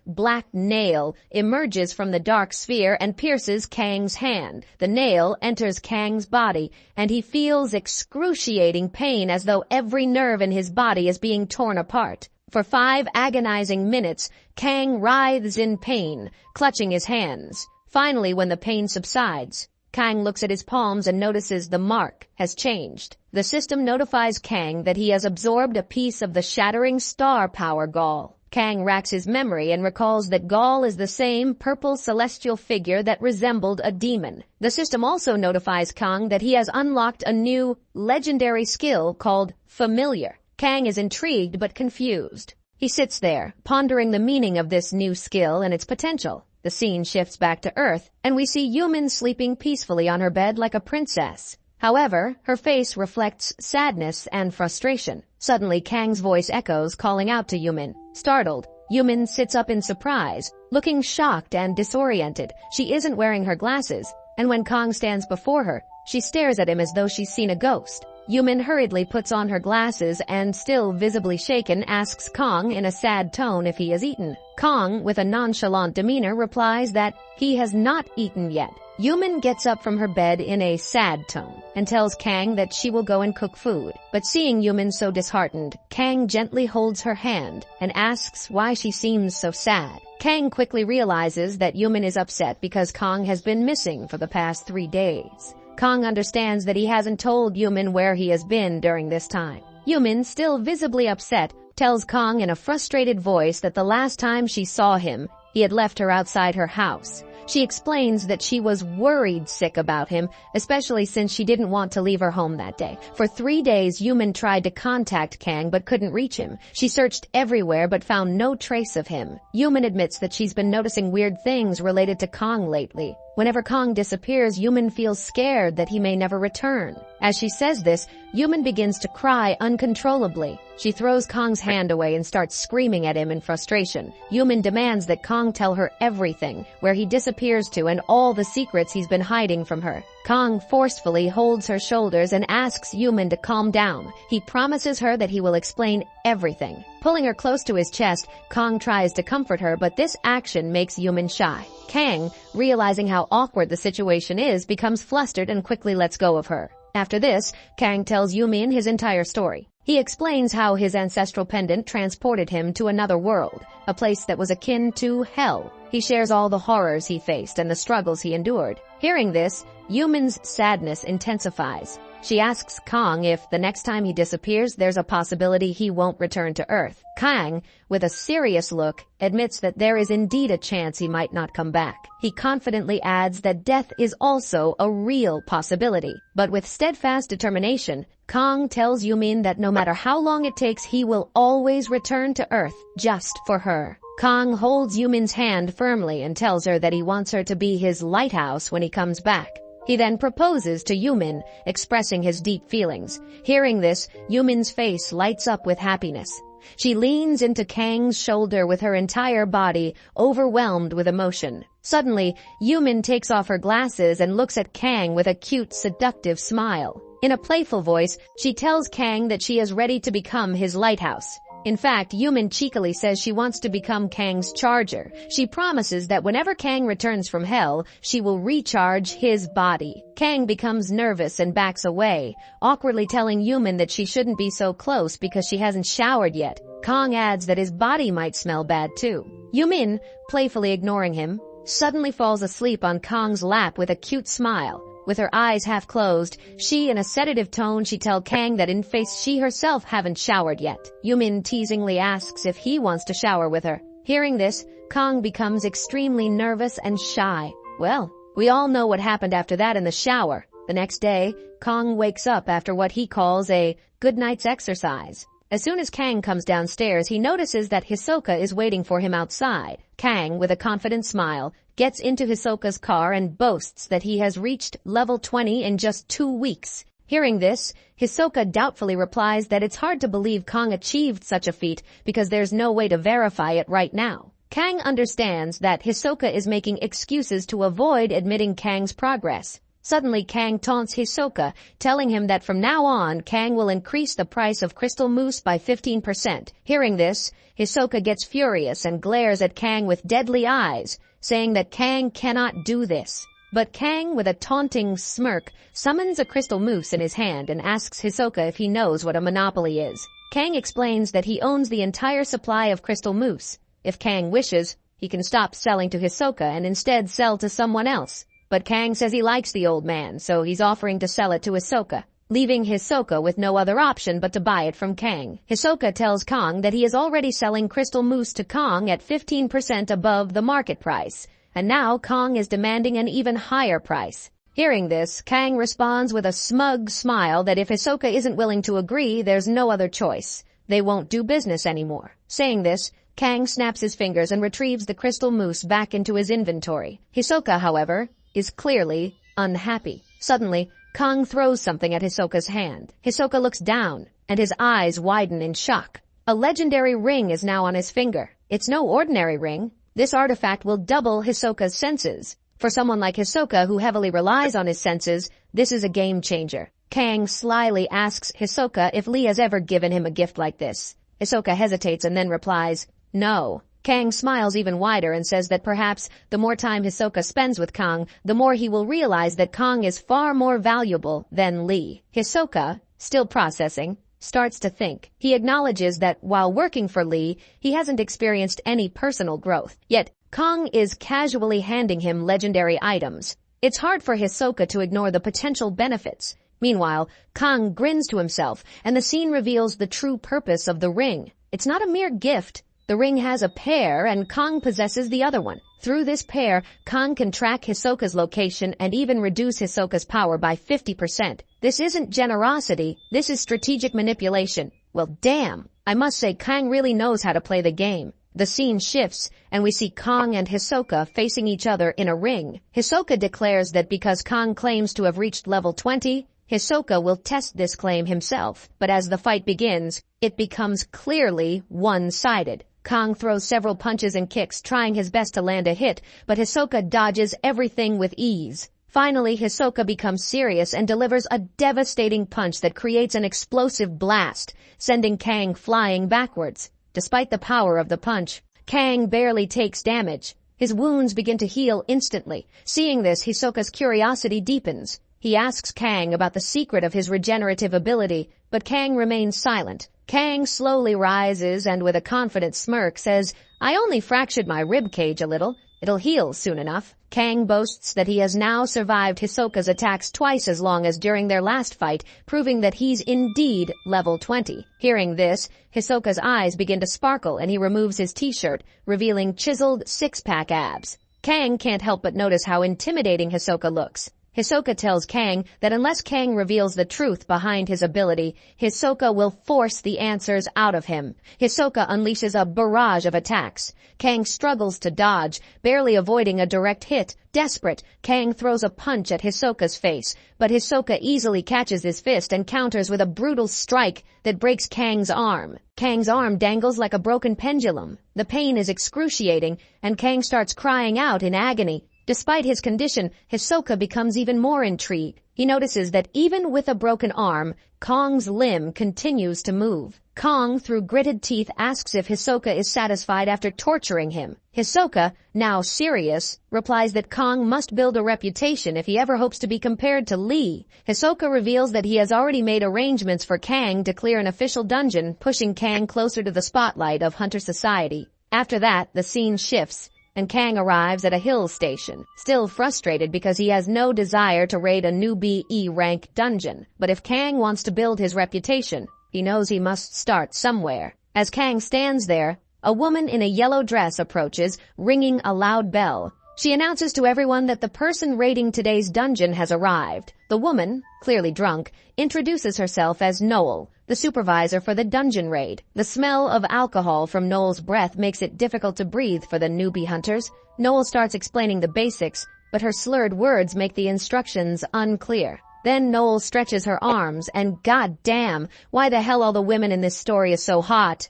black nail emerges from the dark sphere and pierces Kang's hand. The nail enters Kang's body, and he feels excruciating pain as though every nerve in his body is being torn apart. For 5 agonizing minutes, Kang writhes in pain, clutching his hands. Finally, when the pain subsides, Kang looks at his palms and notices the mark has changed. The system notifies Kang that he has absorbed a piece of the shattering star power Gaul. Kang racks his memory and recalls that Gaul is the same purple celestial figure that resembled a demon. The system also notifies Kang that he has unlocked a new, legendary skill called Familiar. Kang is intrigued but confused. He sits there, pondering the meaning of this new skill and its potential. The scene shifts back to Earth, and we see Yumin sleeping peacefully on her bed like a princess. However, her face reflects sadness and frustration. Suddenly, Kang's voice echoes, calling out to Yumin. Startled, Yumin sits up in surprise, looking shocked and disoriented. She isn't wearing her glasses, and when Kang stands before her, she stares at him as though she's seen a ghost. Yumin hurriedly puts on her glasses and, still visibly shaken, asks Kang in a sad tone if he has eaten. Kang, with a nonchalant demeanor, replies that he has not eaten yet. Yumin gets up from her bed in a sad tone and tells Kang that she will go and cook food. But seeing Yumin so disheartened, Kang gently holds her hand and asks why she seems so sad. Kang quickly realizes that Yumin is upset because Kang has been missing for the past 3 days. Kang understands that he hasn't told Yumin where he has been during this time. Yumin, still visibly upset, tells Kang in a frustrated voice that the last time she saw him, he had left her outside her house. She explains that she was worried sick about him, especially since she didn't want to leave her home that day. For 3 days, Yumin tried to contact Kang but couldn't reach him. She searched everywhere but found no trace of him. Yumin admits that she's been noticing weird things related to Kang lately. Whenever Kang disappears, Yumin feels scared that he may never return. As she says this, Yumin begins to cry uncontrollably. She throws Kang's hand away and starts screaming at him in frustration. Yumin demands that Kang tell her everything, where he disappears to and all the secrets he's been hiding from her. Kang forcefully holds her shoulders and asks Yumin to calm down. He promises her that he will explain everything. Pulling her close to his chest, Kang tries to comfort her, but this action makes Yumin shy. Kang, realizing how awkward the situation is, becomes flustered and quickly lets go of her. After this, Kang tells Yumin his entire story. He explains how his ancestral pendant transported him to another world, a place that was akin to hell. He shares all the horrors he faced and the struggles he endured. Hearing this, Yumin's sadness intensifies. She asks Kang if the next time he disappears, there's a possibility he won't return to Earth. Kang, with a serious look, admits that there is indeed a chance he might not come back. He confidently adds that death is also a real possibility. But with steadfast determination, Kang tells Yumin that no matter how long it takes, he will always return to Earth just for her. Kang holds Yumin's hand firmly and tells her that he wants her to be his lighthouse when he comes back. He then proposes to Yumin, expressing his deep feelings. Hearing this, Yumin's face lights up with happiness. She leans into Kang's shoulder with her entire body, overwhelmed with emotion. Suddenly, Yumin takes off her glasses and looks at Kang with a cute, seductive smile. In a playful voice, she tells Kang that she is ready to become his lighthouse. In fact, Yumin cheekily says she wants to become Kang's charger. She promises that whenever Kang returns from hell, she will recharge his body. Kang becomes nervous and backs away, awkwardly telling Yumin that she shouldn't be so close because she hasn't showered yet. Kang adds that his body might smell bad too. Yumin, playfully ignoring him, suddenly falls asleep on Kang's lap with a cute smile. With her eyes half closed, in a sedative tone, she tells Kang that in face she herself haven't showered yet. Yumin teasingly asks if he wants to shower with her. Hearing this, Kang becomes extremely nervous and shy. Well, we all know what happened after that in the shower. The next day, Kang wakes up after what he calls a good night's exercise. As soon as Kang comes downstairs, he notices that Hisoka is waiting for him outside. Kang, with a confident smile, gets into Hisoka's car and boasts that he has reached level 20 in just 2 weeks. Hearing this, Hisoka doubtfully replies that it's hard to believe Kang achieved such a feat because there's no way to verify it right now. Kang understands that Hisoka is making excuses to avoid admitting Kang's progress. Suddenly, Kang taunts Hisoka, telling him that from now on, Kang will increase the price of crystal mousse by 15%. Hearing this, Hisoka gets furious and glares at Kang with deadly eyes, saying that Kang cannot do this. But Kang, with a taunting smirk, summons a crystal mousse in his hand and asks Hisoka if he knows what a monopoly is. Kang explains that he owns the entire supply of crystal mousse. If Kang wishes, he can stop selling to Hisoka and instead sell to someone else. But Kang says he likes the old man, so he's offering to sell it to Hisoka, leaving Hisoka with no other option but to buy it from Kang. Hisoka tells Kang that he is already selling crystal mousse to Kang at 15% above the market price, and now Kang is demanding an even higher price. Hearing this, Kang responds with a smug smile that if Hisoka isn't willing to agree, there's no other choice. They won't do business anymore. Saying this, Kang snaps his fingers and retrieves the crystal mousse back into his inventory. Hisoka, however, is clearly unhappy. Suddenly, Kang throws something at Hisoka's hand. Hisoka looks down, and his eyes widen in shock. A legendary ring is now on his finger. It's no ordinary ring. This artifact will double Hisoka's senses. For someone like Hisoka who heavily relies on his senses, this is a game changer. Kang slyly asks Hisoka if Lee has ever given him a gift like this. Hisoka hesitates and then replies, "No." Kang smiles even wider and says that perhaps the more time Hisoka spends with Kang, the more he will realize that Kang is far more valuable than Lee. Hisoka, still processing, starts to think. He acknowledges that while working for Lee, he hasn't experienced any personal growth. Yet, Kang is casually handing him legendary items. It's hard for Hisoka to ignore the potential benefits. Meanwhile, Kang grins to himself, and the scene reveals the true purpose of the ring. It's not a mere gift. The ring has a pair, and Kang possesses the other one. Through this pair, Kang can track Hisoka's location and even reduce Hisoka's power by 50%. This isn't generosity, this is strategic manipulation. Well, damn. I must say Kang really knows how to play the game. The scene shifts, and we see Kang and Hisoka facing each other in a ring. Hisoka declares that because Kang claims to have reached level 20, Hisoka will test this claim himself. But as the fight begins, it becomes clearly one-sided. Kang throws several punches and kicks, trying his best to land a hit, but Hisoka dodges everything with ease. Finally, Hisoka becomes serious and delivers a devastating punch that creates an explosive blast, sending Kang flying backwards. Despite the power of the punch, Kang barely takes damage. His wounds begin to heal instantly. Seeing this, Hisoka's curiosity deepens. He asks Kang about the secret of his regenerative ability, but Kang remains silent. Kang slowly rises and with a confident smirk says, "I only fractured my rib cage a little. It'll heal soon enough." Kang boasts that he has now survived Hisoka's attacks twice as long as during their last fight, proving that he's indeed level 20. Hearing this, Hisoka's eyes begin to sparkle and he removes his t-shirt, revealing chiseled six-pack abs. Kang can't help but notice how intimidating Hisoka looks. Hisoka tells Kang that unless Kang reveals the truth behind his ability, Hisoka will force the answers out of him. Hisoka unleashes a barrage of attacks. Kang struggles to dodge, barely avoiding a direct hit. Desperate, Kang throws a punch at Hisoka's face, but Hisoka easily catches his fist and counters with a brutal strike that breaks Kang's arm. Kang's arm dangles like a broken pendulum. The pain is excruciating, and Kang starts crying out in agony. Despite his condition, Hisoka becomes even more intrigued. He notices that even with a broken arm, Kang's limb continues to move. Kang, through gritted teeth, asks if Hisoka is satisfied after torturing him. Hisoka, now serious, replies that Kang must build a reputation if he ever hopes to be compared to Lee. Hisoka reveals that he has already made arrangements for Kang to clear an official dungeon, pushing Kang closer to the spotlight of Hunter Society. After that, the scene shifts. and Kang arrives at a hill station, still frustrated because he has no desire to raid a newbie E-rank dungeon. But if Kang wants to build his reputation, he knows he must start somewhere. As Kang stands there, a woman in a yellow dress approaches, ringing a loud bell. She announces to everyone that the person raiding today's dungeon has arrived. The woman, clearly drunk, introduces herself as Noel, the supervisor for the dungeon raid. The smell of alcohol from Noel's breath makes it difficult to breathe for the newbie hunters. Noel starts explaining the basics, but her slurred words make the instructions unclear. Then Noel stretches her arms, and goddamn, why the hell all the women in this story is so hot?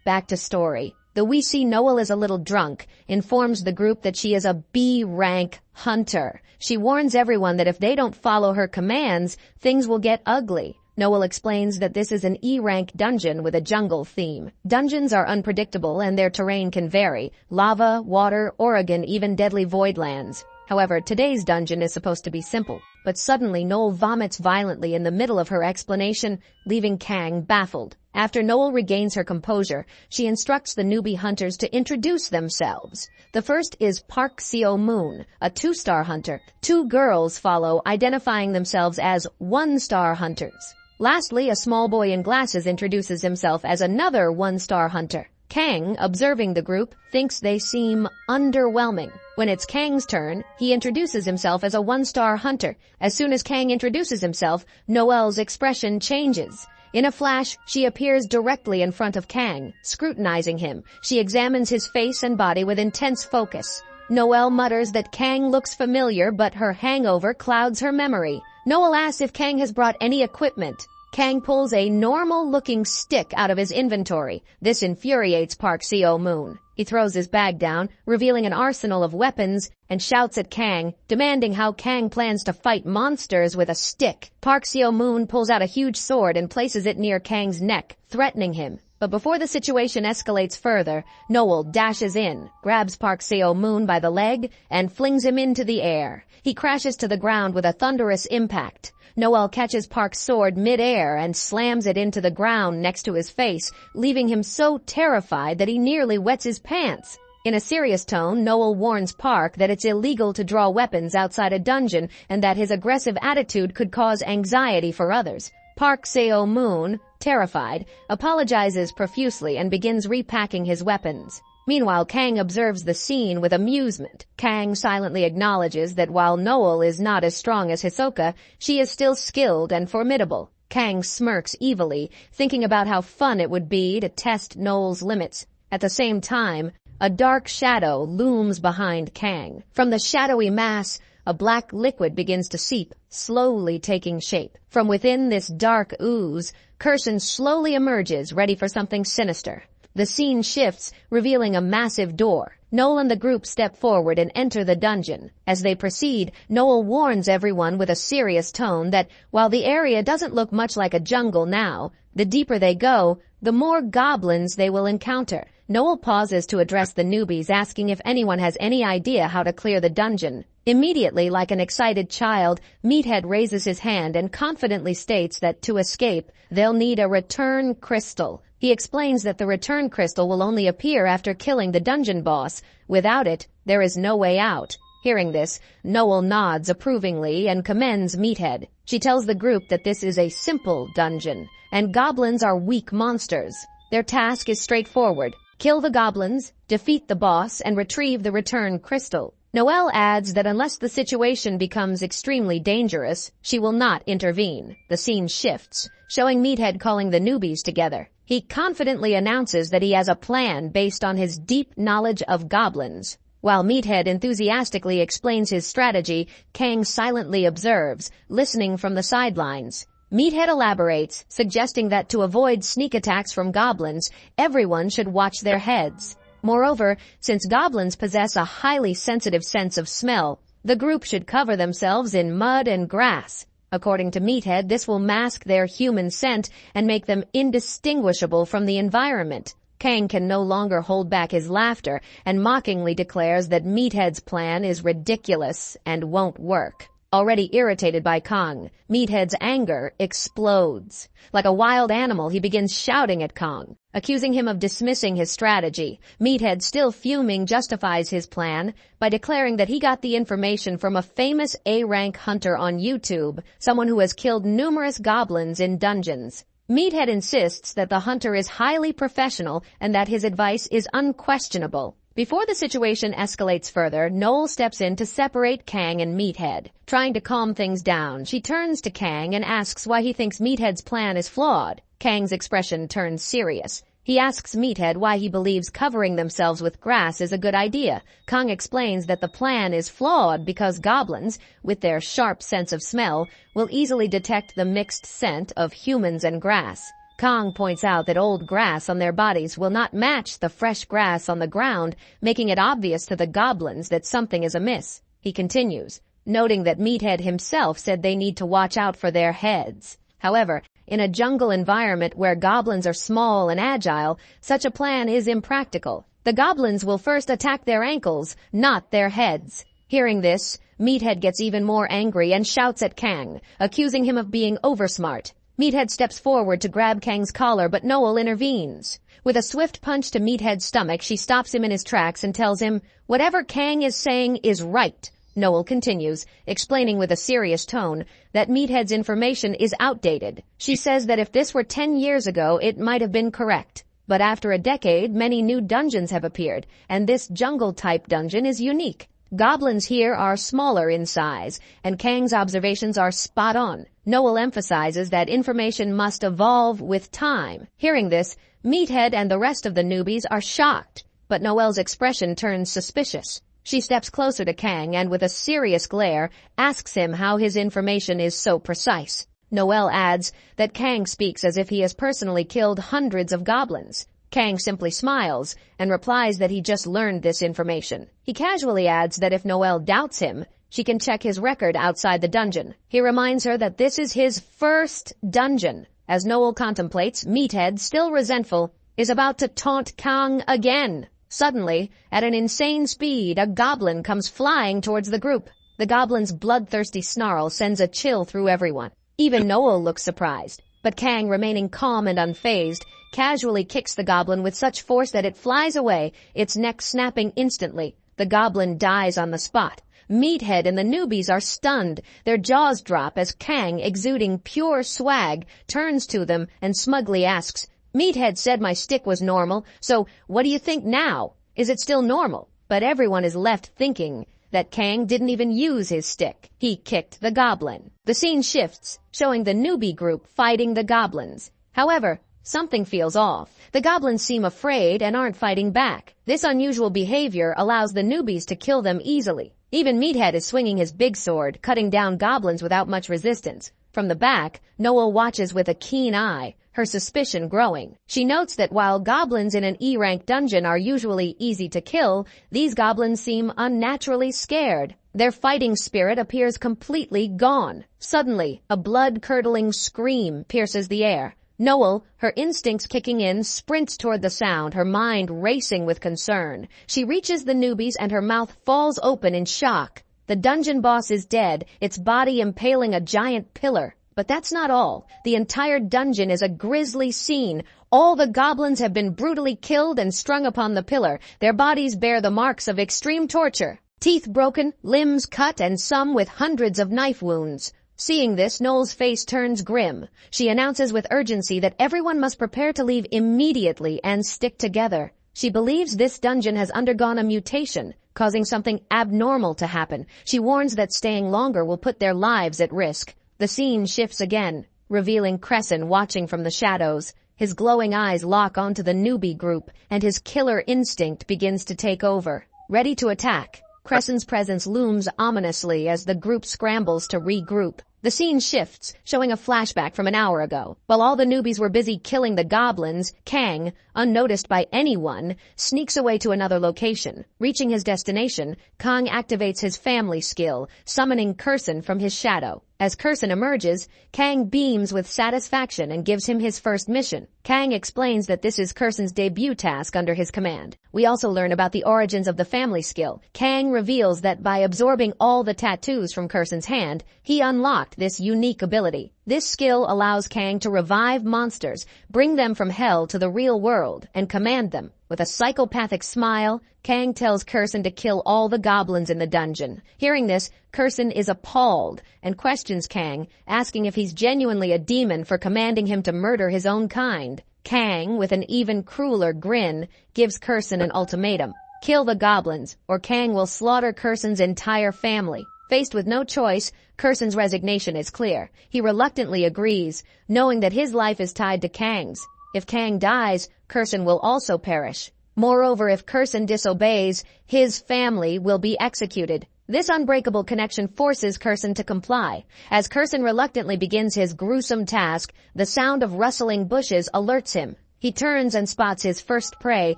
Back to story. Though we see Noel is a little drunk, informs the group that she is a B-rank hunter. She warns everyone that if they don't follow her commands, things will get ugly. Noel explains that this is an E-rank dungeon with a jungle theme. Dungeons are unpredictable and their terrain can vary. Lava, water, Oregon, even deadly voidlands. However, today's dungeon is supposed to be simple. But suddenly Noel vomits violently in the middle of her explanation, leaving Kang baffled. After Noel regains her composure, she instructs the newbie hunters to introduce themselves. The first is Park Seo-moon, a 2-star hunter. 2 girls follow, identifying themselves as 1-star hunters. Lastly, a small boy in glasses introduces himself as another 1-star hunter. Kang, observing the group, thinks they seem underwhelming. When it's Kang's turn, he introduces himself as a 1-star hunter. As soon as Kang introduces himself, Noel's expression changes. In a flash, she appears directly in front of Kang, scrutinizing him. She examines his face and body with intense focus. Noel mutters that Kang looks familiar, but her hangover clouds her memory. Noel asks if Kang has brought any equipment. Kang pulls a normal-looking stick out of his inventory. This infuriates Park Seo-moon. He throws his bag down, revealing an arsenal of weapons, and shouts at Kang, demanding how Kang plans to fight monsters with a stick. Park Seo-moon pulls out a huge sword and places it near Kang's neck, threatening him. But before the situation escalates further, Noel dashes in, grabs Park Seo-moon by the leg, and flings him into the air. He crashes to the ground with a thunderous impact. Noel catches Park's sword mid-air and slams it into the ground next to his face, leaving him so terrified that he nearly wets his pants. In a serious tone, Noel warns Park that it's illegal to draw weapons outside a dungeon and that his aggressive attitude could cause anxiety for others. Park Seo-moon, terrified, apologizes profusely and begins repacking his weapons. Meanwhile, Kang observes the scene with amusement. Kang silently acknowledges that while Noel is not as strong as Hisoka, she is still skilled and formidable. Kang smirks evilly, thinking about how fun it would be to test Noel's limits. At the same time, a dark shadow looms behind Kang. From the shadowy mass, a black liquid begins to seep, slowly taking shape. From within this dark ooze, Kurson slowly emerges, ready for something sinister. The scene shifts, revealing a massive door. Noel and the group step forward and enter the dungeon. As they proceed, Noel warns everyone with a serious tone that while the area doesn't look much like a jungle now, the deeper they go, the more goblins they will encounter. Noel pauses to address the newbies, asking if anyone has any idea how to clear the dungeon. Immediately, like an excited child, Meathead raises his hand and confidently states that to escape, they'll need a return crystal. He explains that the return crystal will only appear after killing the dungeon boss. Without it, there is no way out. Hearing this, Noel nods approvingly and commends Meathead. She tells the group that this is a simple dungeon, and goblins are weak monsters. Their task is straightforward. Kill the goblins, defeat the boss, and retrieve the return crystal. Noel adds that unless the situation becomes extremely dangerous, she will not intervene. The scene shifts, showing Meathead calling the newbies together. He confidently announces that he has a plan based on his deep knowledge of goblins. While Meathead enthusiastically explains his strategy, Kang silently observes, listening from the sidelines. Meathead elaborates, suggesting that to avoid sneak attacks from goblins, everyone should watch their heads. Moreover, since goblins possess a highly sensitive sense of smell, the group should cover themselves in mud and grass. According to Meathead, this will mask their human scent and make them indistinguishable from the environment. Kang can no longer hold back his laughter and mockingly declares that Meathead's plan is ridiculous and won't work. Already irritated by Kong, Meathead's anger explodes. Like a wild animal, he begins shouting at Kong, accusing him of dismissing his strategy. Meathead, still fuming, justifies his plan by declaring that he got the information from a famous A-rank hunter on YouTube, someone who has killed numerous goblins in dungeons. Meathead insists that the hunter is highly professional and that his advice is unquestionable. Before the situation escalates further, Noel steps in to separate Kang and Meathead. Trying to calm things down, she turns to Kang and asks why he thinks Meathead's plan is flawed. Kang's expression turns serious. He asks Meathead why he believes covering themselves with grass is a good idea. Kang explains that the plan is flawed because goblins, with their sharp sense of smell, will easily detect the mixed scent of humans and grass. Kang points out that old grass on their bodies will not match the fresh grass on the ground, making it obvious to the goblins that something is amiss. He continues, noting that Meathead himself said they need to watch out for their heads. However, in a jungle environment where goblins are small and agile, such a plan is impractical. The goblins will first attack their ankles, not their heads. Hearing this, Meathead gets even more angry and shouts at Kang, accusing him of being oversmart. Meathead steps forward to grab Kang's collar, but Noel intervenes. With a swift punch to Meathead's stomach, she stops him in his tracks and tells him, "Whatever Kang is saying is right." Noel continues, explaining with a serious tone that Meathead's information is outdated. She says that if this were 10 years ago, it might have been correct. But after a decade, many new dungeons have appeared, and this jungle-type dungeon is unique. Goblins here are smaller in size, and Kang's observations are spot on. Noel emphasizes that information must evolve with time. Hearing this, Meathead and the rest of the newbies are shocked, but Noel's expression turns suspicious. She steps closer to Kang and, with a serious glare, asks him how his information is so precise. Noel adds that Kang speaks as if he has personally killed hundreds of goblins. Kang simply smiles and replies that he just learned this information. He casually adds that if Noel doubts him, she can check his record outside the dungeon. He reminds her that this is his first dungeon. As Noel contemplates, Meathead, still resentful, is about to taunt Kang again. Suddenly, at an insane speed, a goblin comes flying towards the group. The goblin's bloodthirsty snarl sends a chill through everyone. Even Noel looks surprised, but Kang, remaining calm and unfazed, casually kicks the goblin with such force that it flies away, its neck snapping instantly. The goblin dies on the spot. Meathead and the newbies are stunned. Their jaws drop as Kang, exuding pure swag, turns to them and smugly asks, "Meathead said my stick was normal, so what do you think now? Is it still normal?" But everyone is left thinking that Kang didn't even use his stick. He kicked the goblin. The scene shifts, showing the newbie group fighting the goblins. However, something feels off. The goblins seem afraid and aren't fighting back. This unusual behavior allows the newbies to kill them easily. Even Meathead is swinging his big sword, cutting down goblins without much resistance. From the back, Noel watches with a keen eye, her suspicion growing. She notes that while goblins in an E-rank dungeon are usually easy to kill, these goblins seem unnaturally scared. Their fighting spirit appears completely gone. Suddenly, a blood-curdling scream pierces the air. Noel, her instincts kicking in, sprints toward the sound, her mind racing with concern. She reaches the newbies and her mouth falls open in shock. The dungeon boss is dead, its body impaling a giant pillar. But that's not all. The entire dungeon is a grisly scene. All the goblins have been brutally killed and strung upon the pillar. Their bodies bear the marks of extreme torture. Teeth broken, limbs cut, and some with hundreds of knife wounds. Seeing this, Noel's face turns grim. She announces with urgency that everyone must prepare to leave immediately and stick together. She believes this dungeon has undergone a mutation, causing something abnormal to happen. She warns that staying longer will put their lives at risk. The scene shifts again, revealing Crescent watching from the shadows. His glowing eyes lock onto the newbie group, and his killer instinct begins to take over. Ready to attack, Crescent's presence looms ominously as the group scrambles to regroup. The scene shifts, showing a flashback from an hour ago. While all the newbies were busy killing the goblins, Kang, unnoticed by anyone, sneaks away to another location. Reaching his destination, Kang activates his family skill, summoning Curson from his shadow. As Kirsten emerges, Kang beams with satisfaction and gives him his first mission. Kang explains that this is Kirsten's debut task under his command. We also learn about the origins of the family skill. Kang reveals that by absorbing all the tattoos from Kirsten's hand, he unlocked this unique ability. This skill allows Kang to revive monsters, bring them from hell to the real world, and command them. With a psychopathic smile, Kang tells Kirsten to kill all the goblins in the dungeon. Hearing this, Kirsten is appalled and questions Kang, asking if he's genuinely a demon for commanding him to murder his own kind. Kang, with an even crueler grin, gives Kirsten an ultimatum. Kill the goblins, or Kang will slaughter Kirsten's entire family. Faced with no choice, Kirsten's resignation is clear. He reluctantly agrees, knowing that his life is tied to Kang's. If Kang dies, Kirsten will also perish. Moreover, if Kirsten disobeys, his family will be executed. This unbreakable connection forces Kirsten to comply. As Kirsten reluctantly begins his gruesome task, the sound of rustling bushes alerts him. He turns and spots his first prey,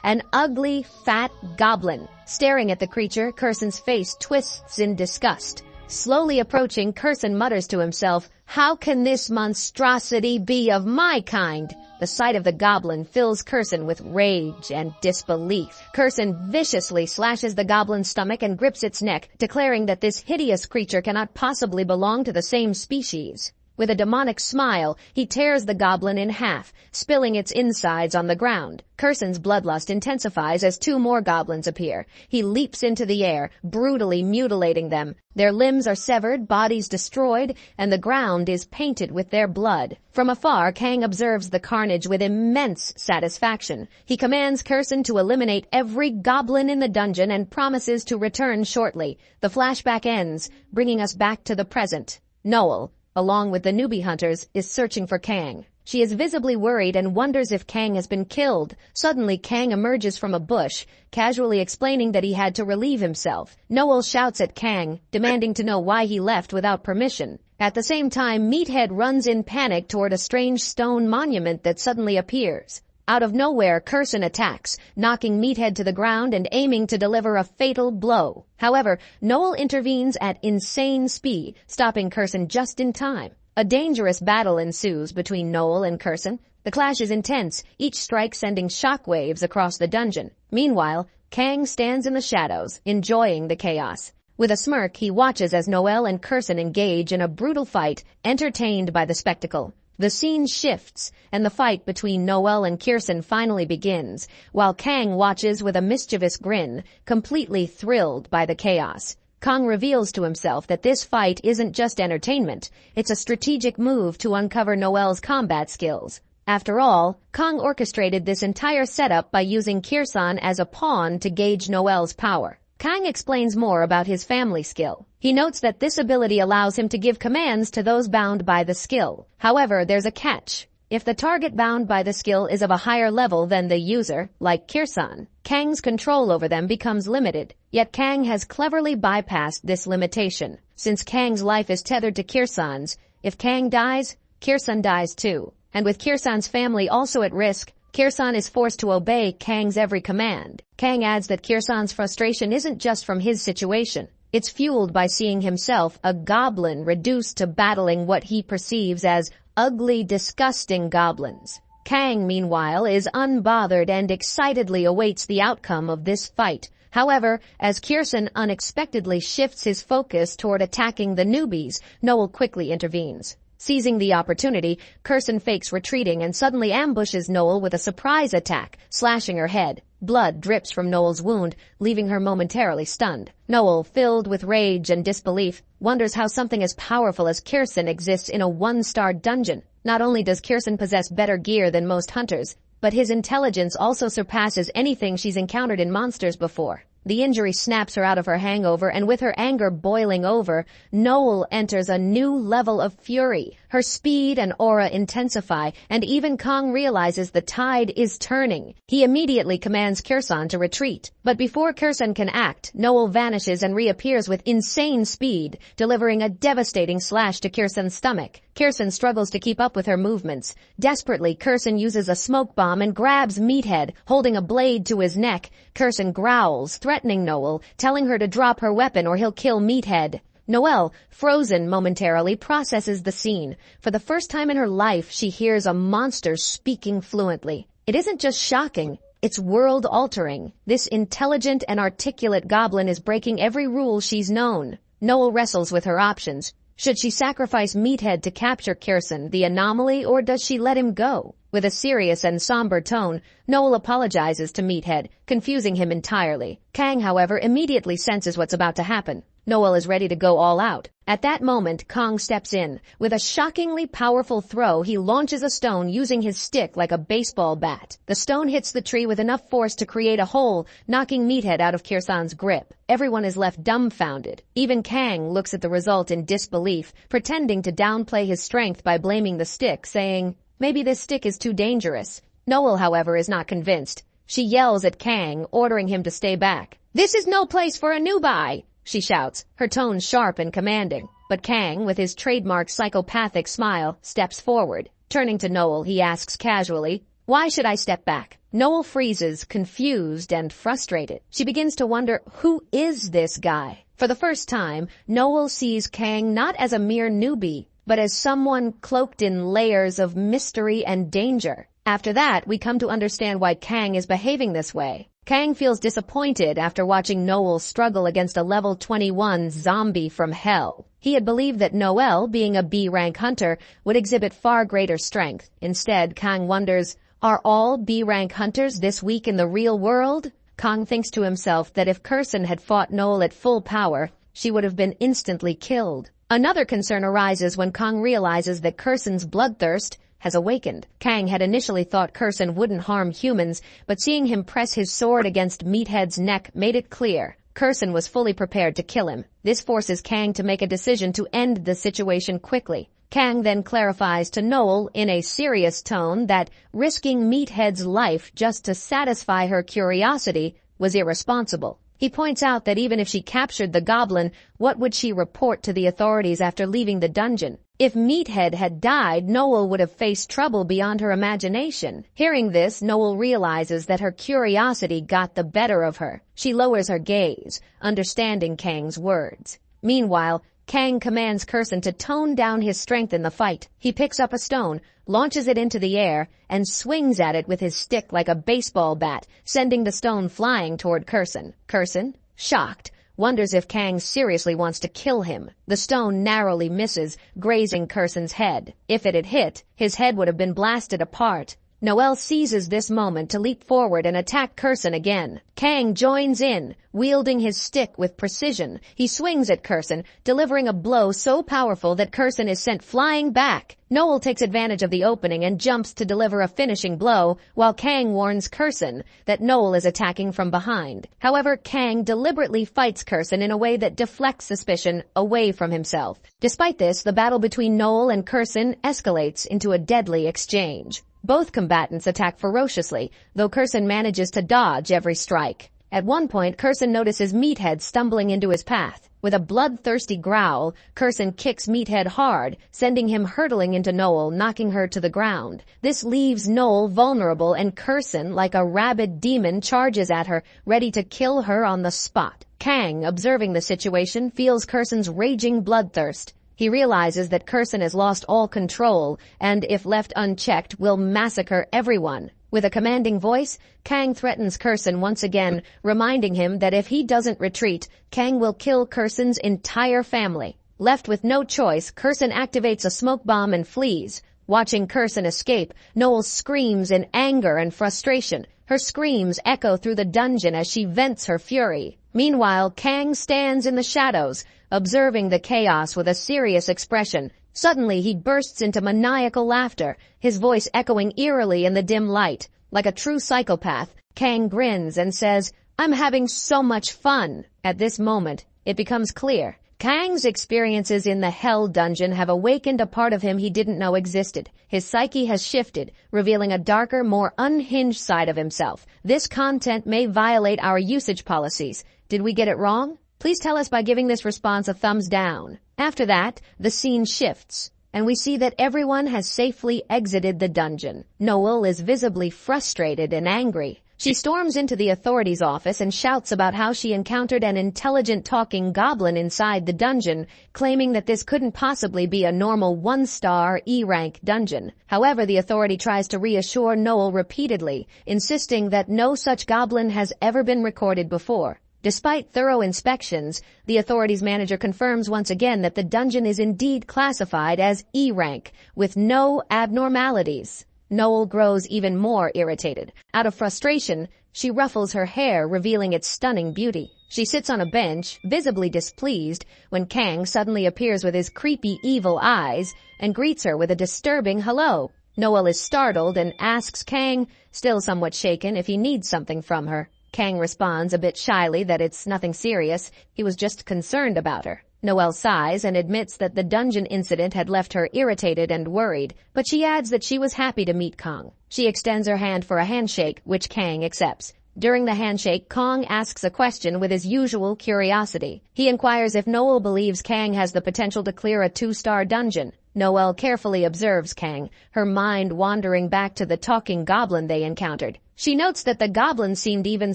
an ugly, fat goblin. Staring at the creature, Kirsten's face twists in disgust. Slowly approaching, Kirsten mutters to himself, "How can this monstrosity be of my kind?" The sight of the goblin fills Kirsten with rage and disbelief. Kirsten viciously slashes the goblin's stomach and grips its neck, declaring that this hideous creature cannot possibly belong to the same species. With a demonic smile, he tears the goblin in half, spilling its insides on the ground. Kirsten's bloodlust intensifies as two more goblins appear. He leaps into the air, brutally mutilating them. Their limbs are severed, bodies destroyed, and the ground is painted with their blood. From afar, Kang observes the carnage with immense satisfaction. He commands Kirsten to eliminate every goblin in the dungeon and promises to return shortly. The flashback ends, bringing us back to the present. Noel, along with the newbie hunters, is searching for Kang. She is visibly worried and wonders if Kang has been killed. Suddenly, Kang emerges from a bush, casually explaining that he had to relieve himself. Noel shouts at Kang, demanding to know why he left without permission. At the same time, Meathead runs in panic toward a strange stone monument that suddenly appears. Out of nowhere, Kirsten attacks, knocking Meathead to the ground and aiming to deliver a fatal blow. However, Noel intervenes at insane speed, stopping Kirsten just in time. A dangerous battle ensues between Noel and Kirsten. The clash is intense, each strike sending shockwaves across the dungeon. Meanwhile, Kang stands in the shadows, enjoying the chaos. With a smirk, he watches as Noel and Kirsten engage in a brutal fight, entertained by the spectacle. The scene shifts, and the fight between Noel and Kirsten finally begins, while Kang watches with a mischievous grin, completely thrilled by the chaos. Kang reveals to himself that this fight isn't just entertainment, it's a strategic move to uncover Noel's combat skills. After all, Kang orchestrated this entire setup by using Kirsten as a pawn to gauge Noel's power. Kang explains more about his family skill. He notes that this ability allows him to give commands to those bound by the skill. However, there's a catch. If the target bound by the skill is of a higher level than the user, like Kirsten, Kang's control over them becomes limited. Yet Kang has cleverly bypassed this limitation. Since Kang's life is tethered to Kirsten's, if Kang dies, Kirsten dies too. And with Kirsten's family also at risk, Kirsten is forced to obey Kang's every command. Kang adds that Kirsten's frustration isn't just from his situation. It's fueled by seeing himself, a goblin, reduced to battling what he perceives as ugly, disgusting goblins. Kang, meanwhile, is unbothered and excitedly awaits the outcome of this fight. However, as Kirsten unexpectedly shifts his focus toward attacking the newbies, Noel quickly intervenes. Seizing the opportunity, Kirsten fakes retreating and suddenly ambushes Noel with a surprise attack, slashing her head. Blood drips from Noel's wound, leaving her momentarily stunned. Noel, filled with rage and disbelief, wonders how something as powerful as Kirsten exists in a one-star dungeon. Not only does Kirsten possess better gear than most hunters, but his intelligence also surpasses anything she's encountered in monsters before. The injury snaps her out of her hangover, and with her anger boiling over, Noel enters a new level of fury. Her speed and aura intensify, and even Kang realizes the tide is turning. He immediately commands Kirsten to retreat. But before Kirsten can act, Noel vanishes and reappears with insane speed, delivering a devastating slash to Kirsten's stomach. Kirsten struggles to keep up with her movements. Desperately, Kirsten uses a smoke bomb and grabs Meathead, holding a blade to his neck. Kirsten growls, threatening Noel, telling her to drop her weapon or he'll kill Meathead. Noelle, frozen momentarily, processes the scene. For the first time in her life, she hears a monster speaking fluently. It isn't just shocking, it's world-altering. This intelligent and articulate goblin is breaking every rule she's known. Noelle wrestles with her options. Should she sacrifice Meathead to capture Kirsten, the anomaly, or does she let him go? With a serious and somber tone, Noelle apologizes to Meathead, confusing him entirely. Kang, however, immediately senses what's about to happen. Noelle is ready to go all out. At that moment, Kang steps in. With a shockingly powerful throw, he launches a stone using his stick like a baseball bat. The stone hits the tree with enough force to create a hole, knocking Meathead out of Kirsan's grip. Everyone is left dumbfounded. Even Kang looks at the result in disbelief, pretending to downplay his strength by blaming the stick, saying, "Maybe this stick is too dangerous." Noelle, however, is not convinced. She yells at Kang, ordering him to stay back. "This is no place for a newbie!" she shouts, her tone sharp and commanding. But Kang, with his trademark psychopathic smile, steps forward. Turning to Noelle, he asks casually, "Why should I step back?" Noelle freezes, confused and frustrated. She begins to wonder, who is this guy? For the first time, Noelle sees Kang not as a mere newbie, but as someone cloaked in layers of mystery and danger. After that, we come to understand why Kang is behaving this way. Kang feels disappointed after watching Noelle struggle against a level 21 zombie from hell. He had believed that Noelle, being a B-rank hunter, would exhibit far greater strength. Instead, Kang wonders, are all B-rank hunters this weak in the real world? Kang thinks to himself that if Kirsten had fought Noelle at full power, she would have been instantly killed. Another concern arises when Kang realizes that Kirsten's bloodthirst has awakened. Kang had initially thought Kirsten wouldn't harm humans, but seeing him press his sword against Meathead's neck made it clear. Kirsten was fully prepared to kill him. This forces Kang to make a decision to end the situation quickly. Kang then clarifies to Noelle in a serious tone that risking Meathead's life just to satisfy her curiosity was irresponsible. He points out that even if she captured the goblin, what would she report to the authorities after leaving the dungeon? If Meathead had died, Noelle would have faced trouble beyond her imagination. Hearing this, Noelle realizes that her curiosity got the better of her. She lowers her gaze, understanding Kang's words. Meanwhile, Kang commands Kirsten to tone down his strength in the fight. He picks up a stone, launches it into the air, and swings at it with his stick like a baseball bat, sending the stone flying toward Kirsten. Kirsten, shocked, wonders if Kang seriously wants to kill him. The stone narrowly misses, grazing Kirsten's head. If it had hit, his head would have been blasted apart. Noelle seizes this moment to leap forward and attack Kirsten again. Kang joins in, wielding his stick with precision. He swings at Kirsten, delivering a blow so powerful that Kirsten is sent flying back. Noelle takes advantage of the opening and jumps to deliver a finishing blow, while Kang warns Kirsten that Noelle is attacking from behind. However, Kang deliberately fights Kirsten in a way that deflects suspicion away from himself. Despite this, the battle between Noelle and Kirsten escalates into a deadly exchange. Both combatants attack ferociously, though Kirsten manages to dodge every strike. At one point, Kirsten notices Meathead stumbling into his path. With a bloodthirsty growl, Kirsten kicks Meathead hard, sending him hurtling into Noelle, knocking her to the ground. This leaves Noelle vulnerable, and Kirsten, like a rabid demon, charges at her, ready to kill her on the spot. Kang, observing the situation, feels Kirsten's raging bloodthirst. He realizes that Kirsten has lost all control and, if left unchecked, will massacre everyone. With a commanding voice, Kang threatens Kirsten once again, reminding him that if he doesn't retreat, Kang will kill Kirsten's entire family. Left with no choice, Kirsten activates a smoke bomb and flees. Watching Kirsten escape, Noelle screams in anger and frustration. Her screams echo through the dungeon as she vents her fury. Meanwhile, Kang stands in the shadows, observing the chaos with a serious expression. Suddenly, he bursts into maniacal laughter, his voice echoing eerily in the dim light. Like a true psychopath, Kang grins and says, "I'm having so much fun." At this moment, it becomes clear. Kang's experiences in the Hell Dungeon have awakened a part of him he didn't know existed. His psyche has shifted, revealing a darker, more unhinged side of himself. This content may violate our usage policies. Did we get it wrong? Please tell us by giving this response a thumbs down. After that, the scene shifts, and we see that everyone has safely exited the dungeon. Noelle is visibly frustrated and angry. She storms into the authorities' office and shouts about how she encountered an intelligent talking goblin inside the dungeon, claiming that this couldn't possibly be a normal 1-star E-rank dungeon. However, the authority tries to reassure Noel repeatedly, insisting that no such goblin has ever been recorded before. Despite thorough inspections, the authorities' manager confirms once again that the dungeon is indeed classified as E-rank, with no abnormalities. Noel grows even more irritated. Out of frustration, she ruffles her hair, revealing its stunning beauty. She sits on a bench, visibly displeased, when Kang suddenly appears with his creepy, evil eyes and greets her with a disturbing hello. Noel is startled and asks Kang, still somewhat shaken, if he needs something from her. Kang responds a bit shyly that it's nothing serious, he was just concerned about her. Noel sighs and admits that the dungeon incident had left her irritated and worried, but she adds that she was happy to meet Kang. She extends her hand for a handshake, which Kang accepts. During the handshake, Kang asks a question with his usual curiosity. He inquires if Noel believes Kang has the potential to clear a 2-star dungeon. Noel carefully observes Kang, her mind wandering back to the talking goblin they encountered. She notes that the goblin seemed even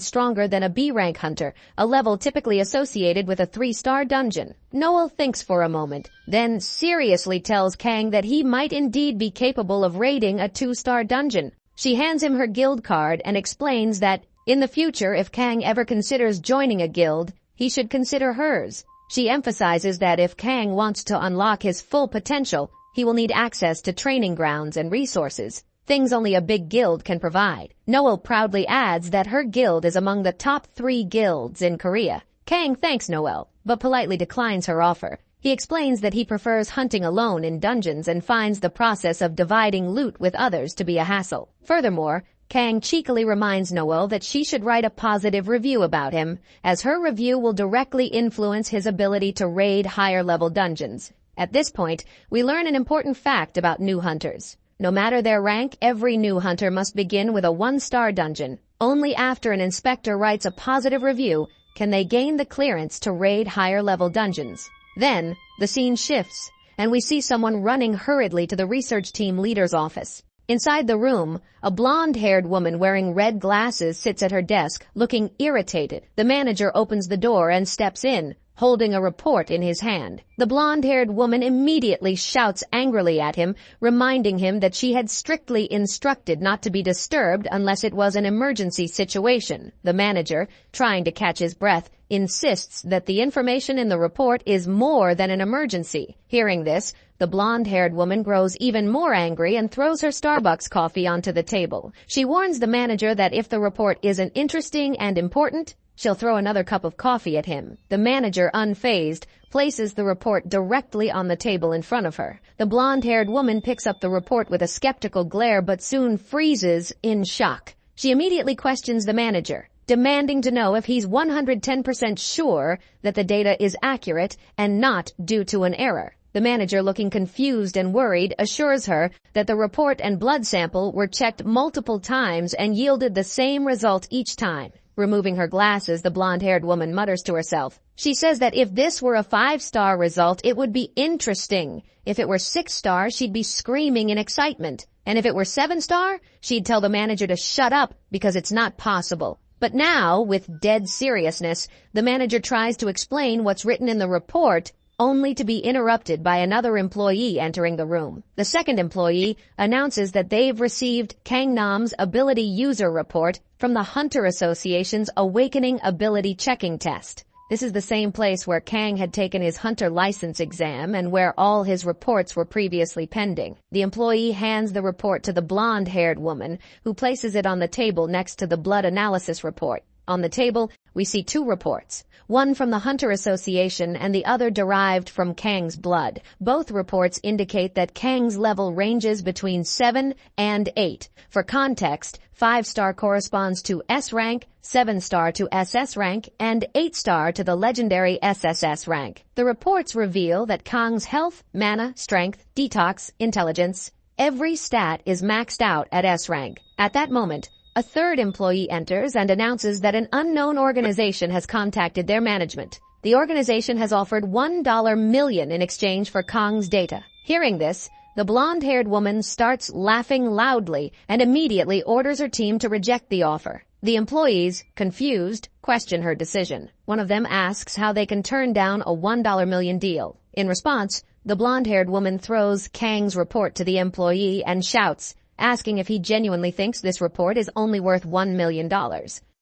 stronger than a B-rank hunter, a level typically associated with a 3-star dungeon. Noel thinks for a moment, then seriously tells Kang that he might indeed be capable of raiding a 2-star dungeon. She hands him her guild card and explains that, in the future, if Kang ever considers joining a guild, he should consider hers. She emphasizes that if Kang wants to unlock his full potential, he will need access to training grounds and resources, things only a big guild can provide. Noel proudly adds that her guild is among the top 3 guilds in Korea. Kang thanks Noel, but politely declines her offer. He explains that he prefers hunting alone in dungeons and finds the process of dividing loot with others to be a hassle. Furthermore, Kang cheekily reminds Noel that she should write a positive review about him, as her review will directly influence his ability to raid higher-level dungeons. At this point, we learn an important fact about new hunters. No matter their rank, every new hunter must begin with a 1-star dungeon. Only after an inspector writes a positive review can they gain the clearance to raid higher-level dungeons. Then, the scene shifts, and we see someone running hurriedly to the research team leader's office. Inside the room, a blonde-haired woman wearing red glasses sits at her desk, looking irritated. The manager opens the door and steps in, holding a report in his hand. The blonde-haired woman immediately shouts angrily at him, reminding him that she had strictly instructed not to be disturbed unless it was an emergency situation. The manager, trying to catch his breath, insists that the information in the report is more than an emergency. Hearing this, the blonde-haired woman grows even more angry and throws her Starbucks coffee onto the table. She warns the manager that if the report isn't interesting and important, she'll throw another cup of coffee at him. The manager, unfazed, places the report directly on the table in front of her. The blonde-haired woman picks up the report with a skeptical glare but soon freezes in shock. She immediately questions the manager, demanding to know if he's 110% sure that the data is accurate and not due to an error. The manager, looking confused and worried, assures her that the report and blood sample were checked multiple times and yielded the same result each time. Removing her glasses, the blonde-haired woman mutters to herself. She says that if this were a 5-star result, it would be interesting. If it were 6-star, she'd be screaming in excitement. And if it were 7-star, she'd tell the manager to shut up because it's not possible. But now, with dead seriousness, the manager tries to explain what's written in the report, only to be interrupted by another employee entering the room. The second employee announces that they've received Kang Nam's ability user report from the Hunter Association's Awakening Ability Checking Test. This is the same place where Kang had taken his hunter license exam and where all his reports were previously pending. The employee hands the report to the blonde-haired woman, who places it on the table next to the blood analysis report. On the table, we see 2 reports, one from the Hunter Association and the other derived from Kang's blood. Both reports indicate that Kang's level ranges between 7 and 8. For context, 5-star corresponds to S rank, 7-star to SS rank, and 8-star to the legendary SSS rank. The reports reveal that Kang's health, mana, strength, detox, intelligence, every stat is maxed out at S rank. At that moment, a third employee enters and announces that an unknown organization has contacted their management. The organization has offered $1 million in exchange for Kang's data. Hearing this, The blonde-haired woman starts laughing loudly and immediately orders her team to reject the offer. The employees, confused, question her decision. One of them asks how they can turn down a $1 million deal. In response, the blonde-haired woman throws Kang's report to the employee and shouts, asking if he genuinely thinks this report is only worth $1 million.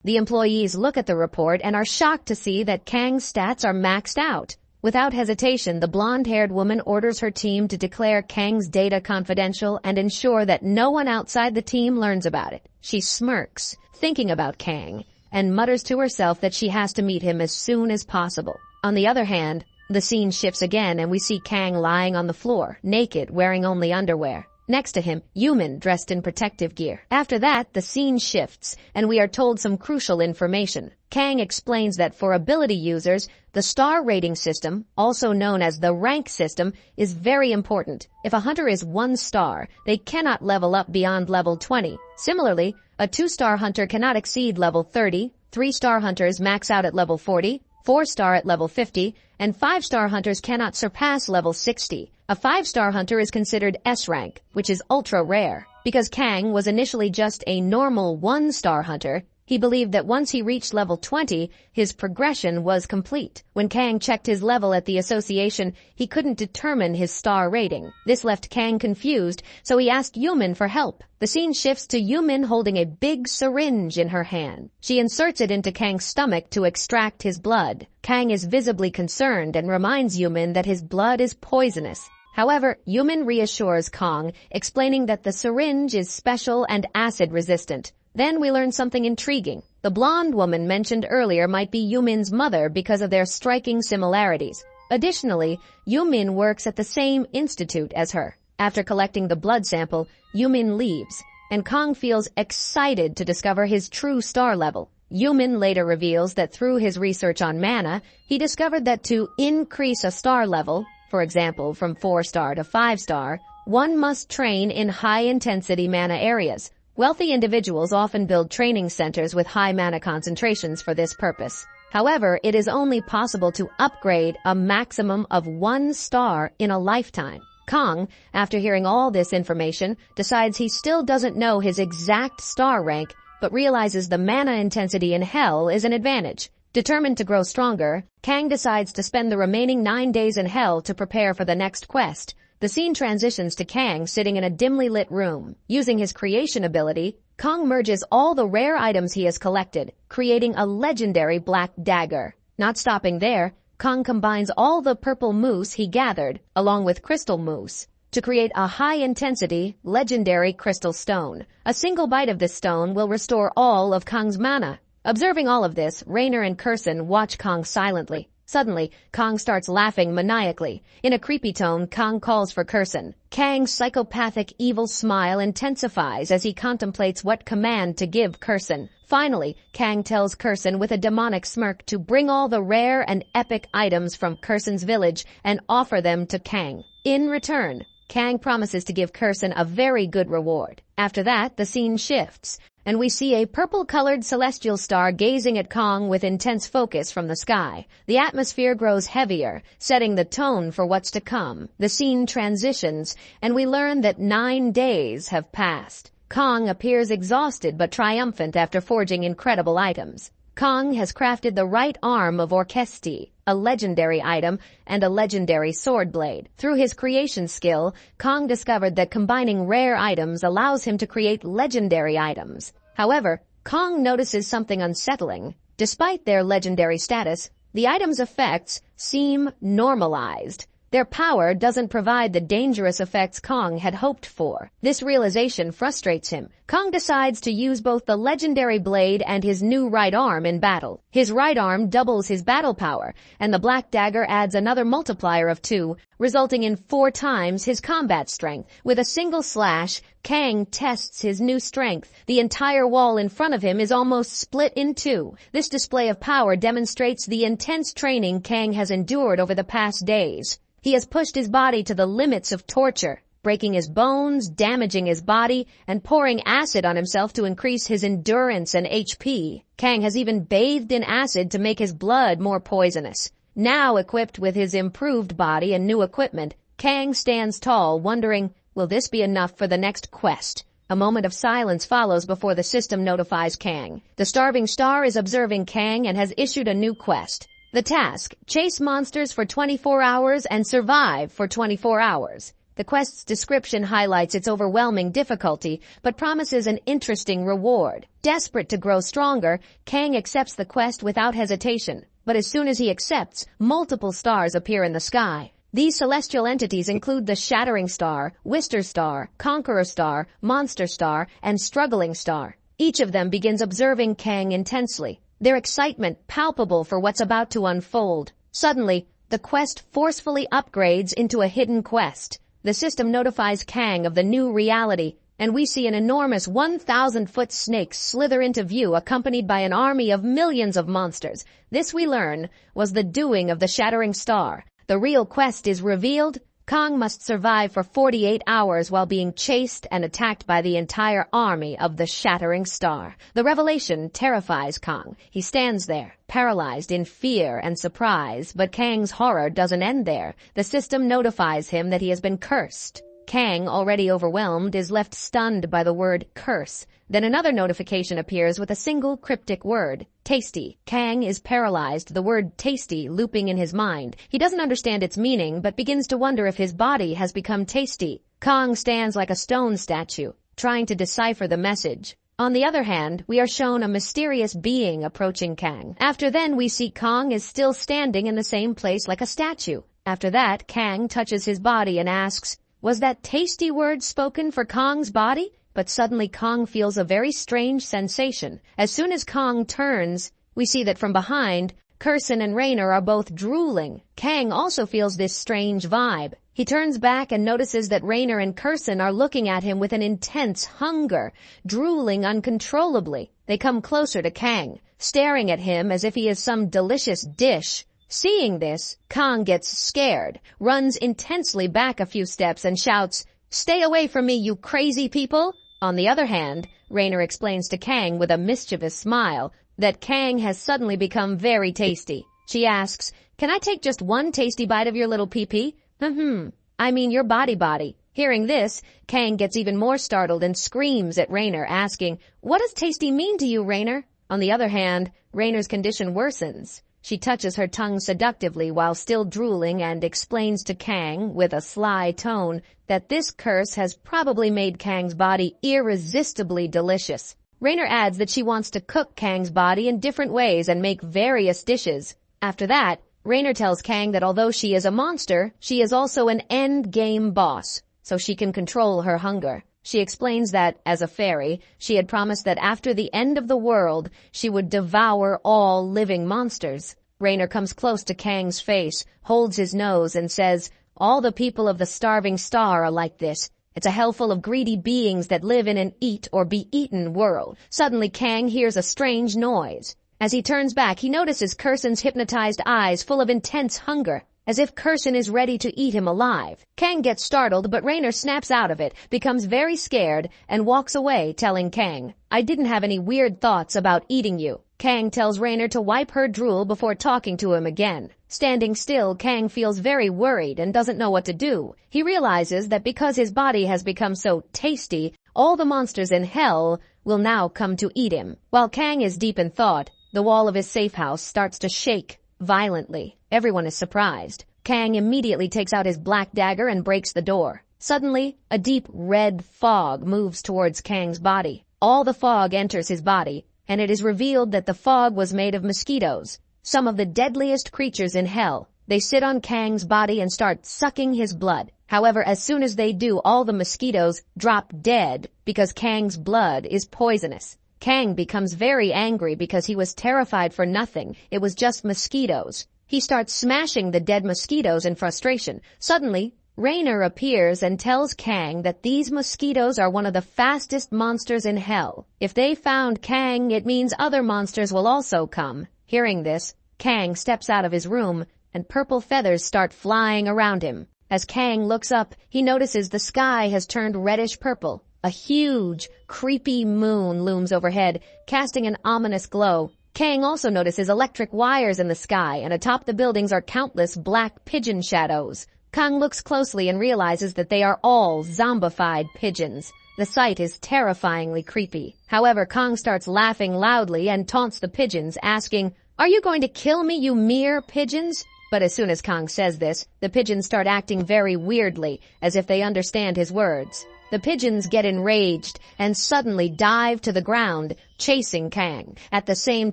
The employees look at the report and are shocked to see that Kang's stats are maxed out. Without hesitation, the blonde-haired woman orders her team to declare Kang's data confidential and ensure that no one outside the team learns about it. She smirks, thinking about Kang, and mutters to herself that she has to meet him as soon as possible. On the other hand, the scene shifts again and we see Kang lying on the floor, naked, wearing only underwear. Next to him, Yumin dressed in protective gear. After that, the scene shifts, and we are told some crucial information. Kang explains that for ability users, the star rating system, also known as the rank system, is very important. If a hunter is 1 star, they cannot level up beyond level 20. Similarly, a 2-star hunter cannot exceed level 30, 3-star hunters max out at level 40, 4-star at level 50, and 5-star hunters cannot surpass level 60. A 5-star hunter is considered S rank, which is ultra rare. Because Kang was initially just a normal 1-star hunter, he believed that once he reached level 20, his progression was complete. When Kang checked his level at the association, he couldn't determine his star rating. This left Kang confused, so he asked Yumin for help. The scene shifts to Yumin holding a big syringe in her hand. She inserts it into Kang's stomach to extract his blood. Kang is visibly concerned and reminds Yumin that his blood is poisonous. However, Yumin reassures Kang, explaining that the syringe is special and acid-resistant. Then we learn something intriguing. The blonde woman mentioned earlier might be Yumin's mother because of their striking similarities. Additionally, Yumin works at the same institute as her. After collecting the blood sample, Yumin leaves, and Kang feels excited to discover his true star level. Yumin later reveals that through his research on mana, he discovered that to increase a star level, for example, from 4-star to 5-star, one must train in high-intensity mana areas. Wealthy individuals often build training centers with high mana concentrations for this purpose. However, it is only possible to upgrade a maximum of 1 star in a lifetime. Kang, after hearing all this information, decides he still doesn't know his exact star rank, but realizes the mana intensity in Hell is an advantage. Determined to grow stronger, Kang decides to spend the remaining 9 days in Hell to prepare for the next quest. The scene transitions to Kang sitting in a dimly lit room. Using his creation ability, Kang merges all the rare items he has collected, creating a legendary black dagger. Not stopping there, Kang combines all the purple mousse he gathered, along with crystal mousse, to create a high-intensity, legendary crystal stone. A single bite of this stone will restore all of Kang's mana. Observing all of this, Rainer and Kurson watch Kang silently. Suddenly, Kang starts laughing maniacally. In a creepy tone, Kang calls for Kurson. Kang's psychopathic evil smile intensifies as he contemplates what command to give Kurson. Finally, Kang tells Kurson with a demonic smirk to bring all the rare and epic items from Kurson's village and offer them to Kang. In return, Kang promises to give Kurson a very good reward. After that, the scene shifts, and we see a purple-colored celestial star gazing at Kang with intense focus from the sky. The atmosphere grows heavier, setting the tone for what's to come. The scene transitions, and we learn that 9 days have passed. Kang appears exhausted but triumphant after forging incredible items. Kang has crafted the right arm of Orchesti, a legendary item, and a legendary sword blade. Through his creation skill, Kang discovered that combining rare items allows him to create legendary items. However, Kang notices something unsettling. Despite their legendary status, the items' effects seem normalized. Their power doesn't provide the dangerous effects Kang had hoped for. This realization frustrates him. Kang decides to use both the legendary blade and his new right arm in battle. His right arm doubles his battle power, and the black dagger adds another multiplier of 2, resulting in 4 times his combat strength. With a single slash, Kang tests his new strength. The entire wall in front of him is almost split in 2. This display of power demonstrates the intense training Kang has endured over the past days. He has pushed his body to the limits of torture, breaking his bones, damaging his body, and pouring acid on himself to increase his endurance and HP. Kang has even bathed in acid to make his blood more poisonous. Now equipped with his improved body and new equipment, Kang stands tall, wondering, Will this be enough for the next quest? A moment of silence follows before the system notifies Kang. The starving star is observing Kang and has issued a new quest. The task, chase monsters for 24 hours and survive for 24 hours. The quest's description highlights its overwhelming difficulty, but promises an interesting reward. Desperate to grow stronger, Kang accepts the quest without hesitation. But as soon as he accepts, multiple stars appear in the sky. These celestial entities include the Shattering Star, Wister Star, Conqueror Star, Monster Star, and Struggling Star. Each of them begins observing Kang intensely, their excitement palpable for what's about to unfold. Suddenly, the quest forcefully upgrades into a hidden quest. The system notifies Kang of the new reality, and we see an enormous 1,000-foot snake slither into view accompanied by an army of millions of monsters. This, we learn, was the doing of the Shattering Star. The real quest is revealed. Kang must survive for 48 hours while being chased and attacked by the entire army of the Shattering Star. The revelation terrifies Kang. He stands there, paralyzed in fear and surprise, but Kang's horror doesn't end there. The system notifies him that he has been cursed. Kang, already overwhelmed, is left stunned by the word curse. Then another notification appears with a single cryptic word, tasty. Kang is paralyzed, the word tasty looping in his mind. He doesn't understand its meaning, but begins to wonder if his body has become tasty. Kang stands like a stone statue, trying to decipher the message. On the other hand, we are shown a mysterious being approaching Kang. After then, we see Kang is still standing in the same place like a statue. After that, Kang touches his body and asks, "Was that tasty word spoken for Kang's body?" But suddenly Kang feels a very strange sensation. As soon as Kang turns, we see that from behind, Kurson and Rainer are both drooling. Kang also feels this strange vibe. He turns back and notices that Rainer and Kurson are looking at him with an intense hunger, drooling uncontrollably. They come closer to Kang, staring at him as if he is some delicious dish. Seeing this, Kang gets scared, runs intensely back a few steps and shouts, "Stay away from me, you crazy people!" On the other hand, Rainer explains to Kang with a mischievous smile that Kang has suddenly become very tasty. She asks, "Can I take just one tasty bite of your little pee-pee?" I mean your body. Hearing this, Kang gets even more startled and screams at Rainer, asking, "What does tasty mean to you, Rainer?" On the other hand, Rainer's condition worsens. She touches her tongue seductively while still drooling and explains to Kang, with a sly tone, that this curse has probably made Kang's body irresistibly delicious. Rainer adds that she wants to cook Kang's body in different ways and make various dishes. After that, Rainer tells Kang that although she is a monster, she is also an end-game boss, so she can control her hunger. She explains that, as a fairy, she had promised that after the end of the world, she would devour all living monsters. Rainer comes close to Kang's face, holds his nose, and says, "All the people of the Starving Star are like this. It's a hell full of greedy beings that live in an eat-or-be-eaten world." Suddenly, Kang hears a strange noise. As he turns back, he notices Kurson's hypnotized eyes full of intense hunger, as if Kurson is ready to eat him alive. Kang gets startled, but Rainer snaps out of it, becomes very scared, and walks away, telling Kang, "I didn't have any weird thoughts about eating you." Kang tells Rainer to wipe her drool before talking to him again. Standing still, Kang feels very worried and doesn't know what to do. He realizes that because his body has become so tasty, all the monsters in hell will now come to eat him. While Kang is deep in thought, the wall of his safe house starts to shake violently. Everyone is surprised. Kang immediately takes out his black dagger and breaks the door. Suddenly, a deep red fog moves towards Kang's body. All the fog enters his body, and it is revealed that the fog was made of mosquitoes, some of the deadliest creatures in hell. They sit on Kang's body and start sucking his blood. However, as soon as they do, all the mosquitoes drop dead because Kang's blood is poisonous. Kang becomes very angry because he was terrified for nothing. It was just mosquitoes. He starts smashing the dead mosquitoes in frustration. Suddenly, Rainer appears and tells Kang that these mosquitoes are one of the fastest monsters in hell. If they found Kang, it means other monsters will also come. Hearing this, Kang steps out of his room, and purple feathers start flying around him. As Kang looks up, he notices the sky has turned reddish-purple. A huge, creepy moon looms overhead, casting an ominous glow. Kang also notices electric wires in the sky, and atop the buildings are countless black pigeon shadows. Kang looks closely and realizes that they are all zombified pigeons. The sight is terrifyingly creepy. However, Kang starts laughing loudly and taunts the pigeons, asking, "Are you going to kill me, you mere pigeons?" But as soon as Kang says this, the pigeons start acting very weirdly, as if they understand his words. The pigeons get enraged and suddenly dive to the ground, chasing Kang. At the same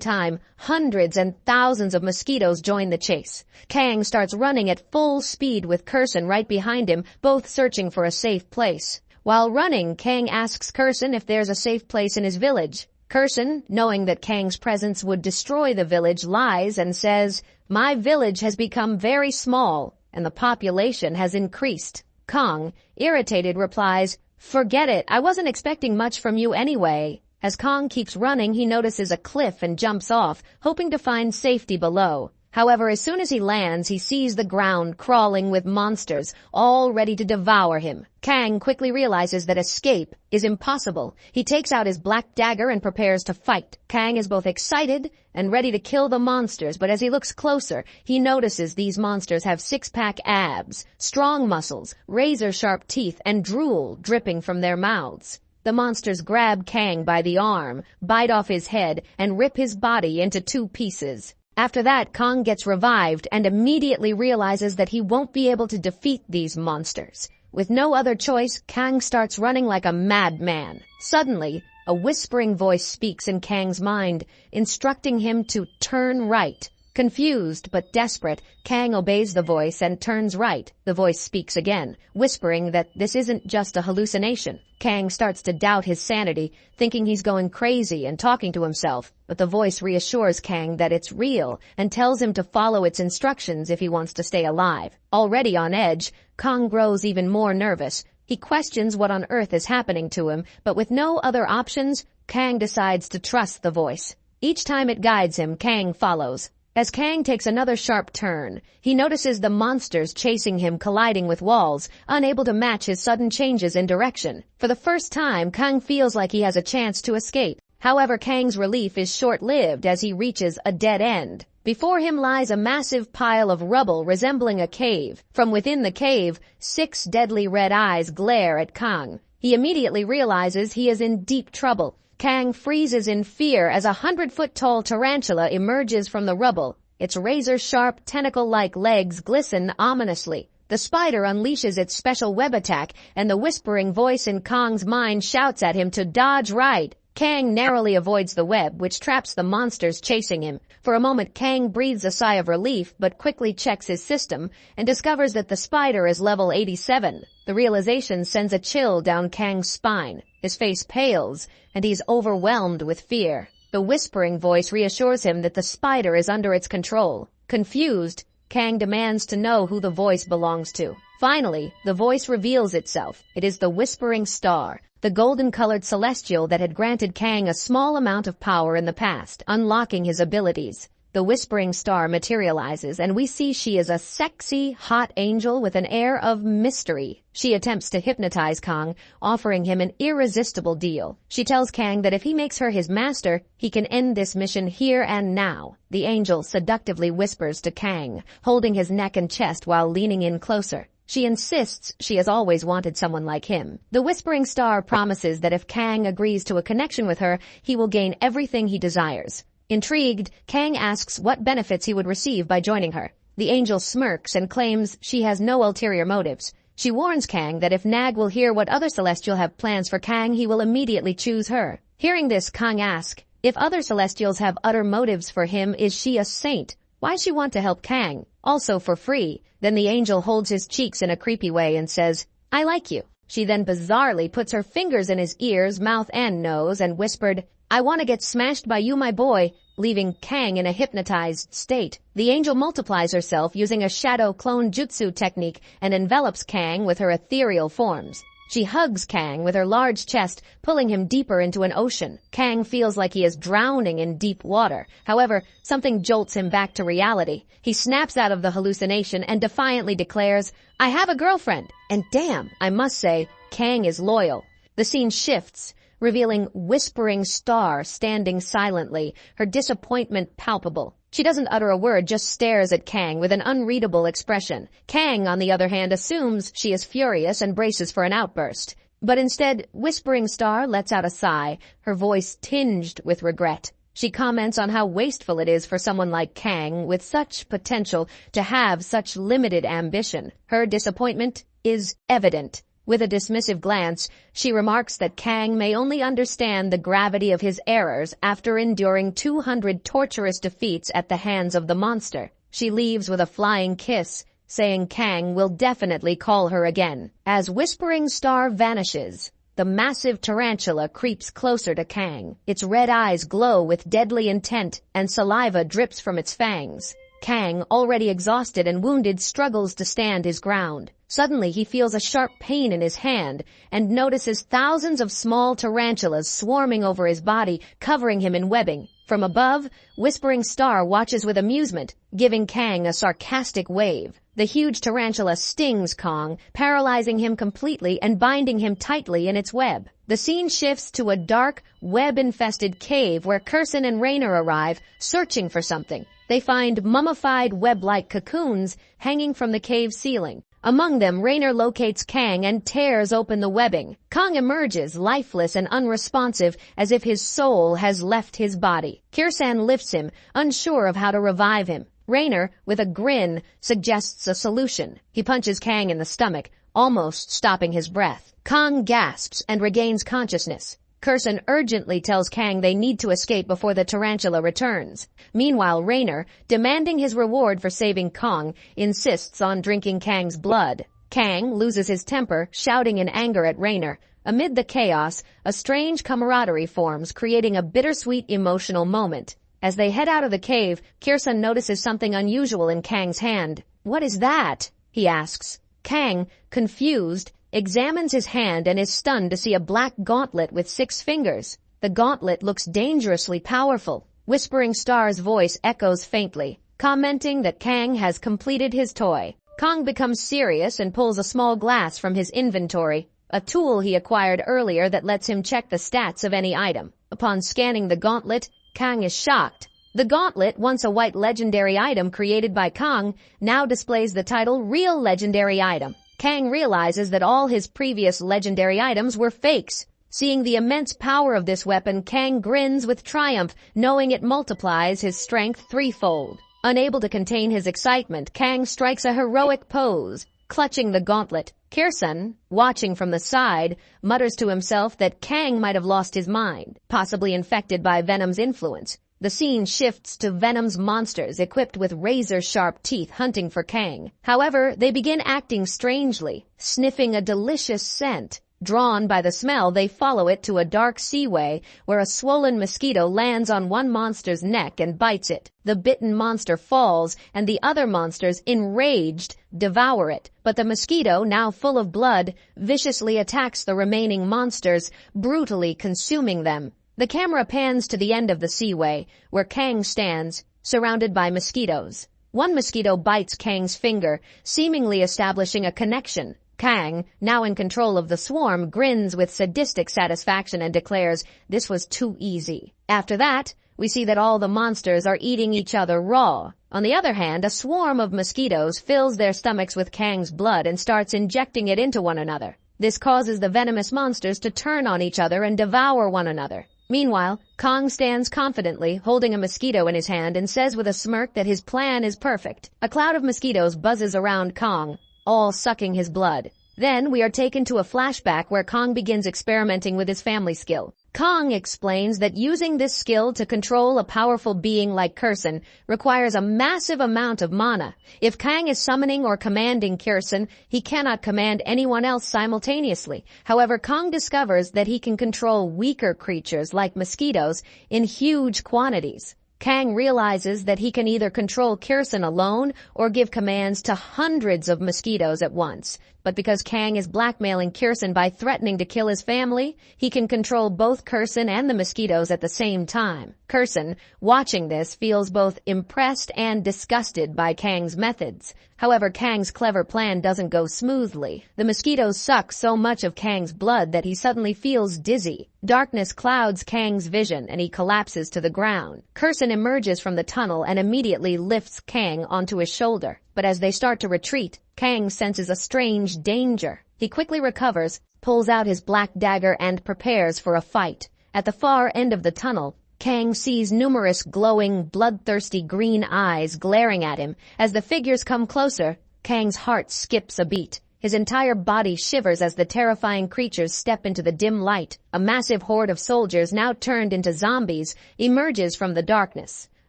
time, hundreds and thousands of mosquitoes join the chase. Kang starts running at full speed with Kurson right behind him, both searching for a safe place. While running, Kang asks Kurson if there's a safe place in his village. Kurson, knowing that Kang's presence would destroy the village, lies and says, "My village has become very small, and the population has increased." Kang, irritated, replies, "Forget it, I wasn't expecting much from you anyway." As Kang keeps running, he notices a cliff and jumps off, hoping to find safety below. However, as soon as he lands, he sees the ground crawling with monsters, all ready to devour him. Kang quickly realizes that escape is impossible. He takes out his black dagger and prepares to fight. Kang is both excited and ready to kill the monsters, but as he looks closer, he notices these monsters have six-pack abs, strong muscles, razor-sharp teeth, and drool dripping from their mouths. The monsters grab Kang by the arm, bite off his head, and rip his body into 2 pieces. After that, Kang gets revived and immediately realizes that he won't be able to defeat these monsters. With no other choice, Kang starts running like a madman. Suddenly, a whispering voice speaks in Kang's mind, instructing him to turn right. Confused but desperate, Kang obeys the voice and turns right. The voice speaks again, whispering that this isn't just a hallucination. Kang starts to doubt his sanity, thinking he's going crazy and talking to himself, but the voice reassures Kang that it's real and tells him to follow its instructions if he wants to stay alive. Already on edge, Kang grows even more nervous. He questions what on earth is happening to him, but with no other options, Kang decides to trust the voice. Each time it guides him, Kang follows. As Kang takes another sharp turn, he notices the monsters chasing him colliding with walls, unable to match his sudden changes in direction. For the first time, Kang feels like he has a chance to escape. However, Kang's relief is short-lived as he reaches a dead end. Before him lies a massive pile of rubble resembling a cave. From within the cave, 6 deadly red eyes glare at Kang. He immediately realizes he is in deep trouble. Kang freezes in fear as a 100-foot-tall tarantula emerges from the rubble. Its razor-sharp, tentacle-like legs glisten ominously. The spider unleashes its special web attack, and the whispering voice in Kang's mind shouts at him to dodge right. Kang narrowly avoids the web, which traps the monsters chasing him. For a moment, Kang breathes a sigh of relief, but quickly checks his system and discovers that the spider is level 87. The realization sends a chill down Kang's spine. His face pales, and he's overwhelmed with fear. The whispering voice reassures him that the spider is under its control. Confused, Kang demands to know who the voice belongs to. Finally, the voice reveals itself. It is the Whispering Star, the golden-colored celestial that had granted Kang a small amount of power in the past, unlocking his abilities. The Whispering Star materializes, and we see she is a sexy, hot angel with an air of mystery. She attempts to hypnotize Kang, offering him an irresistible deal. She tells Kang that if he makes her his master, he can end this mission here and now. The angel seductively whispers to Kang, holding his neck and chest while leaning in closer. She insists she has always wanted someone like him. The Whispering Star promises that if Kang agrees to a connection with her, he will gain everything he desires. Intrigued, Kang asks what benefits he would receive by joining her. The angel smirks and claims she has no ulterior motives. She warns Kang that if Nag will hear what other Celestial have plans for Kang, he will immediately choose her. Hearing this, Kang asks, if other Celestials have utter motives for him, is she a saint? Why she want to help Kang? Also for free. Then the angel holds his cheeks in a creepy way and says, I like you. She then bizarrely puts her fingers in his ears, mouth, and nose and whispered, I want to get smashed by you, my boy, leaving Kang in a hypnotized state. The angel multiplies herself using a shadow clone jutsu technique and envelops Kang with her ethereal forms. She hugs Kang with her large chest, pulling him deeper into an ocean. Kang feels like he is drowning in deep water. However, something jolts him back to reality. He snaps out of the hallucination and defiantly declares, I have a girlfriend. And damn, I must say, Kang is loyal. The scene shifts, revealing Whispering Star standing silently, her disappointment palpable. She doesn't utter a word, just stares at Kang with an unreadable expression. Kang, on the other hand, assumes she is furious and braces for an outburst. But instead, Whispering Star lets out a sigh, her voice tinged with regret. She comments on how wasteful it is for someone like Kang with such potential to have such limited ambition. Her disappointment is evident. With a dismissive glance, she remarks that Kang may only understand the gravity of his errors after enduring 200 torturous defeats at the hands of the monster. She leaves with a flying kiss, saying Kang will definitely call her again. As Whispering Star vanishes, the massive tarantula creeps closer to Kang. Its red eyes glow with deadly intent, and saliva drips from its fangs. Kang, already exhausted and wounded, struggles to stand his ground. Suddenly, he feels a sharp pain in his hand and notices thousands of small tarantulas swarming over his body, covering him in webbing. From above, Whispering Star watches with amusement, giving Kang a sarcastic wave. The huge tarantula stings Kang, paralyzing him completely and binding him tightly in its web. The scene shifts to a dark, web-infested cave where Kurson and Rainer arrive, searching for something. They find mummified web-like cocoons hanging from the cave ceiling. Among them, Rainer locates Kang and tears open the webbing. Kang emerges, lifeless and unresponsive, as if his soul has left his body. Kirsan lifts him, unsure of how to revive him. Rainer, with a grin, suggests a solution. He punches Kang in the stomach, almost stopping his breath. Kang gasps and regains consciousness. Kurson urgently tells Kang they need to escape before the tarantula returns. Meanwhile, Rainer, demanding his reward for saving Kang, insists on drinking Kang's blood. Kang loses his temper, shouting in anger at Rainer. Amid the chaos, a strange camaraderie forms, creating a bittersweet emotional moment. As they head out of the cave, Kirsan notices something unusual in Kang's hand. "What is that?" he asks. Kang, confused, examines his hand and is stunned to see a black gauntlet with 6 fingers. The gauntlet looks dangerously powerful. Whispering Star's voice echoes faintly, commenting that Kang has completed his toy. Kang becomes serious and pulls a small glass from his inventory, a tool he acquired earlier that lets him check the stats of any item. Upon scanning the gauntlet, Kang is shocked. The gauntlet, once a white legendary item created by Kang, now displays the title Real Legendary Item. Kang realizes that all his previous legendary items were fakes. Seeing the immense power of this weapon, Kang grins with triumph, knowing it multiplies his strength 3-fold. Unable to contain his excitement, Kang strikes a heroic pose, clutching the gauntlet. Kirsan, watching from the side, mutters to himself that Kang might have lost his mind, possibly infected by Venom's influence. The scene shifts to Venom's monsters equipped with razor-sharp teeth hunting for Kang. However, they begin acting strangely, sniffing a delicious scent. Drawn by the smell, they follow it to a dark seaway where a swollen mosquito lands on one monster's neck and bites it. The bitten monster falls, and the other monsters, enraged, devour it. But the mosquito, now full of blood, viciously attacks the remaining monsters, brutally consuming them. The camera pans to the end of the seaway, where Kang stands, surrounded by mosquitoes. One mosquito bites Kang's finger, seemingly establishing a connection. Kang, now in control of the swarm, grins with sadistic satisfaction and declares, "This was too easy." After that, we see that all the monsters are eating each other raw. On the other hand, a swarm of mosquitoes fills their stomachs with Kang's blood and starts injecting it into one another. This causes the venomous monsters to turn on each other and devour one another. Meanwhile, Kang stands confidently, holding a mosquito in his hand, and says with a smirk that his plan is perfect. A cloud of mosquitoes buzzes around Kang, all sucking his blood. Then we are taken to a flashback where Kang begins experimenting with his family skill. Kang explains that using this skill to control a powerful being like Kurson requires a massive amount of mana. If Kang is summoning or commanding Kurson, he cannot command anyone else simultaneously. However, Kang discovers that he can control weaker creatures like mosquitoes in huge quantities. Kang realizes that he can either control Kurson alone or give commands to hundreds of mosquitoes at once. But because Kang is blackmailing Kurson by threatening to kill his family, he can control both Kurson and the mosquitoes at the same time. Kurson, watching this, feels both impressed and disgusted by Kang's methods. However, Kang's clever plan doesn't go smoothly. The mosquitoes suck so much of Kang's blood that he suddenly feels dizzy. Darkness clouds Kang's vision and he collapses to the ground. Kurson emerges from the tunnel and immediately lifts Kang onto his shoulder. But as they start to retreat, Kang senses a strange danger. He quickly recovers, pulls out his black dagger and prepares for a fight. At the far end of the tunnel, Kang sees numerous glowing, bloodthirsty green eyes glaring at him. As the figures come closer, Kang's heart skips a beat. His entire body shivers as the terrifying creatures step into the dim light. A massive horde of soldiers, now turned into zombies, emerges from the darkness.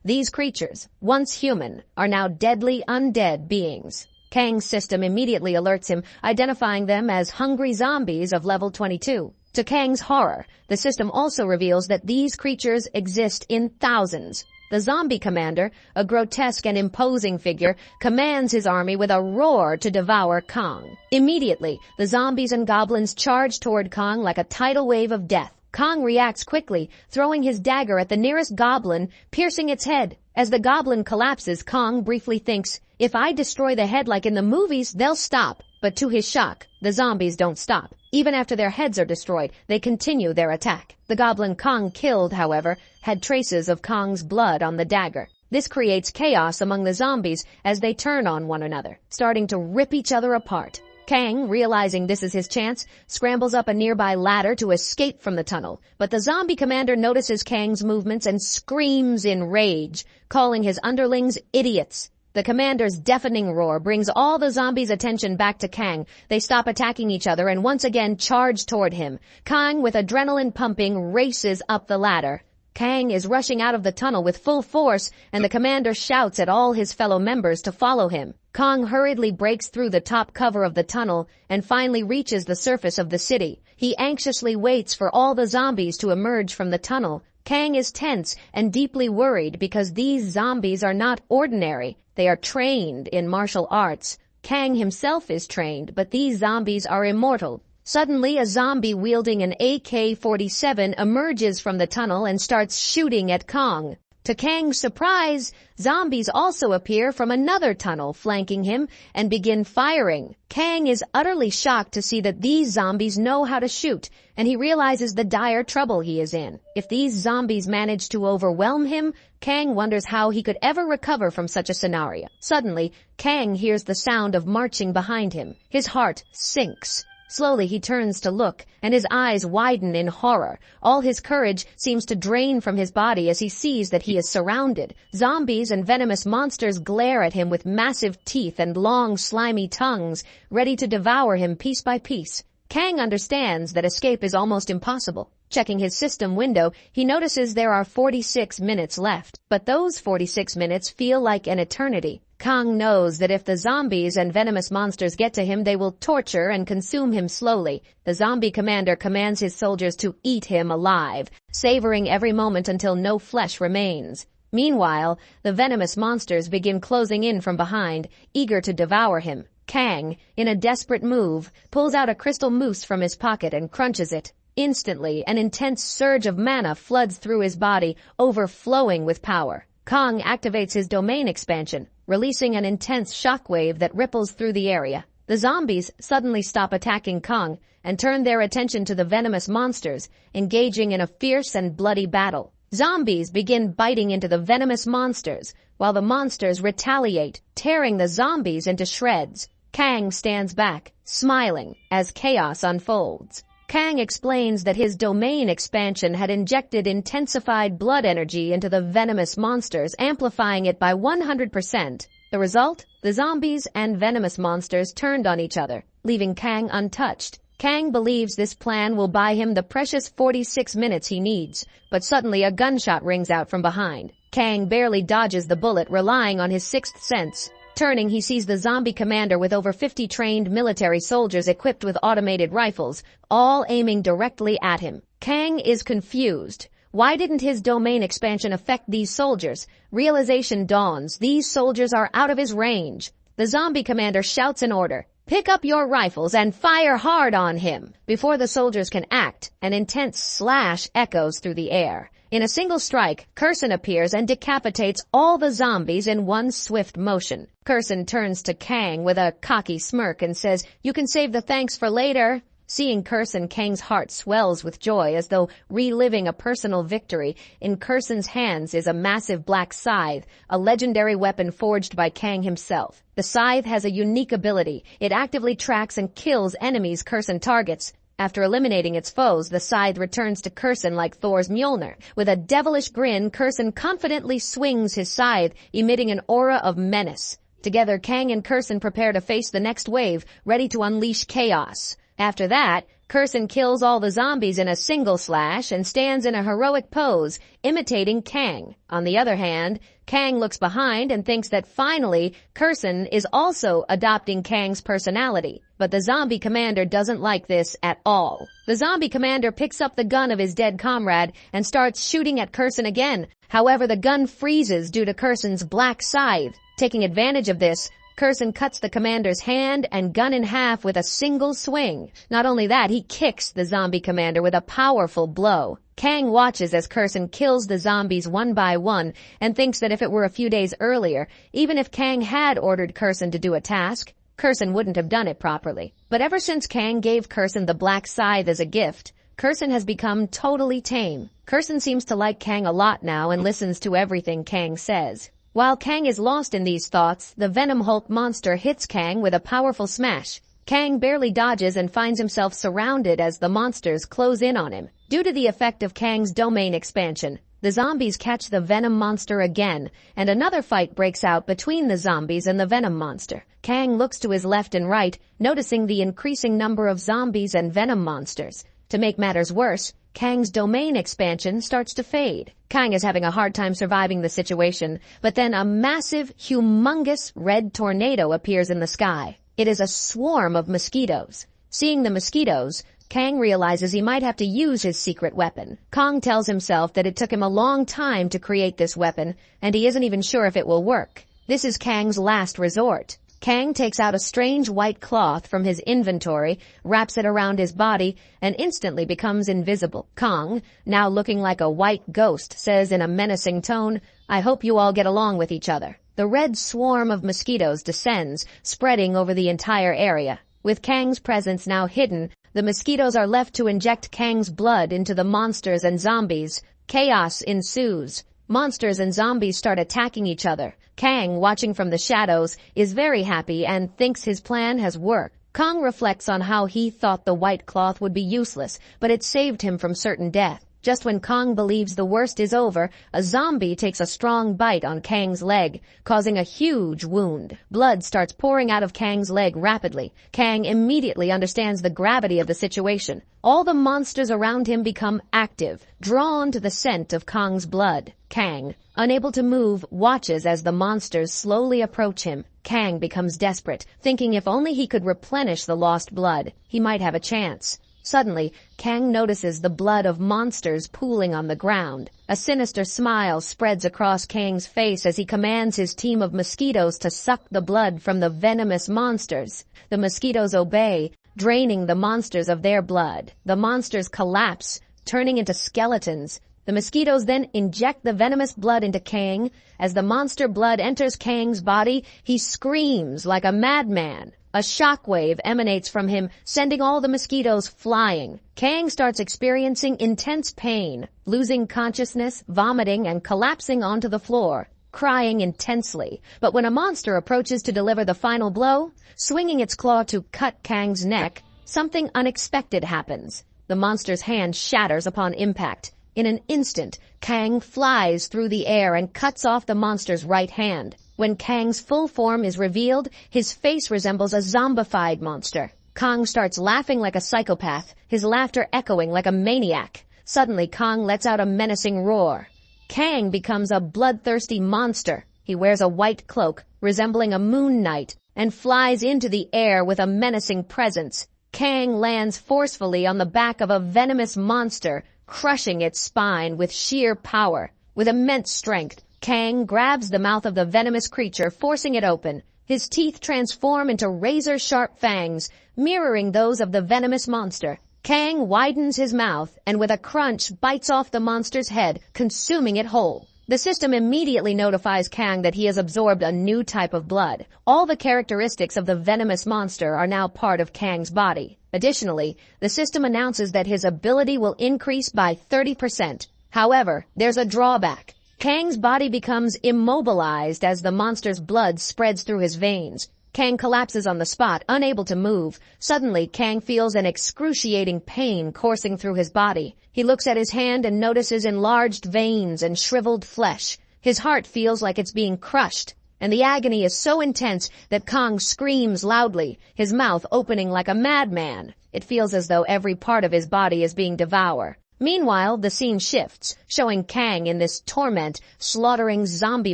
These creatures, once human, are now deadly undead beings. Kang's system immediately alerts him, identifying them as hungry zombies of level 22. To Kang's horror, the system also reveals that these creatures exist in thousands. The zombie commander, a grotesque and imposing figure, commands his army with a roar to devour Kong. Immediately, the zombies and goblins charge toward Kong like a tidal wave of death. Kong reacts quickly, throwing his dagger at the nearest goblin, piercing its head. As the goblin collapses, Kong briefly thinks, "If I destroy the head like in the movies, they'll stop." But to his shock, the zombies don't stop. Even after their heads are destroyed, they continue their attack. The goblin Kong killed, however, had traces of Kong's blood on the dagger. This creates chaos among the zombies as they turn on one another, starting to rip each other apart. Kang, realizing this is his chance, scrambles up a nearby ladder to escape from the tunnel. But the zombie commander notices Kang's movements and screams in rage, calling his underlings idiots. The commander's deafening roar brings all the zombies' attention back to Kang. They stop attacking each other and once again charge toward him. Kang, with adrenaline pumping, races up the ladder. Kang is rushing out of the tunnel with full force, and the commander shouts at all his fellow members to follow him. Kang hurriedly breaks through the top cover of the tunnel and finally reaches the surface of the city. He anxiously waits for all the zombies to emerge from the tunnel. Kang is tense and deeply worried because these zombies are not ordinary. They are trained in martial arts. Kang himself is trained, but these zombies are immortal. Suddenly, a zombie wielding an AK-47 emerges from the tunnel and starts shooting at Kang. To Kang's surprise, zombies also appear from another tunnel flanking him and begin firing. Kang is utterly shocked to see that these zombies know how to shoot, and he realizes the dire trouble he is in. If these zombies manage to overwhelm him, Kang wonders how he could ever recover from such a scenario. Suddenly, Kang hears the sound of marching behind him. His heart sinks. Slowly he turns to look, and his eyes widen in horror. All his courage seems to drain from his body as he sees that he is surrounded. Zombies and venomous monsters glare at him with massive teeth and long, slimy tongues, ready to devour him piece by piece. Kang understands that escape is almost impossible. Checking his system window, he notices there are 46 minutes left. But those 46 minutes feel like an eternity. Kang knows that if the zombies and venomous monsters get to him, they will torture and consume him slowly. The zombie commander commands his soldiers to eat him alive, savoring every moment until no flesh remains. Meanwhile, the venomous monsters begin closing in from behind, eager to devour him. Kang, in a desperate move, pulls out a crystal mousse from his pocket and crunches it. Instantly, an intense surge of mana floods through his body, overflowing with power. Kang activates his domain expansion, releasing an intense shockwave that ripples through the area. The zombies suddenly stop attacking Kang and turn their attention to the venomous monsters, engaging in a fierce and bloody battle. Zombies begin biting into the venomous monsters, while the monsters retaliate, tearing the zombies into shreds. Kang stands back, smiling, as chaos unfolds. Kang explains that his domain expansion had injected intensified blood energy into the venomous monsters, amplifying it by 100%. The result? The zombies and venomous monsters turned on each other, leaving Kang untouched. Kang believes this plan will buy him the precious 46 minutes he needs, but suddenly a gunshot rings out from behind. Kang barely dodges the bullet, relying on his sixth sense. Turning, he sees the zombie commander with over 50 trained military soldiers equipped with automated rifles, all aiming directly at him. Kang is confused. Why didn't his domain expansion affect these soldiers? Realization dawns. These soldiers are out of his range. The zombie commander shouts an order. "Pick up your rifles and fire hard on him." Before the soldiers can act, an intense slash echoes through the air. In a single strike, Curson appears and decapitates all the zombies in one swift motion. Curson turns to Kang with a cocky smirk and says, "You can save the thanks for later." Seeing Curson, Kang's heart swells with joy as though reliving a personal victory. In Curson's hands is a massive black scythe, a legendary weapon forged by Kang himself. The scythe has a unique ability. It actively tracks and kills enemies Curson targets. After eliminating its foes, the scythe returns to Curson like Thor's Mjolnir. With a devilish grin, Curson confidently swings his scythe, emitting an aura of menace. Together, Kang and Curson prepare to face the next wave, ready to unleash chaos. After that, Curson kills all the zombies in a single slash and stands in a heroic pose, imitating Kang. On the other hand, Kang looks behind and thinks that finally, Curson is also adopting Kang's personality. But the zombie commander doesn't like this at all. The zombie commander picks up the gun of his dead comrade and starts shooting at Curson again. However, the gun freezes due to Curson's black scythe. Taking advantage of this, Curson cuts the commander's hand and gun in half with a single swing. Not only that, he kicks the zombie commander with a powerful blow. Kang watches as Curson kills the zombies one by one and thinks that if it were a few days earlier, even if Kang had ordered Curson to do a task, Curson wouldn't have done it properly. But ever since Kang gave Curson the black scythe as a gift, Curson has become totally tame. Curson seems to like Kang a lot now and listens to everything Kang says. While Kang is lost in these thoughts, the Venom Hulk monster hits Kang with a powerful smash. Kang barely dodges and finds himself surrounded as the monsters close in on him. Due to the effect of Kang's domain expansion, the zombies catch the Venom monster again, and another fight breaks out between the zombies and the Venom monster. Kang looks to his left and right, noticing the increasing number of zombies and Venom monsters. To make matters worse, Kang's domain expansion starts to fade. Kang is having a hard time surviving the situation, but then a massive, humongous red tornado appears in the sky. It is a swarm of mosquitoes. Seeing the mosquitoes, Kang realizes he might have to use his secret weapon. Kang tells himself that it took him a long time to create this weapon, and he isn't even sure if it will work. This is Kang's last resort. Kang takes out a strange white cloth from his inventory, wraps it around his body, and instantly becomes invisible. Kang, now looking like a white ghost, says in a menacing tone, "I hope you all get along with each other." The red swarm of mosquitoes descends, spreading over the entire area. With Kang's presence now hidden, the mosquitoes are left to inject Kang's blood into the monsters and zombies. Chaos ensues. Monsters and zombies start attacking each other. Kang, watching from the shadows, is very happy and thinks his plan has worked. Kang reflects on how he thought the white cloth would be useless, but it saved him from certain death. Just when Kang believes the worst is over, a zombie takes a strong bite on Kang's leg, causing a huge wound. Blood starts pouring out of Kang's leg rapidly. Kang immediately understands the gravity of the situation. All the monsters around him become active, drawn to the scent of Kang's blood. Kang, unable to move, watches as the monsters slowly approach him. Kang becomes desperate, thinking if only he could replenish the lost blood, he might have a chance. Suddenly, Kang notices the blood of monsters pooling on the ground. A sinister smile spreads across Kang's face as he commands his team of mosquitoes to suck the blood from the venomous monsters. The mosquitoes obey, draining the monsters of their blood. The monsters collapse, turning into skeletons. The mosquitoes then inject the venomous blood into Kang. As the monster blood enters Kang's body, he screams like a madman. A shockwave emanates from him, sending all the mosquitoes flying. Kang starts experiencing intense pain, losing consciousness, vomiting, and collapsing onto the floor, crying intensely. But when a monster approaches to deliver the final blow, swinging its claw to cut Kang's neck, something unexpected happens. The monster's hand shatters upon impact. In an instant, Kang flies through the air and cuts off the monster's right hand. When Kang's full form is revealed, his face resembles a zombified monster. Kang starts laughing like a psychopath, his laughter echoing like a maniac. Suddenly, Kang lets out a menacing roar. Kang becomes a bloodthirsty monster. He wears a white cloak, resembling a moon knight, and flies into the air with a menacing presence. Kang lands forcefully on the back of a venomous monster, crushing its spine with sheer power. With immense strength, Kang grabs the mouth of the venomous creature, forcing it open. His teeth transform into razor-sharp fangs, mirroring those of the venomous monster. Kang widens his mouth and with a crunch bites off the monster's head, consuming it whole. The system immediately notifies Kang that he has absorbed a new type of blood. All the characteristics of the venomous monster are now part of Kang's body. Additionally, the system announces that his ability will increase by 30%. However, there's a drawback. Kang's body becomes immobilized as the monster's blood spreads through his veins. Kang collapses on the spot, unable to move. Suddenly, Kang feels an excruciating pain coursing through his body. He looks at his hand and notices enlarged veins and shriveled flesh. His heart feels like it's being crushed, and the agony is so intense that Kang screams loudly, his mouth opening like a madman. It feels as though every part of his body is being devoured. Meanwhile, the scene shifts, showing Kang in this torment, slaughtering zombie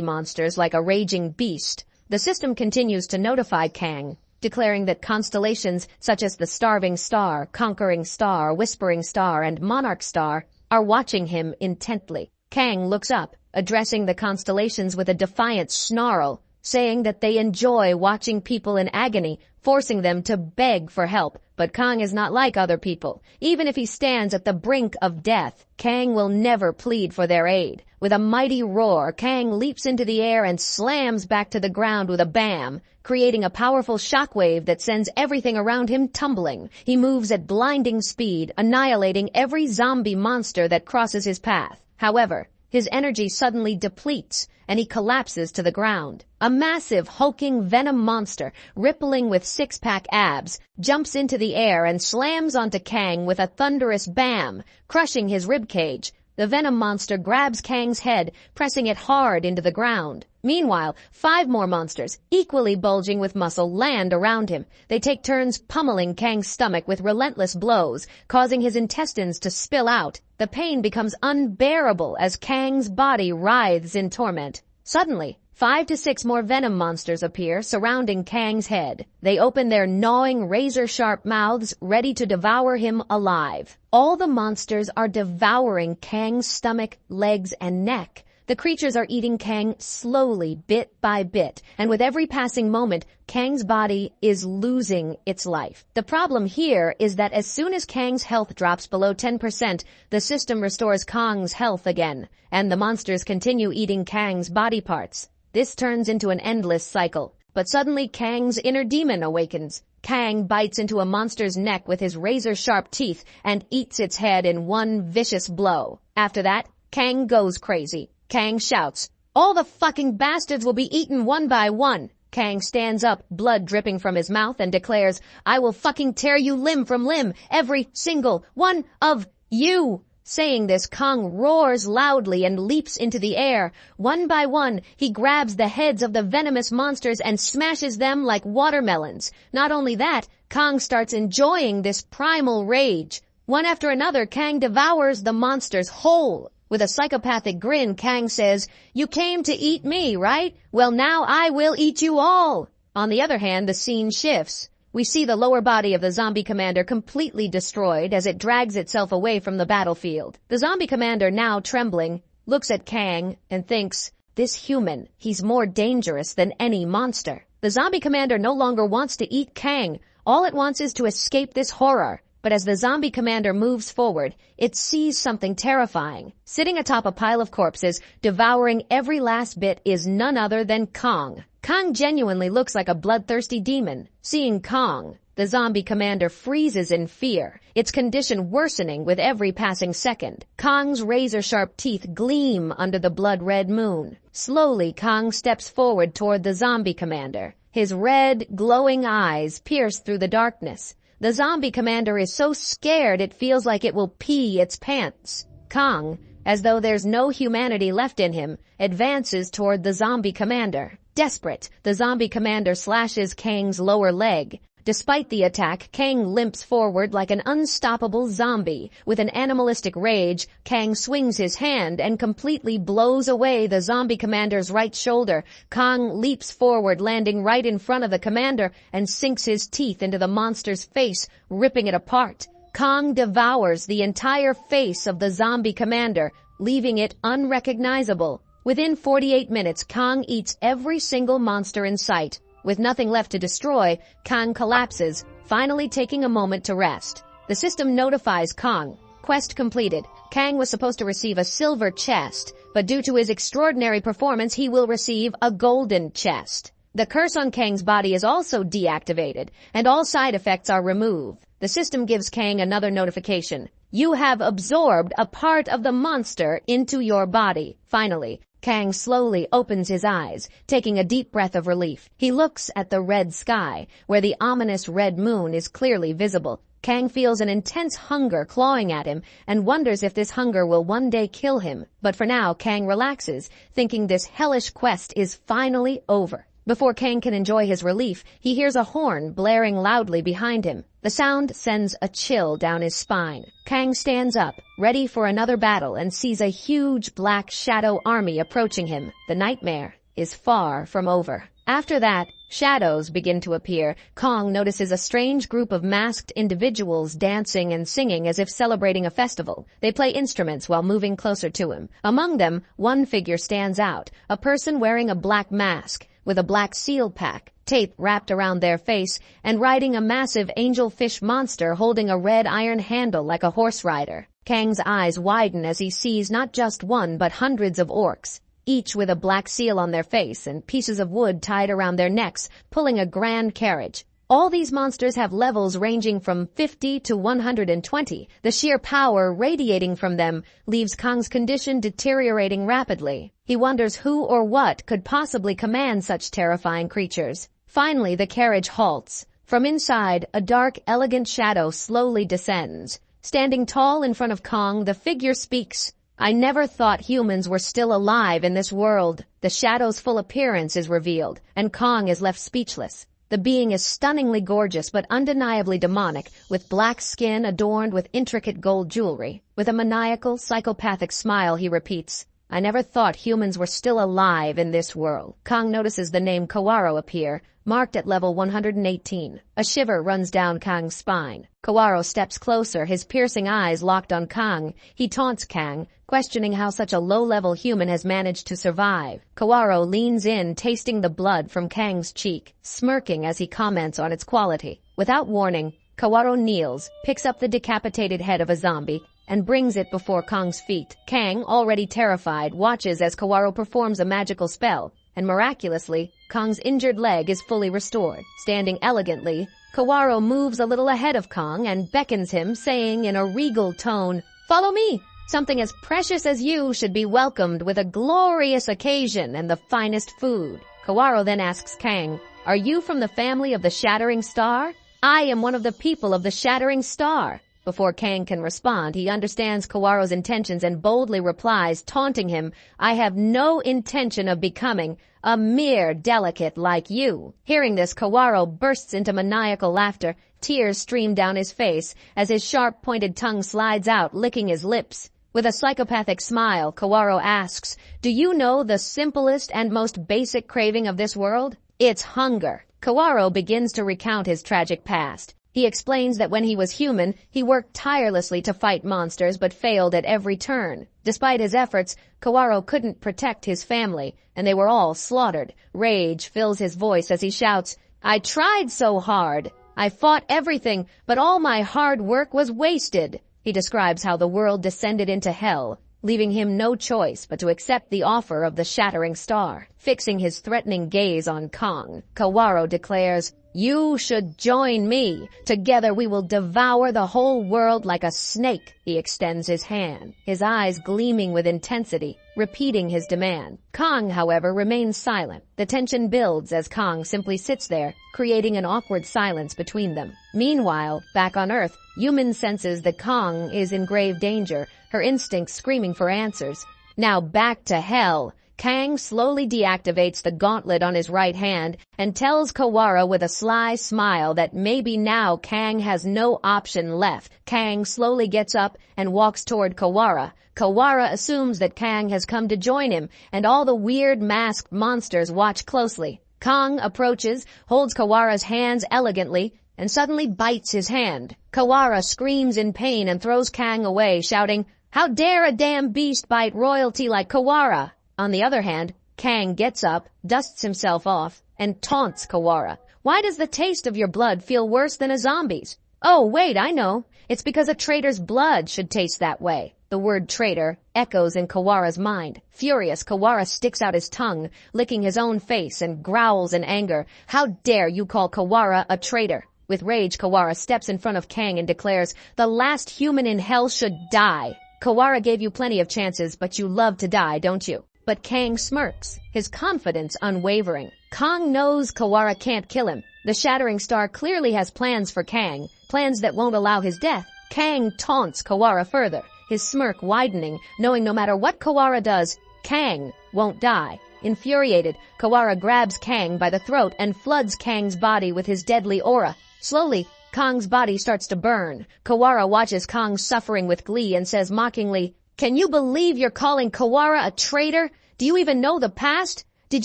monsters like a raging beast. The system continues to notify Kang, declaring that constellations such as the Starving Star, Conquering Star, Whispering Star, and Monarch Star are watching him intently. Kang looks up, addressing the constellations with a defiant snarl, saying that they enjoy watching people in agony, forcing them to beg for help. But Kang is not like other people. Even if he stands at the brink of death, Kang will never plead for their aid. With a mighty roar, Kang leaps into the air and slams back to the ground with a bam, creating a powerful shockwave that sends everything around him tumbling. He moves at blinding speed, annihilating every zombie monster that crosses his path. However, his energy suddenly depletes, and he collapses to the ground. A massive, hulking venom monster, rippling with six-pack abs, jumps into the air and slams onto Kang with a thunderous bam, crushing his ribcage. The venom monster grabs Kang's head, pressing it hard into the ground. Meanwhile, 5 more monsters, equally bulging with muscle, land around him. They take turns pummeling Kang's stomach with relentless blows, causing his intestines to spill out. The pain becomes unbearable as Kang's body writhes in torment. Suddenly, 5 to 6 more venom monsters appear, surrounding Kang's head. They open their gnawing, razor-sharp mouths, ready to devour him alive. All the monsters are devouring Kang's stomach, legs, and neck. The creatures are eating Kang slowly, bit by bit, and with every passing moment, Kang's body is losing its life. The problem here is that as soon as Kang's health drops below 10%, the system restores Kang's health again, and the monsters continue eating Kang's body parts. This turns into an endless cycle. But suddenly Kang's inner demon awakens. Kang bites into a monster's neck with his razor-sharp teeth and eats its head in one vicious blow. After that, Kang goes crazy. Kang shouts, "All the fucking bastards will be eaten one by one." Kang stands up, blood dripping from his mouth, and declares, "I will fucking tear you limb from limb, every single one of you." Saying this, Kang roars loudly and leaps into the air. One by one, he grabs the heads of the venomous monsters and smashes them like watermelons. Not only that, Kang starts enjoying this primal rage. One after another, Kang devours the monsters whole. With a psychopathic grin, Kang says, "You came to eat me, right? Well, now I will eat you all." On the other hand, the scene shifts. We see the lower body of the zombie commander completely destroyed as it drags itself away from the battlefield. The zombie commander, now trembling, looks at Kang and thinks, "This human, he's more dangerous than any monster." The zombie commander no longer wants to eat Kang. All it wants is to escape this horror. But as the zombie commander moves forward, it sees something terrifying. Sitting atop a pile of corpses, devouring every last bit, is none other than Kang. Kang genuinely looks like a bloodthirsty demon. Seeing Kang, the zombie commander freezes in fear, its condition worsening with every passing second. Kang's razor-sharp teeth gleam under the blood-red moon. Slowly, Kang steps forward toward the zombie commander. His red, glowing eyes pierce through the darkness. The zombie commander is so scared it feels like it will pee its pants. Kang, as though there's no humanity left in him, advances toward the zombie commander. Desperate, the zombie commander slashes Kang's lower leg. Despite the attack, Kang limps forward like an unstoppable zombie. With an animalistic rage, Kang swings his hand and completely blows away the zombie commander's right shoulder. Kang leaps forward, landing right in front of the commander, and sinks his teeth into the monster's face, ripping it apart. Kang devours the entire face of the zombie commander, leaving it unrecognizable. Within 48 minutes, Kang eats every single monster in sight. With nothing left to destroy, Kang collapses, finally taking a moment to rest. The system notifies Kang. Quest completed. Kang was supposed to receive a silver chest, but due to his extraordinary performance, he will receive a golden chest. The curse on Kang's body is also deactivated, and all side effects are removed. The system gives Kang another notification. You have absorbed a part of the monster into your body. Finally, Kang slowly opens his eyes, taking a deep breath of relief. He looks at the red sky, where the ominous red moon is clearly visible. Kang feels an intense hunger clawing at him and wonders if this hunger will one day kill him. But for now, Kang relaxes, thinking this hellish quest is finally over. Before Kang can enjoy his relief, he hears a horn blaring loudly behind him. The sound sends a chill down his spine. Kang stands up, ready for another battle, and sees a huge black shadow army approaching him. The nightmare is far from over. After that, shadows begin to appear. Kang notices a strange group of masked individuals dancing and singing as if celebrating a festival. They play instruments while moving closer to him. Among them, one figure stands out, a person wearing a black mask with a black seal pack, tape wrapped around their face, and riding a massive angelfish monster holding a red iron handle like a horse rider. Kang's eyes widen as he sees not just one but hundreds of orcs, each with a black seal on their face and pieces of wood tied around their necks, pulling a grand carriage. All these monsters have levels ranging from 50 to 120. The sheer power radiating from them leaves Kang's condition deteriorating rapidly. He wonders who or what could possibly command such terrifying creatures. Finally, the carriage halts. From inside, a dark, elegant shadow slowly descends. Standing tall in front of Kang, the figure speaks. I never thought humans were still alive in this world. The shadow's full appearance is revealed, and Kang is left speechless. The being is stunningly gorgeous but undeniably demonic, with black skin adorned with intricate gold jewelry. With a maniacal, psychopathic smile, he repeats, I never thought humans were still alive in this world. Kang notices the name Kawaro appear, marked at level 118. A shiver runs down Kang's spine. Kawaro steps closer, his piercing eyes locked on Kang. He taunts Kang, questioning how such a low-level human has managed to survive. Kawaro leans in, tasting the blood from Kang's cheek, smirking as he comments on its quality. Without warning, Kawaro kneels, picks up the decapitated head of a zombie, and brings it before Kang's feet. Kang, already terrified, watches as Kawaro performs a magical spell, and miraculously, Kang's injured leg is fully restored. Standing elegantly, Kawaro moves a little ahead of Kang and beckons him, saying in a regal tone, Follow me! Something as precious as you should be welcomed with a glorious occasion and the finest food. Kawaro then asks Kang, Are you from the family of the Shattering Star? I am one of the people of the Shattering Star. Before Kang can respond, he understands Kawaro's intentions and boldly replies, taunting him, I have no intention of becoming a mere delicate like you. Hearing this, Kawaro bursts into maniacal laughter. Tears stream down his face as his sharp-pointed tongue slides out, licking his lips. With a psychopathic smile, Kawaro asks, Do you know the simplest and most basic craving of this world? It's hunger. Kawaro begins to recount his tragic past. He explains that when he was human, he worked tirelessly to fight monsters but failed at every turn. Despite his efforts, Kawaro couldn't protect his family, and they were all slaughtered. Rage fills his voice as he shouts, I tried so hard. I fought everything, but all my hard work was wasted. He describes how the world descended into hell, leaving him no choice but to accept the offer of the Shattering Star. Fixing his threatening gaze on Kang, Kawaro declares, You should join me. Together we will devour the whole world like a snake. He extends his hand, his eyes gleaming with intensity, repeating his demand. Kang, however, remains silent. The tension builds as Kang simply sits there, creating an awkward silence between them. Meanwhile, back on Earth, Yumin senses that Kang is in grave danger, her instincts screaming for answers. Now back to hell. Kang slowly deactivates the gauntlet on his right hand and tells Kawaro with a sly smile that maybe now Kang has no option left. Kang slowly gets up and walks toward Kawara. Kawara assumes that Kang has come to join him, and all the weird masked monsters watch closely. Kang approaches, holds Kawara's hands elegantly, and suddenly bites his hand. Kawara screams in pain and throws Kang away, shouting, How dare a damn beast bite royalty like Kawara? On the other hand, Kang gets up, dusts himself off, and taunts Kawara. Why does the taste of your blood feel worse than a zombie's? Oh, wait, I know. It's because a traitor's blood should taste that way. The word traitor echoes in Kawara's mind. Furious, Kawara sticks out his tongue, licking his own face, and growls in anger. How dare you call Kawara a traitor? With rage, Kawara steps in front of Kang and declares, the last human in hell should die. Kawara gave you plenty of chances, but you love to die, don't you? But Kang smirks, his confidence unwavering. Kang knows Kawara can't kill him. The Shattering Star clearly has plans for Kang, plans that won't allow his death. Kang taunts Kawara further, his smirk widening, knowing no matter what Kawara does, Kang won't die. Infuriated, Kawara grabs Kang by the throat and floods Kang's body with his deadly aura. Slowly, Kang's body starts to burn. Kawara watches Kang suffering with glee and says mockingly, "Can you believe you're calling Kawara a traitor? Do you even know the past? Did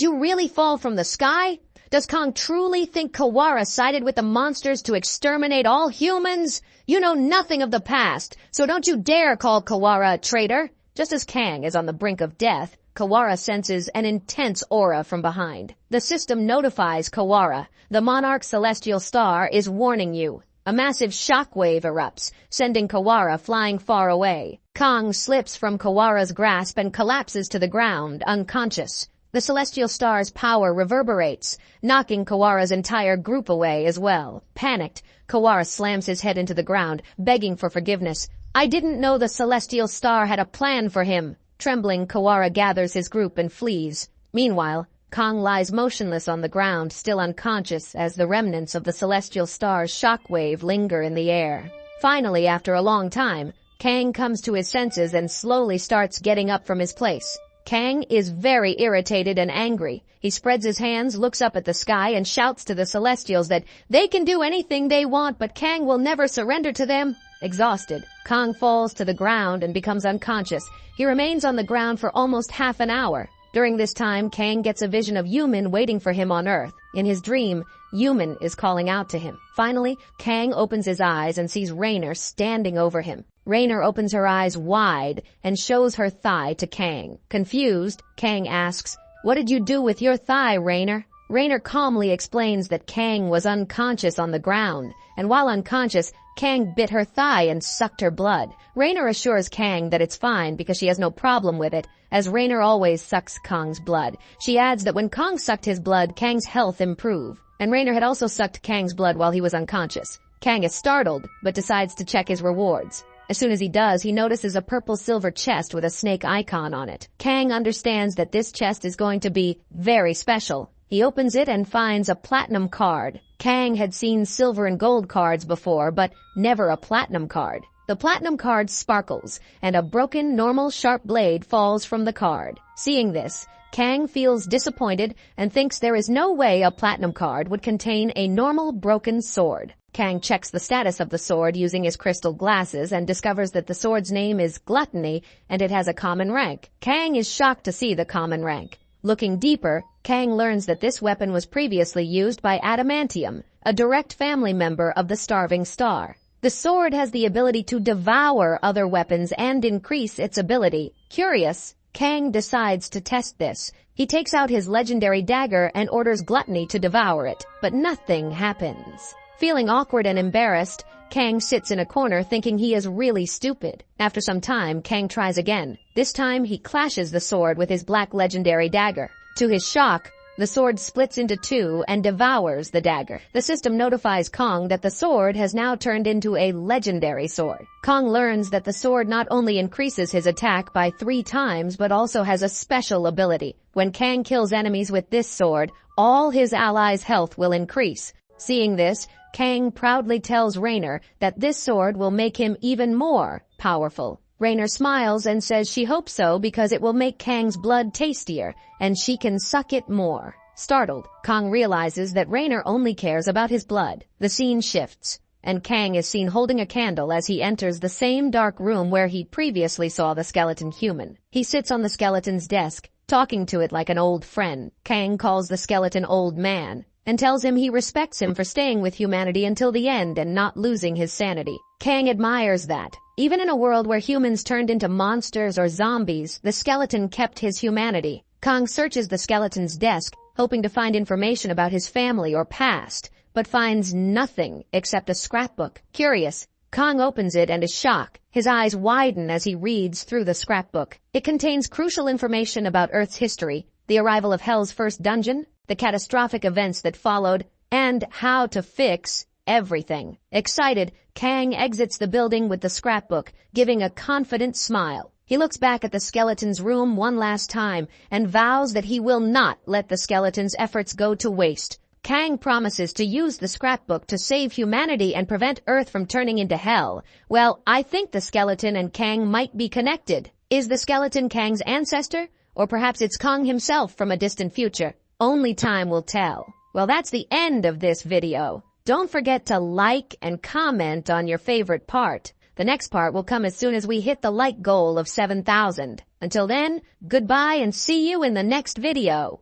you really fall from the sky? Does Kang truly think Kawara sided with the monsters to exterminate all humans? You know nothing of the past, so don't you dare call Kawara a traitor." Just as Kang is on the brink of death, Kawara senses an intense aura from behind. The system notifies Kawara. The Monarch Celestial Star is warning you. A massive shockwave erupts, sending Kawara flying far away. Kang slips from Kawara's grasp and collapses to the ground, unconscious. The Celestial Star's power reverberates, knocking Kawara's entire group away as well. Panicked, Kawara slams his head into the ground, begging for forgiveness. "I didn't know the Celestial Star had a plan for him." Trembling, Kawara gathers his group and flees. Meanwhile, Kang lies motionless on the ground, still unconscious, as the remnants of the Celestial Star's shockwave linger in the air. Finally, after a long time, Kang comes to his senses and slowly starts getting up from his place. Kang is very irritated and angry. He spreads his hands, looks up at the sky, and shouts to the Celestials that they can do anything they want, but Kang will never surrender to them. Exhausted, Kang falls to the ground and becomes unconscious. He remains on the ground for almost half an hour. During this time, Kang gets a vision of Yumin waiting for him on Earth. In his dream, Yumin is calling out to him. Finally, Kang opens his eyes and sees Rainer standing over him. Rainer opens her eyes wide and shows her thigh to Kang. Confused, Kang asks, "What did you do with your thigh, Rainer?" Rainer calmly explains that Kang was unconscious on the ground, and while unconscious, Kang bit her thigh and sucked her blood. Rainer assures Kang that it's fine because she has no problem with it, as Rainer always sucks Kang's blood. She adds that when Kang sucked his blood, Kang's health improved, and Rainer had also sucked Kang's blood while he was unconscious. Kang is startled, but decides to check his rewards. As soon as he does, he notices a purple-silver chest with a snake icon on it. Kang understands that this chest is going to be very special. He opens it and finds a platinum card. Kang had seen silver and gold cards before, but never a platinum card. The platinum card sparkles, and a broken, normal, sharp blade falls from the card. Seeing this, Kang feels disappointed and thinks there is no way a platinum card would contain a normal, broken sword. Kang checks the status of the sword using his crystal glasses and discovers that the sword's name is Gluttony and it has a common rank. Kang is shocked to see the common rank. Looking deeper, Kang learns that this weapon was previously used by Adamantium, a direct family member of the Starving Star. The sword has the ability to devour other weapons and increase its ability. Curious, Kang decides to test this. He takes out his legendary dagger and orders Gluttony to devour it, but nothing happens. Feeling awkward and embarrassed, Kang sits in a corner thinking he is really stupid. After some time, Kang tries again. This time, he clashes the sword with his black legendary dagger. To his shock, the sword splits into two and devours the dagger. The system notifies Kang that the sword has now turned into a legendary sword. Kang learns that the sword not only increases his attack by 3 times, but also has a special ability. When Kang kills enemies with this sword, all his allies' health will increase. Seeing this, Kang proudly tells Rainer that this sword will make him even more powerful. Rainer smiles and says she hopes so because it will make Kang's blood tastier, and she can suck it more. Startled, Kang realizes that Rainer only cares about his blood. The scene shifts, and Kang is seen holding a candle as he enters the same dark room where he previously saw the skeleton human. He sits on the skeleton's desk, talking to it like an old friend. Kang calls the skeleton Old Man, and tells him he respects him for staying with humanity until the end and not losing his sanity. Kang admires that. Even in a world where humans turned into monsters or zombies, the skeleton kept his humanity. Kang searches the skeleton's desk, hoping to find information about his family or past, but finds nothing except a scrapbook. Curious, Kang opens it and is shocked. His eyes widen as he reads through the scrapbook. It contains crucial information about Earth's history, the arrival of Hell's first dungeon, the catastrophic events that followed, and how to fix everything. Excited, Kang exits the building with the scrapbook, giving a confident smile. He looks back at the skeleton's room one last time and vows that he will not let the skeleton's efforts go to waste. Kang promises to use the scrapbook to save humanity and prevent Earth from turning into hell. Well, I think the skeleton and Kang might be connected. Is the skeleton Kang's ancestor? Or perhaps it's Kang himself from a distant future? Only time will tell. Well, that's the end of this video. Don't forget to like and comment on your favorite part. The next part will come as soon as we hit the like goal of 7,000. Until then, goodbye and see you in the next video.